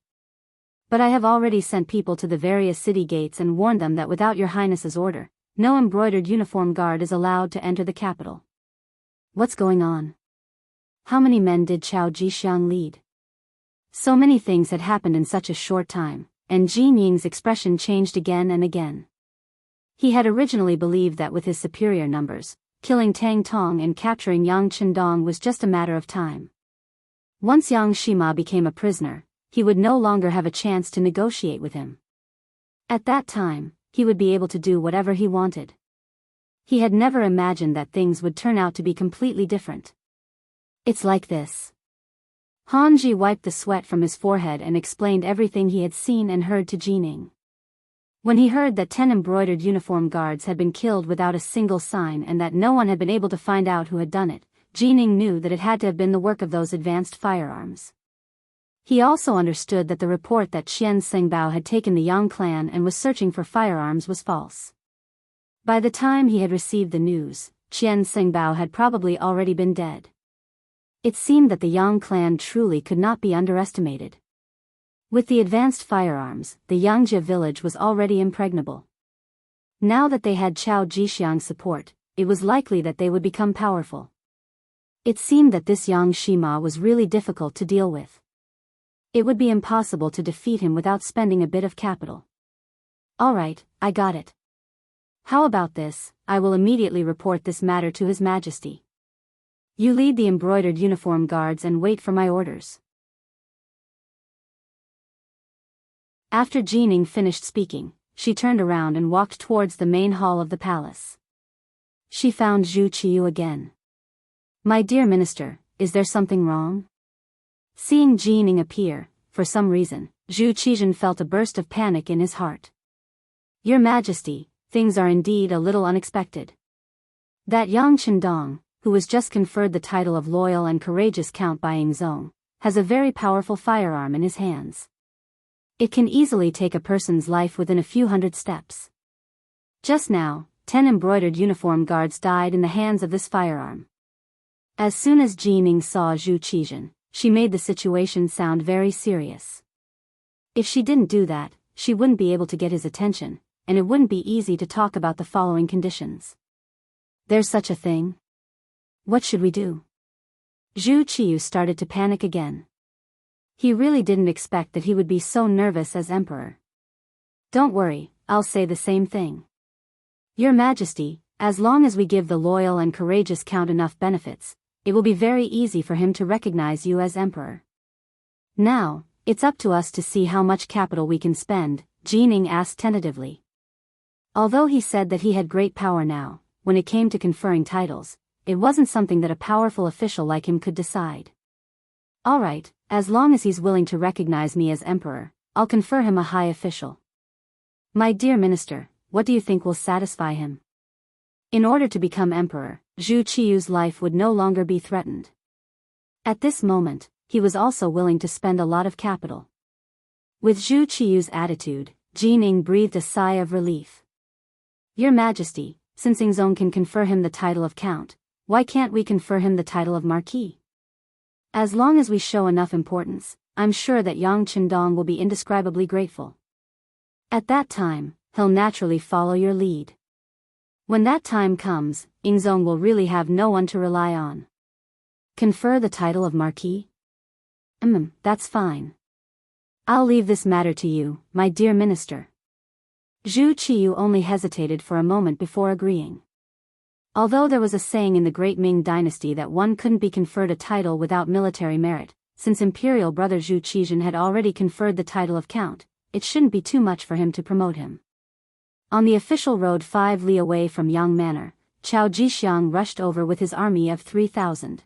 But I have already sent people to the various city gates and warned them that without your highness's order, no embroidered uniform guard is allowed to enter the capital. What's going on? How many men did Chao Jixiang lead? So many things had happened in such a short time, and Ji Ning's expression changed again and again. He had originally believed that with his superior numbers, killing Tang Tong and capturing Yang Chendong was just a matter of time. Once Yang Shima became a prisoner, he would no longer have a chance to negotiate with him. At that time, he would be able to do whatever he wanted. He had never imagined that things would turn out to be completely different. It's like this. Han Ji wiped the sweat from his forehead and explained everything he had seen and heard to Ji Ning. When he heard that 10 embroidered uniform guards had been killed without a single sign and that no one had been able to find out who had done it, Ji Ning knew that it had to have been the work of those advanced firearms. He also understood that the report that Qian Sengbao had taken the Yang clan and was searching for firearms was false. By the time he had received the news, Qian Sengbao had probably already been dead. It seemed that the Yang clan truly could not be underestimated. With the advanced firearms, the Yangjia village was already impregnable. Now that they had Chao Jixiang's support, it was likely that they would become powerful. It seemed that this Yang Shima was really difficult to deal with. It would be impossible to defeat him without spending a bit of capital. All right, I got it. How about this? I will immediately report this matter to His Majesty. You lead the embroidered uniform guards and wait for my orders. After Ji Ning finished speaking, she turned around and walked towards the main hall of the palace. She found Zhu Qiyu again. My dear minister, is there something wrong? Seeing Jining appear, for some reason, Zhu Qizhen felt a burst of panic in his heart. Your Majesty, things are indeed a little unexpected. That Yang Chendong, who was just conferred the title of loyal and courageous Count by Yingzong, has a very powerful firearm in his hands. It can easily take a person's life within a few hundred steps. Just now, 10 embroidered uniform guards died in the hands of this firearm. As soon as Jining saw Zhu Qizhen, she made the situation sound very serious. If she didn't do that, she wouldn't be able to get his attention, and it wouldn't be easy to talk about the following conditions. There's such a thing? What should we do? Zhu Qiyu started to panic again. He really didn't expect that he would be so nervous as emperor. Don't worry, I'll say the same thing. Your Majesty, as long as we give the loyal and courageous Count enough benefits, it will be very easy for him to recognize you as emperor. Now, it's up to us to see how much capital we can spend, Jining asked tentatively. Although he said that he had great power now, when it came to conferring titles, it wasn't something that a powerful official like him could decide. All right, as long as he's willing to recognize me as emperor, I'll confer him a high official. My dear minister, what do you think will satisfy him? In order to become emperor, Zhu Qiyu's life would no longer be threatened. At this moment, he was also willing to spend a lot of capital. With Zhu Qiyu's attitude, Jining breathed a sigh of relief. Your Majesty, since Yingzong can confer him the title of Count, why can't we confer him the title of Marquis? As long as we show enough importance, I'm sure that Yang Chendong will be indescribably grateful. At that time, he'll naturally follow your lead. When that time comes, Yingzong will really have no one to rely on. Confer the title of Marquis? That's fine. I'll leave this matter to you, my dear minister. Zhu Qiyu only hesitated for a moment before agreeing. Although there was a saying in the Great Ming Dynasty that one couldn't be conferred a title without military merit, since imperial brother Zhu Qizhen had already conferred the title of Count, it shouldn't be too much for him to promote him. On the official road 5 li away from Yang Manor, Chao Jixiang rushed over with his army of 3,000.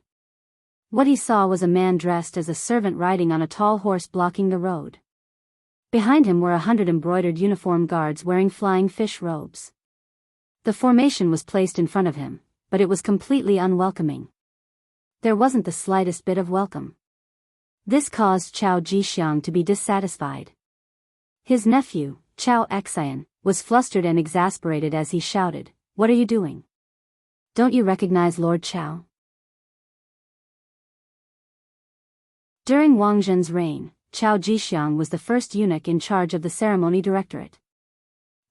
What he saw was a man dressed as a servant riding on a tall horse blocking the road. Behind him were 100 embroidered uniform guards wearing flying fish robes. The formation was placed in front of him, but it was completely unwelcoming. There wasn't the slightest bit of welcome. This caused Chao Jixiang to be dissatisfied. His nephew, Chao Xian, was flustered and exasperated as he shouted, "What are you doing? Don't you recognize Lord Chao?" During Wang Zhen's reign, Chao Jixiang was the first eunuch in charge of the ceremony directorate.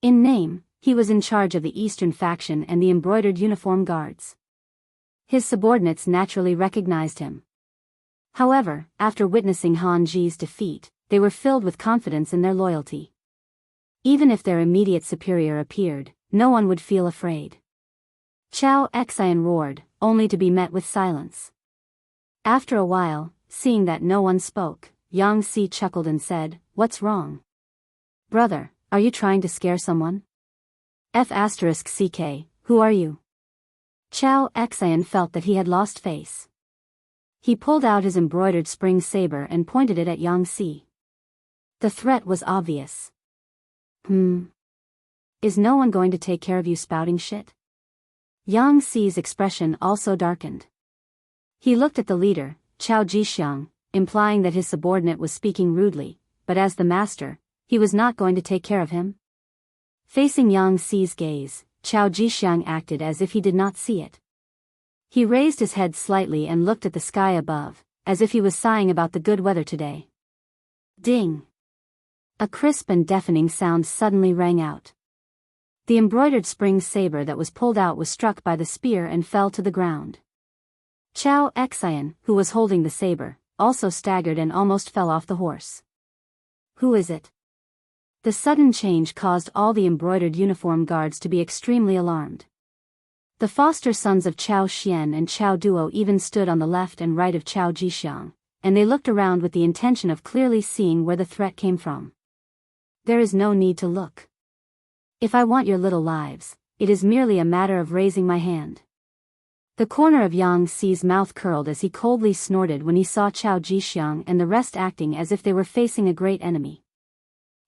In name, he was in charge of the Eastern faction and the embroidered uniform guards. His subordinates naturally recognized him. However, after witnessing Han Ji's defeat, they were filled with confidence in their loyalty. Even if their immediate superior appeared, no one would feel afraid. Chao Xian roared, only to be met with silence. After a while, seeing that no one spoke, Yang Si chuckled and said, "What's wrong? Brother, are you trying to scare someone? F***ck, who are you?" Chao Xian felt that he had lost face. He pulled out his embroidered spring saber and pointed it at Yang Si. The threat was obvious. Is no one going to take care of you spouting shit? Yang Si's expression also darkened. He looked at the leader, Chao Jixiang, implying that his subordinate was speaking rudely, but as the master, he was not going to take care of him. Facing Yang Si's gaze, Chao Jixiang acted as if he did not see it. He raised his head slightly and looked at the sky above, as if he was sighing about the good weather today. Ding! A crisp and deafening sound suddenly rang out. The embroidered spring saber that was pulled out was struck by the spear and fell to the ground. Chao Xian, who was holding the saber, also staggered and almost fell off the horse. Who is it? The sudden change caused all the embroidered uniform guards to be extremely alarmed. The foster sons of Chao Xian and Chao Duo even stood on the left and right of Chao Jixiang, and they looked around with the intention of clearly seeing where the threat came from. There is no need to look. If I want your little lives, it is merely a matter of raising my hand. The corner of Yang Xi's mouth curled as he coldly snorted when he saw Chao Jixiang and the rest acting as if they were facing a great enemy.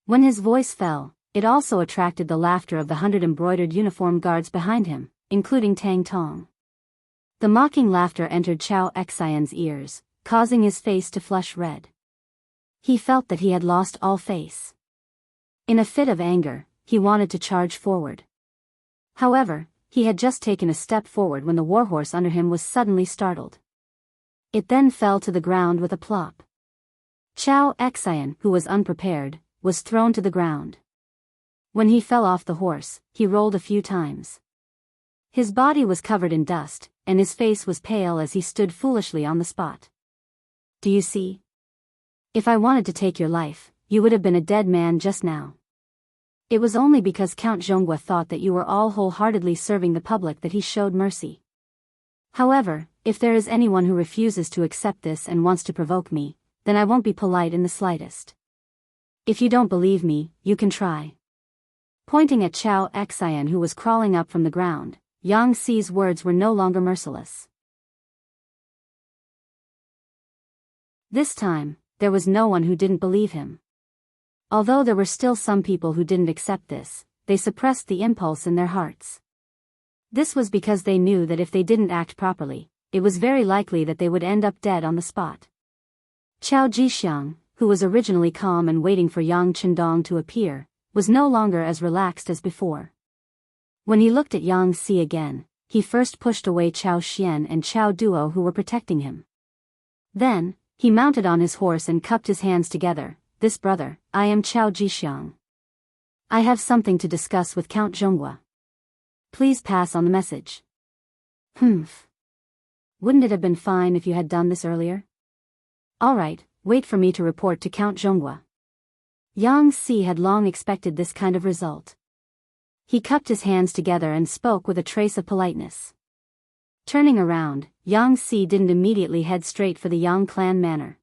When his voice fell, it also attracted the laughter of the 100 embroidered uniformed guards behind him, including Tang Tong. The mocking laughter entered Chao Xian's ears, causing his face to flush red. He felt that he had lost all face. In a fit of anger, he wanted to charge forward. However, he had just taken a step forward when the warhorse under him was suddenly startled. It then fell to the ground with a plop. Chao Xian, who was unprepared, was thrown to the ground. When he fell off the horse, he rolled a few times. His body was covered in dust, and his face was pale as he stood foolishly on the spot. Do you see? If I wanted to take your life, you would have been a dead man just now. It was only because Count Zhonghua thought that you were all wholeheartedly serving the public that he showed mercy. However, if there is anyone who refuses to accept this and wants to provoke me, then I won't be polite in the slightest. If you don't believe me, you can try. Pointing at Chao Xian, who was crawling up from the ground, Yang Xi's words were no longer merciless. This time, there was no one who didn't believe him. Although there were still some people who didn't accept this, they suppressed the impulse in their hearts. This was because they knew that if they didn't act properly, it was very likely that they would end up dead on the spot. Chao Jixiang, who was originally calm and waiting for Yang Chendong to appear, was no longer as relaxed as before. When he looked at Yang Xi again, he first pushed away Chao Xian and Chao Duo who were protecting him. Then, he mounted on his horse and cupped his hands together. This brother, I am Chao Jixiang. I have something to discuss with Count Zhonghua. Please pass on the message. Humph. Wouldn't it have been fine if you had done this earlier? All right, wait for me to report to Count Zhonghua. Yang Xi had long expected this kind of result. He cupped his hands together and spoke with a trace of politeness. Turning around, Yang Xi didn't immediately head straight for the Yang clan manor.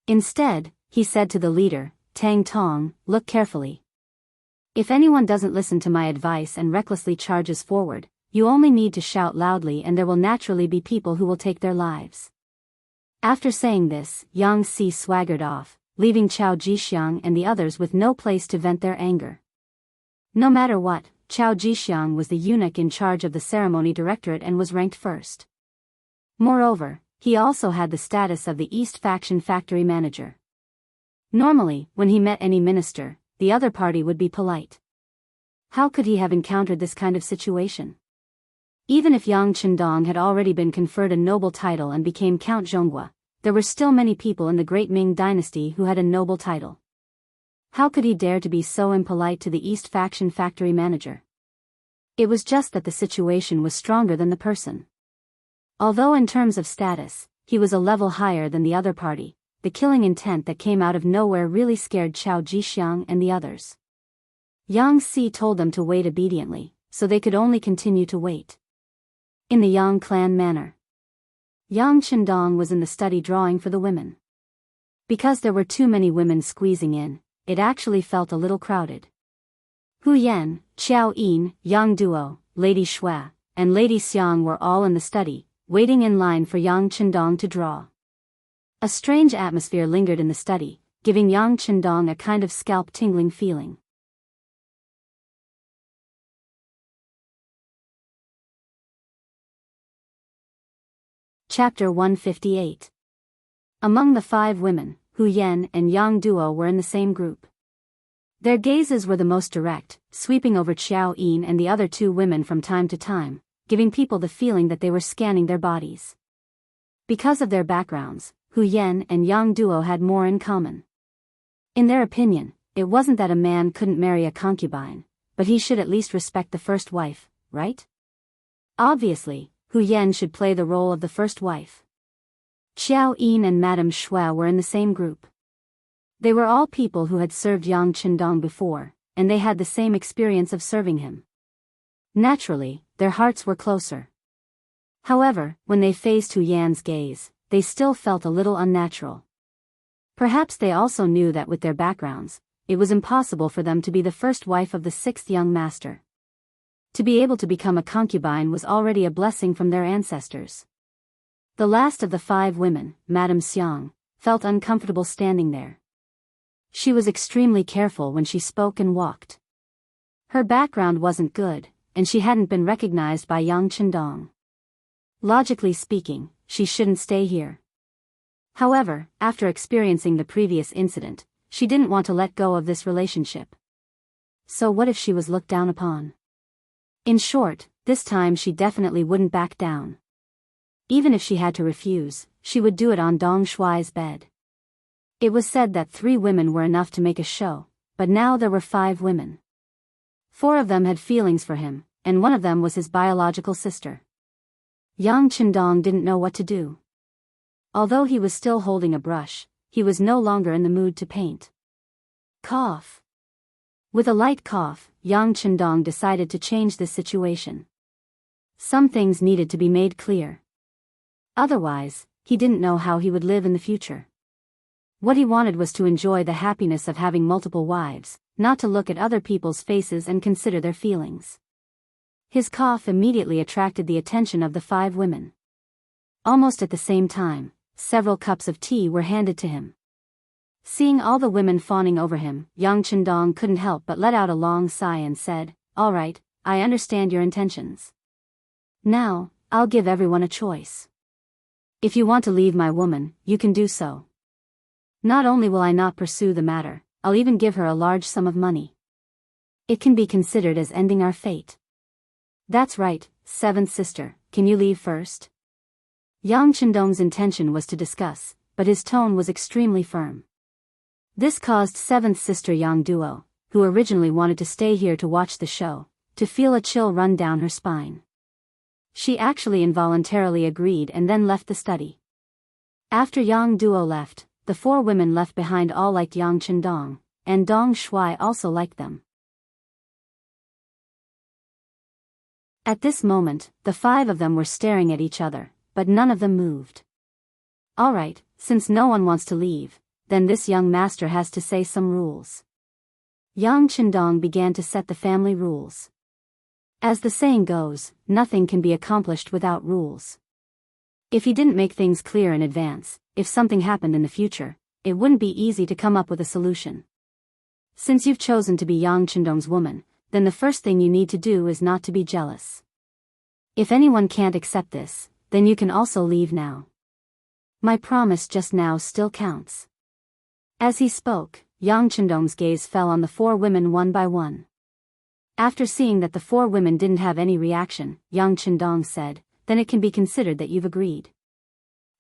Instead, he said to the leader, Tang Tong, look carefully. If anyone doesn't listen to my advice and recklessly charges forward, you only need to shout loudly and there will naturally be people who will take their lives. After saying this, Yang Xi swaggered off, leaving Chao Jixiang and the others with no place to vent their anger. No matter what, Chao Jixiang was the eunuch in charge of the ceremony directorate and was ranked first. Moreover, he also had the status of the East Faction factory manager. Normally, when he met any minister, the other party would be polite. How could he have encountered this kind of situation? Even if Yang Chendong had already been conferred a noble title and became Count Zhonghua, there were still many people in the Great Ming Dynasty who had a noble title. How could he dare to be so impolite to the East Faction factory manager? It was just that the situation was stronger than the person. Although in terms of status, he was a level higher than the other party, the killing intent that came out of nowhere really scared Chao Jixiang and the others. Yang Xi told them to wait obediently, so they could only continue to wait. In the Yang clan manor, Yang Chendong was in the study drawing for the women. Because there were too many women squeezing in, it actually felt a little crowded. Hu Yan, Xiao Yin, Yang Duo, Lady Shui, and Lady Xiang were all in the study, waiting in line for Yang Chendong to draw. A strange atmosphere lingered in the study, giving Yang Chendong a kind of scalp-tingling feeling. Chapter 158. Among the 5 women, Hu Yan and Yang Duo were in the same group. Their gazes were the most direct, sweeping over Xiao Yin and the other 2 women from time to time, giving people the feeling that they were scanning their bodies. Because of their backgrounds, Hu Yan and Yang Duo had more in common. In their opinion, it wasn't that a man couldn't marry a concubine, but he should at least respect the first wife, right? Obviously, Hu Yan should play the role of the first wife. Xiao Yin and Madame Shui were in the same group. They were all people who had served Yang Chendong before, and they had the same experience of serving him. Naturally, their hearts were closer. However, when they faced Hu Yan's gaze, they still felt a little unnatural. Perhaps they also knew that with their backgrounds, it was impossible for them to be the first wife of the 6th young master. To be able to become a concubine was already a blessing from their ancestors. The last of the 5 women, Madame Xiang, felt uncomfortable standing there. She was extremely careful when she spoke and walked. Her background wasn't good, and she hadn't been recognized by Yang Chendong. Logically speaking, she shouldn't stay here. However, after experiencing the previous incident, she didn't want to let go of this relationship. So what if she was looked down upon? In short, this time she definitely wouldn't back down. Even if she had to refuse, she would do it on Dong Shuai's bed. It was said that 3 women were enough to make a show, but now there were 5 women. 4 of them had feelings for him, and one of them was his biological sister. Yang Chendong didn't know what to do. Although he was still holding a brush, he was no longer in the mood to paint. Cough. With a light cough, Yang Chendong decided to change this situation. Some things needed to be made clear. Otherwise, he didn't know how he would live in the future. What he wanted was to enjoy the happiness of having multiple wives, not to look at other people's faces and consider their feelings. His cough immediately attracted the attention of the 5 women. Almost at the same time, several cups of tea were handed to him. Seeing all the women fawning over him, Yang Chendong couldn't help but let out a long sigh and said, "All right, I understand your intentions. Now, I'll give everyone a choice. If you want to leave my woman, you can do so. Not only will I not pursue the matter, I'll even give her a large sum of money. It can be considered as ending our fate." "That's right, 7th sister, can you leave first?" Yang Chendong's intention was to discuss, but his tone was extremely firm. This caused 7th sister Yang Duo, who originally wanted to stay here to watch the show, to feel a chill run down her spine. She actually involuntarily agreed and then left the study. After Yang Duo left, the 4 women left behind all liked Yang Chendong, and Dong Shuai also liked them. At this moment, the 5 of them were staring at each other, but none of them moved. All right, since no one wants to leave, then this young master has to say some rules. Yang Chendong began to set the family rules. As the saying goes, nothing can be accomplished without rules. If he didn't make things clear in advance, if something happened in the future, it wouldn't be easy to come up with a solution. Since you've chosen to be Yang Chendong's woman, then the first thing you need to do is not to be jealous. If anyone can't accept this, then you can also leave now. My promise just now still counts. As he spoke, Yang Chendong's gaze fell on the 4 women one by one. After seeing that the 4 women didn't have any reaction, Yang Chendong said, "Then it can be considered that you've agreed.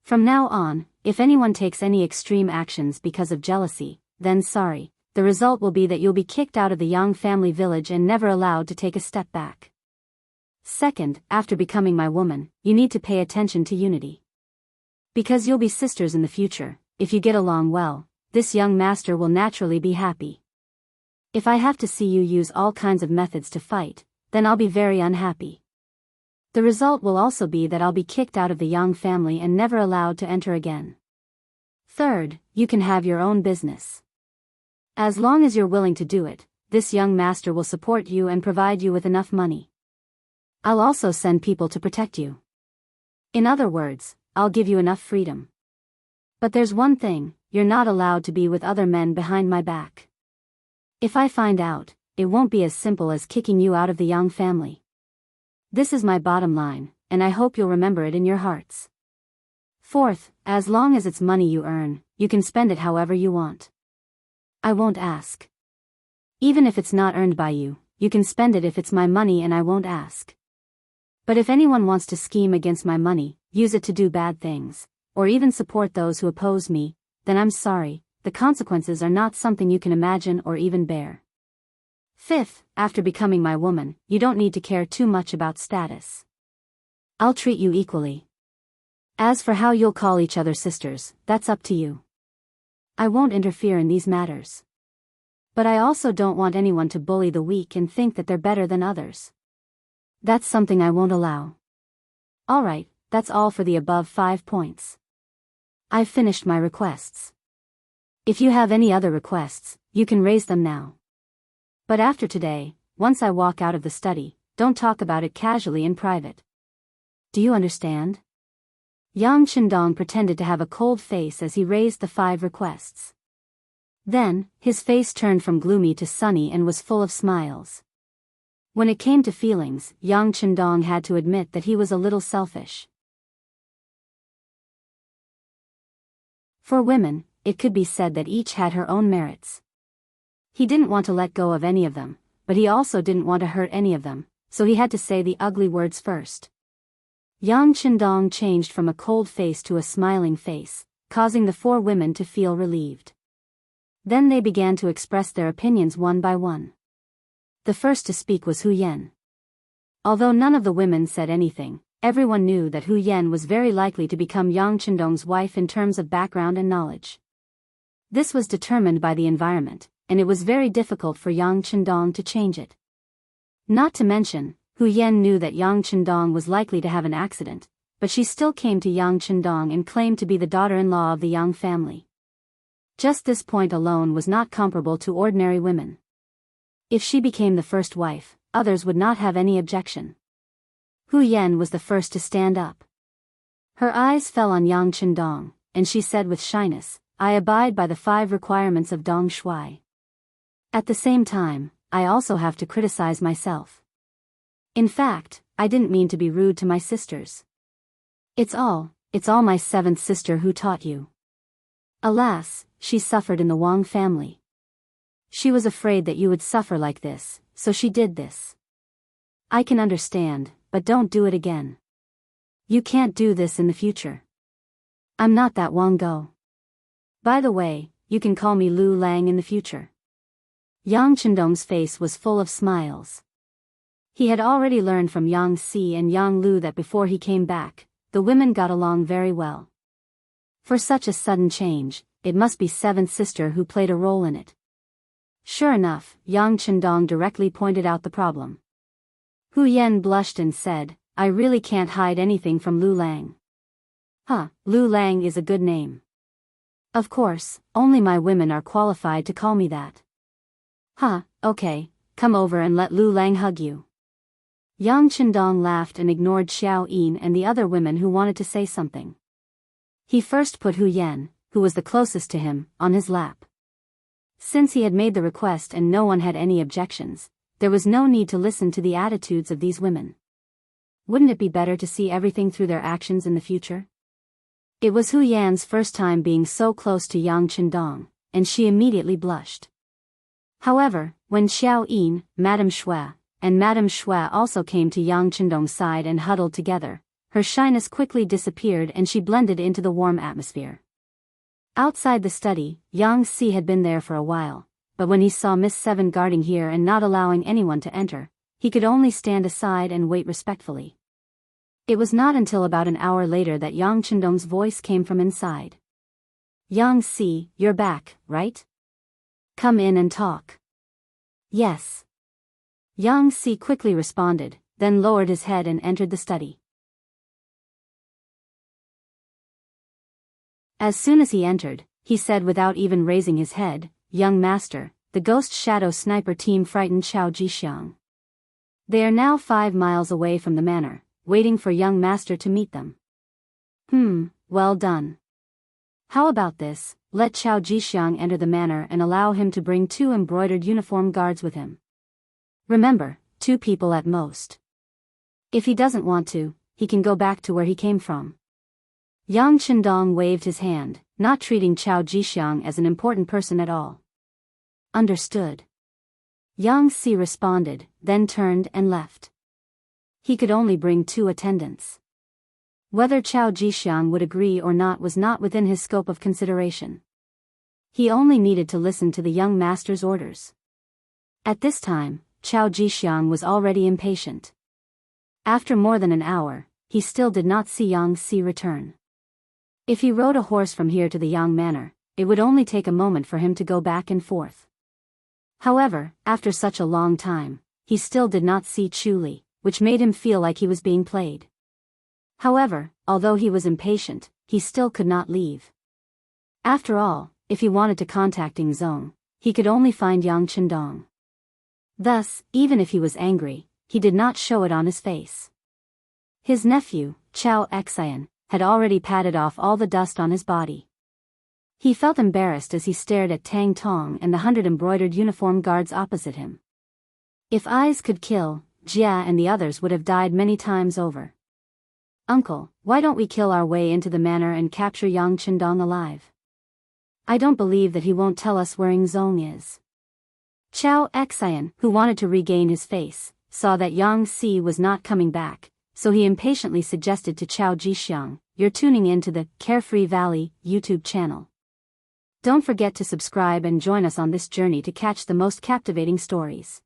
From now on, if anyone takes any extreme actions because of jealousy, then sorry, the result will be that you'll be kicked out of the Yang family village and never allowed to take a step back. Second, after becoming my woman, you need to pay attention to unity. Because you'll be sisters in the future, if you get along well, this young master will naturally be happy. If I have to see you use all kinds of methods to fight, then I'll be very unhappy. The result will also be that I'll be kicked out of the Yang family and never allowed to enter again. Third, you can have your own business. As long as you're willing to do it, this young master will support you and provide you with enough money. I'll also send people to protect you. In other words, I'll give you enough freedom. But there's one thing, you're not allowed to be with other men behind my back. If I find out, it won't be as simple as kicking you out of the Yang family. This is my bottom line, and I hope you'll remember it in your hearts. Fourth, as long as it's money you earn, you can spend it however you want. I won't ask. Even if it's not earned by you, you can spend it if it's my money and I won't ask. But if anyone wants to scheme against my money, use it to do bad things, or even support those who oppose me, then I'm sorry, the consequences are not something you can imagine or even bear. Fifth, after becoming my woman, you don't need to care too much about status. I'll treat you equally. As for how you'll call each other sisters, that's up to you. I won't interfere in these matters. But I also don't want anyone to bully the weak and think that they're better than others. That's something I won't allow. Alright, that's all for the above 5 points. I've finished my requests. If you have any other requests, you can raise them now. But after today, once I walk out of the study, don't talk about it casually in private. Do you understand? Yang Chendong pretended to have a cold face as he raised the 5 requests. Then, his face turned from gloomy to sunny and was full of smiles. When it came to feelings, Yang Chendong had to admit that he was a little selfish. For women, it could be said that each had her own merits. He didn't want to let go of any of them, but he also didn't want to hurt any of them, so he had to say the ugly words first. Yang Chendong changed from a cold face to a smiling face, causing the 4 women to feel relieved. Then they began to express their opinions one by one. The first to speak was Hu Yan. Although none of the women said anything, everyone knew that Hu Yan was very likely to become Yang Chendong's wife in terms of background and knowledge. This was determined by the environment, and it was very difficult for Yang Chendong to change it. Not to mention, Hu Yan knew that Yang Chendong was likely to have an accident, but she still came to Yang Chendong and claimed to be the daughter-in-law of the Yang family. Just this point alone was not comparable to ordinary women. If she became the first wife, others would not have any objection. Hu Yan was the first to stand up. Her eyes fell on Yang Chendong, and she said with shyness, "I abide by the 5 requirements of Dong Shui. At the same time, I also have to criticize myself. In fact, I didn't mean to be rude to my sisters. It's all my 7th sister who taught you." Alas, she suffered in the Wang family. She was afraid that you would suffer like this, so she did this. I can understand, but don't do it again. You can't do this in the future. I'm not that Wang Go. By the way, you can call me Lu Lang in the future. Yang Chendong's face was full of smiles. He had already learned from Yang Si and Yang Lu that before he came back, the women got along very well. For such a sudden change, it must be 7th sister who played a role in it. Sure enough, Yang Chendong directly pointed out the problem. Hu Yan blushed and said, "I really can't hide anything from Lu Lang." "Huh, Lu Lang is a good name. Of course, only my women are qualified to call me that." "Huh, okay, come over and let Lu Lang hug you." Yang Chendong laughed and ignored Xiao Yin and the other women who wanted to say something. He first put Hu Yan, who was the closest to him, on his lap. Since he had made the request and no one had any objections, there was no need to listen to the attitudes of these women. Wouldn't it be better to see everything through their actions in the future? It was Hu Yan's first time being so close to Yang Chendong, and she immediately blushed. However, when Xiao Yin, Madame Shui, and Madame Shui also came to Yang Chendong's side and huddled together, her shyness quickly disappeared and she blended into the warm atmosphere. Outside the study, Yang Si had been there for a while, but when he saw Miss Seven guarding here and not allowing anyone to enter, he could only stand aside and wait respectfully. It was not until about an hour later that Yang Chendong's voice came from inside. "Yang Si, you're back, right? Come in and talk." "Yes." Yang Si quickly responded, then lowered his head and entered the study. As soon as he entered, he said without even raising his head, "Young master, the Ghost Shadow Sniper team frightened Xiao Jixiang. They are now 5 miles away from the manor, waiting for young master to meet them." Well done. How about this, let Xiao Jixiang enter the manor and allow him to bring 2 embroidered uniform guards with him. Remember, 2 people at most. If he doesn't want to, he can go back to where he came from. Yang Chendong waved his hand, not treating Xiao Jixiang as an important person at all. Understood. Yang Si responded, then turned and left. He could only bring 2 attendants. Whether Xiao Jixiang would agree or not was not within his scope of consideration. He only needed to listen to the young master's orders. At this time, Xiao Jixiang was already impatient. After more than an hour, he still did not see Yang Si return. If he rode a horse from here to the Yang Manor, it would only take a moment for him to go back and forth. However, after such a long time, he still did not see Chu Li, which made him feel like he was being played. However, although he was impatient, he still could not leave. After all, if he wanted to contact Zong, he could only find Yang Chendong. Thus, even if he was angry, he did not show it on his face. His nephew, Wuxia Xianxia, had already patted off all the dust on his body. He felt embarrassed as he stared at Tang Tong and the 100 embroidered uniform guards opposite him. If eyes could kill, Jia and the others would have died many times over. "Uncle, why don't we kill our way into the manor and capture Yang Qindong alive? I don't believe that he won't tell us where Yingzong is." Wuxia Xianxia, who wanted to regain his face, saw that Yang Si was not coming back, so he impatiently suggested to Chao Jixiang, "You're tuning in to the Carefree Valley YouTube channel. Don't forget to subscribe and join us on this journey to catch the most captivating stories."